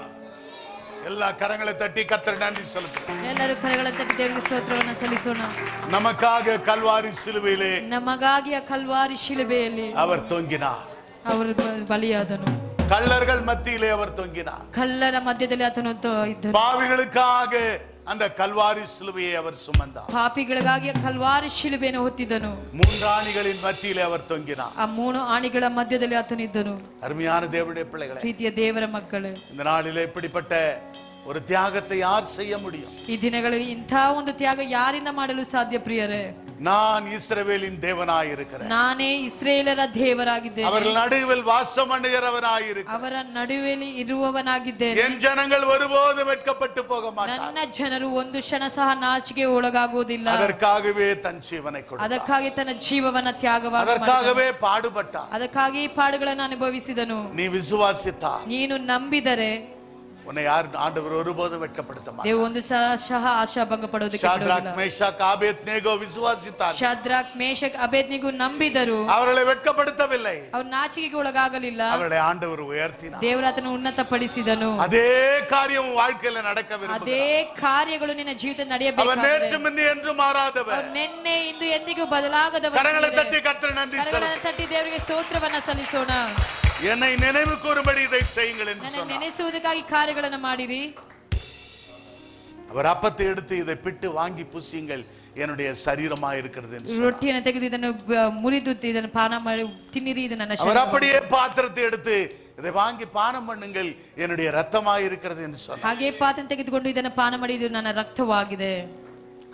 எல்லா கரங்களை தட்டி கர்த்தருக்கு நன்றி செலுத்துவோம். ಎಲ್ಲರೂ ಕರಗಳನ್ನು ತಟ್ಟಿ ದೇವರಿಗೆ ಸ್ತೋತ್ರವನ್ನು ಸಲ್ಲಿಸೋಣ. நமக்காக கல்வாரி சிலுவையிலே ನಮಗಾಗಿ ಆ ಕಲ್ವಾರಿ ಶಿಲುಬೆಯಲ್ಲಿ அவர் தொங்கினார். ಅವರು ಬಲಿಯಾದನು. கள்ளர்கள் மத்தியிலே அவர் தொங்கினார். ಕಳ್ಳರ ಮಧ್ಯದಲ್ಲಿ ಆತನು ಇದ್ದನು. பாவிகளுக்காக அந்த கல்வாரி சிலுவையை அவர் சுமந்தார். ಪಾಪಿಗಳಿಗಾಗಿ ಕಲ್ವಾರಿ ಶಿಲುಬೆಯನ್ನು ಹೊತ್ತಿದ್ದನು. மூன்று ஆணிகளின் மத்தியிலே அவர் தொங்கினார். ಆ 3 ಆಣಿಗಳ ಮಧ್ಯದಲ್ಲಿ ಆತನು ಇದ್ದನು. அருமையான தேவனுடைய பிள்ளைகளே, ಪ್ರೀತಿಯ ದೇವರ ಮಕ್ಕಳೇ, இந்த நாளிலே இப்படிப்பட்ட ஒரு தியாகத்தை யார் செய்ய முடியும்? ಈ ದಿನಗಳಲ್ಲಿ ಇಂಥ ಒಂದು ತ್ಯಾಗ ಯಾರಿಂದ ಮಾಡಲು ಸಾಧ್ಯ ಪ್ರಿಯರೇ? நான் இஸ்ரவேலின் தேவனாய் இருக்கிறேன். ನಾನೇ ಇಸ್ರೇಲರ ದೇವರಾಗಿದ್ದೇನೆ. அவர்கள் நடுவில் வாசம் பண்ணுகிறவனாய் இருக்கிறேன். ಅವರ ನಡುವೆಯಲ್ಲಿ ಇರುವವನಾಗಿದ್ದೇನೆ. என் ஜனங்கள் ஒருபோதும் வெட்கப்பட்டு போக மாட்டார்கள். ನನ್ನ ಜನರು ಒಂದು ಕ್ಷಣ ಸಹ ನಾಚಿಕೆ ಒಳಗಾಗುವುದಿಲ್ಲ. அதற்காகவே தன் ஜீவனை கொடுத்தார். ಅದಕ್ಕಾಗಿ ತನ್ನ ಜೀವವನ್ನ ತ್ಯಾಗವಾಗಿ அதற்காகவே பாடுபட்டார். ಅದಕ್ಕಾಗಿ ಪಾಡುಗಳನ್ನು ಅನುಭವಿಸಿದನು. நீ விசுவாசித்தார், ನೀನು ನಂಬಿದರೆ உன்னை யார் ஆண்டவர் ஒருபோதும் வெட்கப்படுத்த மாட்டார். ದೇವರು ಒಂದು ಸಹ ಆಶಾಭಂಗ ಪಡೋದಕ್ಕೆ ஷாத்ராக் ಬಿಡುವುದಿಲ್ಲ. மேஷாக் ஆபேத்நேகோ விசுவாசித்தார். ಶದ್ರಾಕ್ ಮೇಷಕ್ ಅಬೇದ್ನಿಗೂ ನಂಬಿದರು. அவர்களை வெட்கப்படுத்தவில்லை, ಅವ್ರು ನಾಚಿಕೆಗೆ ಒಳಗಾಗಲಿಲ್ಲ. அவர்களை ಆண்டவர் உயர்த்தினார். ದೇವರಾತನು ಉನ್ನತಪಡಿಸಿದನು. அதே காரியம் வாழ்க்கையில நடக்க ಅದೇ விரும்புகிறார். ಕಾರ್ಯಗಳು ನಿನ್ನ ಜೀವಿತ அவர் ನಡೆಯಬೇಕಾದರೆ நேற்று முன்னே என்று மாறாதவர். ಅವ್ರು ನಿನ್ನೆ ಇಂದು ಎಂದಿಗೂ ಬದಲಾಗದವರು. கரங்களை தட்டி கர்த்தருக்கு நன்றி ಕರಗಳನ್ನು செலுத்து. ತಟ್ಟಿ ದೇವರಿಗೆ ಸ್ತೋತ್ರವನ್ನ ಸಲ್ಲಿಸೋಣ. என்னை நினைவு கூறும்படி இதை செய்யுங்கள் என்று ನನ್ನ சொன்னார். ನೆನೆಸುವುದಕ್ಕಾಗಿ ಕಾರ್ಯಗಳನ್ನು ಮಾಡಿರಿ. அவர் அப்பத்தை எடுத்து இதை பிட்டு வாங்கி புசியுங்கள், என்னுடைய சரீரமா இருக்கிறது என்று சொன்னார். ರೊಟ್ಟಿಯನ್ನು ತೆಗೆದು ಇದನ್ನು ಮುರಿದು ಇದನ್ನು ಪಾನ ಮಾಡಿ ತಿನ್ನಿರಿ, ಇದು ನನ್ನ அவர் ಶರೀರ. அப்படியே பாத்திரத்தை எடுத்து இதை வாங்கி பானம் பண்ணுங்கள், என்னுடைய ரத்தமா இருக்கிறது என்று சொன்னார். ಹಾಗೆ ಪಾತ್ರೆ ತೆಗೆದುಕೊಂಡು ಇದನ್ನು ಪಾನ ಮಾಡಿ, ಇದು ನನ್ನ ರಕ್ತವಾಗಿದೆ.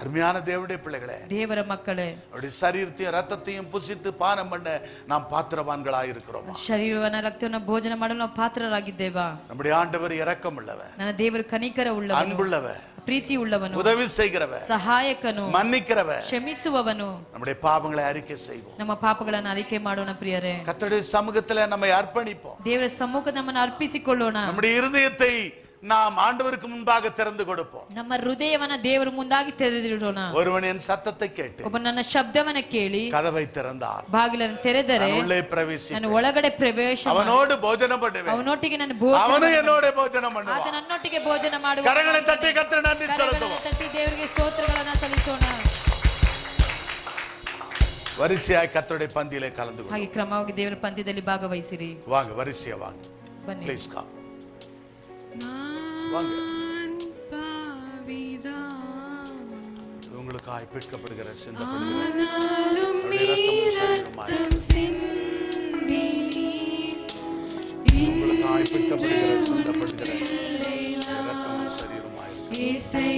அருமையான தேவனுடைய பிள்ளைகளே, ದೇವರ ಮಕ್ಕಳೇ, அவருடைய சரீரத்தையும் ரத்தத்தையும் புசித்து பானம் பண்ண நாம் பாத்திரவான்களாய் இருக்கிறோம். ಶರೀರವನ್ನ ರಕ್ತವನ್ನ ಭೋಜನ ಮಾಡಲು ನಾವು ಪಾತ್ರರಾಗಿದ್ದೇವಾ? நம்முடைய ஆண்டவர் இரக்கம் உள்ளவர், ನನ್ನ ದೇವರು ಕನಿಕರ ಉಳ್ಳವನು, அன்புள்ளவர், ಪ್ರೀತಿ ಉಳ್ಳವನು, உதவி செய்கிறவர், ಸಹಾಯಕನು, மன்னிக்கிறவர். ಕ್ಷಮಿಸುವವನು. நம்முடைய பாவங்களை அறிக்கை செய்வோம். ನಮ್ಮ ಪಾಪಗಳನ್ನು ಅರಿಕೆ ಮಾಡೋಣ ಪ್ರಿಯರೇ. கர்த்தருடைய சமூகத்துல நம்மை அர்ப்பணிப்போம். ದೇವರ ಸಮ್ಮುಖ ನಮ್ಮನ್ನು ಅರ್ಪಿಸಿಕೊಳ್ಳೋಣ. நம்முடைய இருதயத்தை நாம் ஆண்டவருக்கு முன்பாக திறந்து கொடுப்போம். ನಮ್ಮ ಹೃದಯವನ್ನ ದೇವರ ಮುಂದಾಗಿ ತೆರೆದಿಡೋಣ. ஒருவன் என் சத்தத்தை கேட்டு ಒಬ್ಬ ನನ್ನ ಶಬ್ದವನ್ನ ಕೇಳಿ கதவை திறந்தார், ಬಾಗಿಲನ್ನು ತೆರೆದರೆ நான் உள்ளே பிரவேசி, ನಾನು ಒಳಗಡೆ ಪ್ರವೇಶ ಮಾಡಿ அவனோடு போஜனம் பண்ணுவேன், ಅವನೊಟ್ಟಿಗೆ ನಾನು ಭೋಜನ அவனும் ಮಾಡುವೆನು. என்னோட போஜனம் ಆತ பண்ணுவான். ನನ್ನೊಟ್ಟಿಗೆ ಭೋಜನ ಮಾಡುವ. கரங்களை தட்டி கர்த்தருக்கு நன்றி ಕರಗಳನ್ನು செலுத்துவோம். ತಟ್ಟಿ ದೇವರಿಗೆ ಸ್ತೋತ್ರಗಳನ್ನ ಸಲ್ಲಿಸೋಣ. வரிசையாய் கர்த்தருடைய பந்தியிலே கலந்து கொள்ளும். ಹಾಗೆ ಕ್ರಮವಾಗಿ ದೇವರ ಪಂದ್ಯದಲ್ಲಿ ಭಾಗವಹಿಸಿರಿ. வாங்க, வரிசையா வாங்க. ಬನ್ನಿ. Please come. வாங்க. உங்களுக்காய் பிற்கப்படுகிற சிந்தப்படுகிற அவருடைய ரத்தமும் சரீரமாய், உங்களுக்காய் பிற்கப்படுகிற சிந்தப்படுகிற ரத்தமும் சரீரமாய், உங்களுக்காய் பிற்கப்படுகிற சிந்தப்படுகிற ரத்தமும் சரீரமாய். Say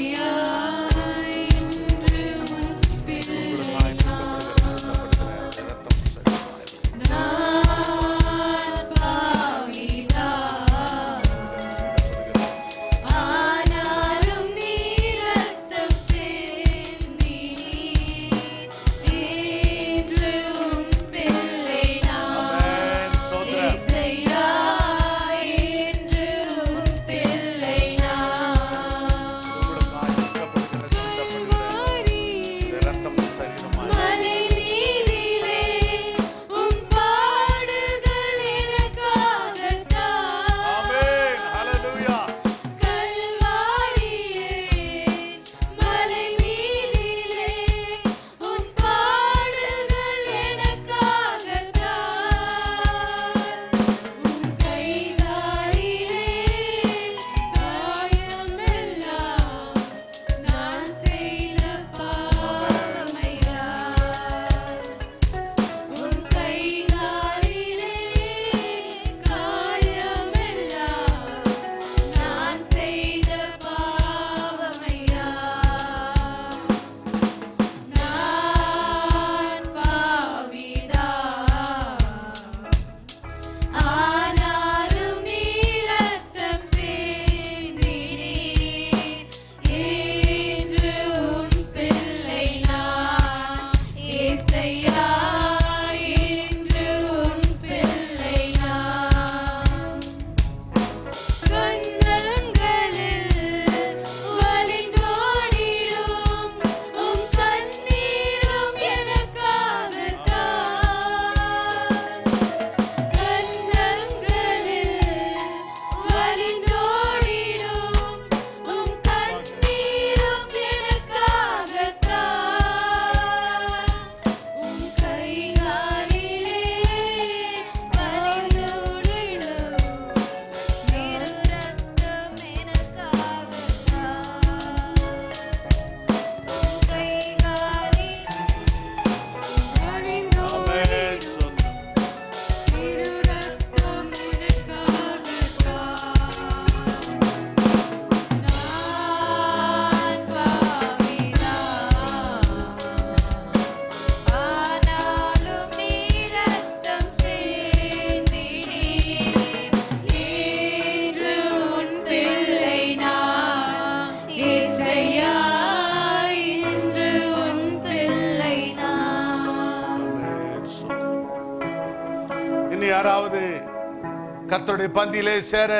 கர்த்தருடைய பந்தியிலே சேர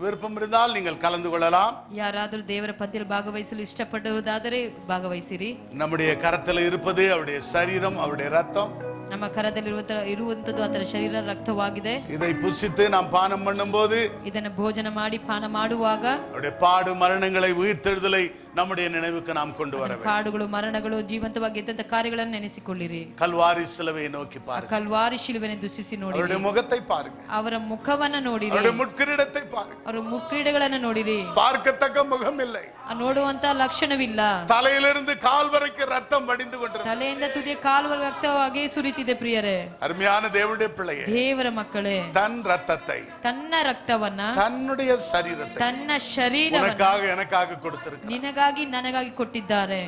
விருப்பம் இருந்தால் நீங்கள் கலந்து கொள்ளலாம். ಯಾರಾದರೂ ದೇವರ ಪಂಕ್ತಿಯಲ್ಲಿ ಭಾಗವಹಿಸಲು ಇಷ್ಟಪಡುವುದಾದರೆ ಭಾಗವಹಿಸಿರಿ. நம்முடைய கரத்தில் இருப்பது அவருடைய சரீரம், அவருடைய ரத்தம். ನಮ್ಮ ಕರದಲ್ಲಿರುವಂತದ್ದು ಆತನ ಶರೀರ ರಕ್ತವಾಗಿದೆ. இதை புசித்து நாம் பானம் பண்ணும்போது, ಇದನ್ನು ಭೋಜನ ಮಾಡಿ ಪಾನ ಮಾಡುವಾಗ அவருடைய பாடு மரணங்களை உயிர்த்தெழுதலை நம்முடைய நினைவுக்கு நாம் கொண்டு வர வேண்டும். ಪಾಡುಗಳು ಮರಣಗಳು ಜೀವಂತವಾಗಿ ಇದ್ದಂತ ಕಾರ್ಯಗಳನ್ನು ನೆನೆಸಿಕೊಳ್ಳಿರಿ. கல்வாரி சிலுவையை நோக்கி பாருங்க. ಕಲ್ವಾರಿ ಶಿಲುಬೆಯನ್ನು ದೃಷ್ಟಿಸಿ ನೋಡಿರಿ. அவருடைய முகத்தை பாருங்க. ಅವರ ಮುಖವನ್ನು ನೋಡಿರಿ. அவருடைய முட்கிரீடத்தை பாருங்க. ಅವರ ಮುಕ್ರೀಡೆಗಳನ್ನು ನೋಡಿರಿ. பார்க்கத்தக்க முகம் இல்லை. ನೋಡುವಂತ ಲಕ್ಷಣವಿಲ್ಲ. தலையிலிருந்து கால் வரைக்கும் ரத்தம் வடிந்து கொண்டிருக்கிறது. ತಲೆಯಿಂದ ತುದಿಯ ಕಾಲುವರೆಗೆ ರಕ್ತವಾಗಿ ಸುರಿತಿದೆ. ಪ್ರಿಯರೇ, அருமையான தேவனுடைய பிள்ளையே, ದೇವರ ಮಕ್ಕಳೇ, தன் ரத்தத்தை, ತನ್ನ ರಕ್ತವನ್ನ, தன்னுடைய சரீரத்தை ತನ್ನ ಶರೀರವನ್ನು உனக்காக எனக்காக கொடுத்திருக்கிறார். ನಿನಗಾಗಿ ನನಗಾಗಿ ಕೊಟ್ಟಿದ್ದಾರೆ.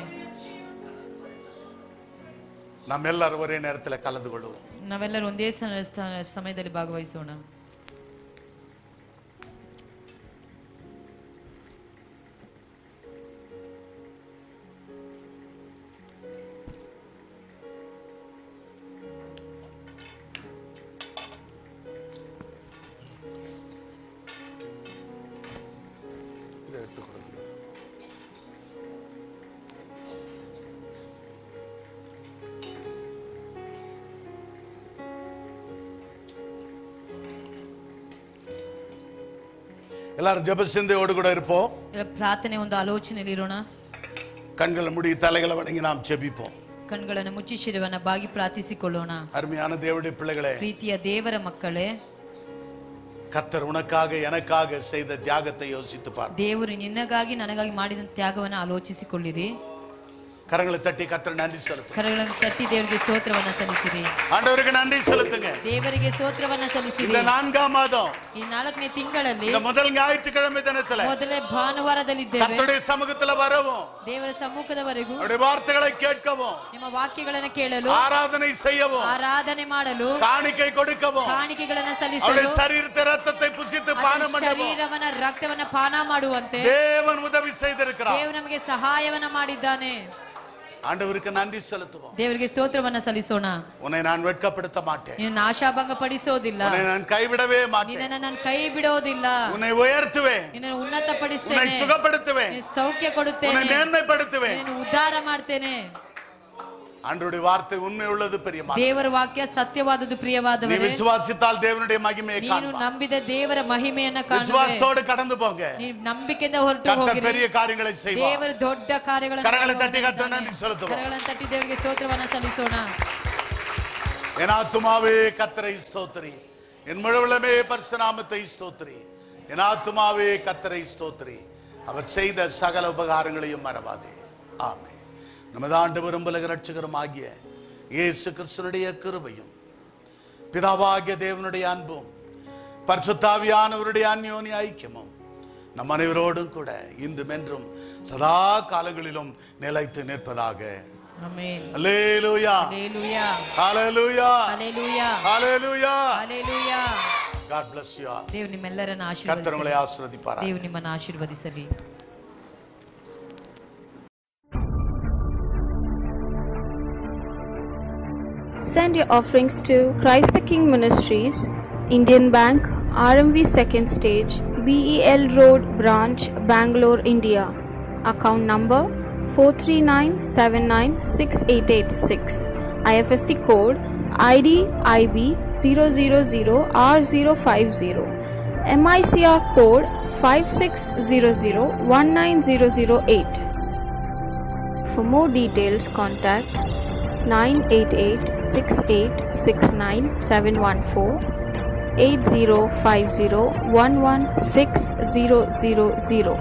நாம் எல்லாரும் ஒரே நேரத்தில் கலந்து கொள்வோம். ನಾವೆಲ್ಲರೂ ಒಂದೇ ಸಮಯದಲ್ಲಿ ಭಾಗವಹಿಸೋಣ. எல்லாரும் ஜெப சிந்தையோடு கூட இருப்போம். ಪ್ರಾರ್ಥನೆ ಒಂದು ಆಲೋಚನೆಯಲ್ಲಿ ಇರೋಣ. கண்களை மூடி தலைகளை வணங்கி நாம் ஜெபிப்போம். ಕಣ್ಗಳನ್ನು ಮುಚ್ಚಿ ಶಿರವನ್ನು ಬಾಗಿ ಪ್ರಾರ್ಥಿಸಿಕೊಳ್ಳೋಣ. அருமையான தேவனுடைய பிள்ளைகளே, ಪ್ರೀತಿಯ ದೇವರ ಮಕ್ಕಳೇ, கர்த்தர் உனக்காக எனக்காக செய்த தியாகத்தை யோசித்து பார். ದೇವರು ನಿನಗಾಗಿ ನನಗಾಗಿ ಮಾಡಿದ ತ್ಯಾಗವನ್ನು ಆಲೋಚಿಸಿಕೊಳ್ಳಿರಿ. கரங்களை தட்டி கர்த்தர் நன்றி செலுத்து. ಕರಗಳನ್ನು ತಟ್ಟಿ ದೇವರಿಗೆ ಸ್ತೋತ್ರವನ್ನ ಸಲ್ಲಿಸಿರಿ. ஆண்டவருக்கு நன்றி செலுத்துங்க. ದೇವರಿಗೆ ಸ್ತೋತ್ರವನ್ನ ಸಲ್ಲಿಸಿರಿ. இந்த 4ஆம் மாதம், ಈ 4ನೇ ತಿಂಗಳಲ್ಲಿ இந்த முதல் ஞாயிற்றுக்கிழமை தினத்துல ಮೊದಲೇ ಭಾನುವಾರದಲ್ಲಿದ್ದೇವೆ. கர்த்தருடைய சமூகத்துல வரவும், ದೇವರ ಸಮ್ಮುಖದವರೆಗೂ அவருடைய வார்த்தைகளை கேட்கவும், ನಿಮ್ಮ ವಾಕ್ಯಗಳನ್ನು ಕೇಳಲು, ஆராதனை செய்யவும், ಆರಾಧನೆ ಮಾಡಲು, காணிக்கை கொடுக்கவும், ಕಾಣಿಕೆಗಳನ್ನು அவருடைய ಸಲ್ಲಿಸಲು, சரீரத்தை ரத்தத்தை புசித்து பானம் ಅವರ பண்ணவும் ಶರೀರವನ್ನ ರಕ್ತವನ್ನ ಪಾನ ಮಾಡುವಂತೆ தேவன் உதவி செய்திருக்கிறார். ದೇವರು ನಮಗೆ ಸಹಾಯವನ್ನ ಮಾಡಿದ್ದಾನೆ. ஆண்டவருக்கு நன்றி செலுத்துவோம். ದೇವರಿಗೆ ಸ್ತೋತ್ರವನ್ನ ಸಲ್ಲಿಸೋಣ. உன்னை நான் வெட்கப்படுத்த மாட்டேன். ನಿನ್ನ ಆಶಾಭಂಗ ಪಡಿಸೋದಿಲ್ಲ. உன்னை நான் கைவிடவே மாட்டேன். ನಿನ್ನನ್ನು ನಾನು ಕೈ ಬಿಡೋದಿಲ್ಲ. உன்னை உயர்த்துவேன். ನಿನ್ನನ್ನು ಉನ್ನತ உன்னை ಪಡಿಸ್ತೇನೆ. சுகப்படுத்துவேன். ನಿನಗೆ ಸೌಖ್ಯ உன்னை ಕೊಡುತ್ತೇನೆ. மேன்மைப்படுத்துவேன். ನಿನ್ನನ್ನು ಉದ್ಧಾರ ಮಾಡ್ತೇನೆ. ஆண்டவருடைய வார்த்தை உண்மை உள்ளது பிரியமான. ದೇವರ ವಾಕ್ಯ ಸತ್ಯವಾದದ್ದು நீ ಪ್ರಿಯವಾದವರೇ. விசுவாசித்தால் தேவனுடைய மகிமையை ನೀನು காண்பாய். ನಂಬಿದ ದೇವರ ಮಹಿಮೆಯನ್ನ ಕಾಣುವೆ. விசுவாசத்தோடு கடந்து போங்க. ನೀನು ನಂಬಿಕೆಯಿಂದ ಹೊರಟು கர்த்தர் ಹೋಗಿರಿ. பெரிய காரியங்களை செய்வார். ದೇವರು ದೊಡ್ಡ ಕಾರ್ಯಗಳನ್ನು கரங்களை தட்டி ಮಾಡುವವನಾಗಿದ್ದಾನೆ. கர்த்தர் நன்றி செலுத்துவோம். ಕರಗಳನ್ನು ತಟ್ಟಿ ದೇವರಿಗೆ ಸ್ತೋತ್ರವನ್ನ ಸಲ್ಲಿಸೋಣ. என் ஆத்துமாவே கர்த்தரை ஸ்தோத்திரி, என் முழுவலுமே பரிசுத்த நாமத்தை ஸ்தோத்திரி. என் ஆத்துமாவே கர்த்தரை ஸ்தோத்திரி, அவர் செய்த சகல உபகாரங்களையும் மறவாதே. ஆமென். நமது ஆண்டவரும் உலக இரட்சகரும் ஆகிய இயேசு கிறிஸ்துவினுடைய கிருபையும், பிதாவாகிய தேவனுடைய அன்பும், பரிசுத்தாவியானவருடைய அந்யோன்ய ஐக்கியமும் நம் அனைவரோடும் கூட இன்றும் என்றும் சதா காலங்களிலும் நிலைத்து நிற்பதாக. Amen. Hallelujah, hallelujah, hallelujah, hallelujah, hallelujah. Hallelujah. God bless you all. ದೇವರು ನಿಮ್ಮೆಲ್ಲರನ್ನು கர்த்தர் உங்களை ಆಶೀರ್ವದಿಸಲಿ. ஆசீர்வதிப்பாராக. ದೇವರು ನಿಮ್ಮನ್ನು ಆಶೀರ್ವದಿಸಲಿ. Send your offerings to Christ the King Ministries, Indian Bank, RMV 2nd Stage, BEL Road Branch, Bangalore, India. Account number 439796886. IFSC code ID IB 000R050. MICR code 5600190008. For more details, contact 988-6869-714, 8050-11600.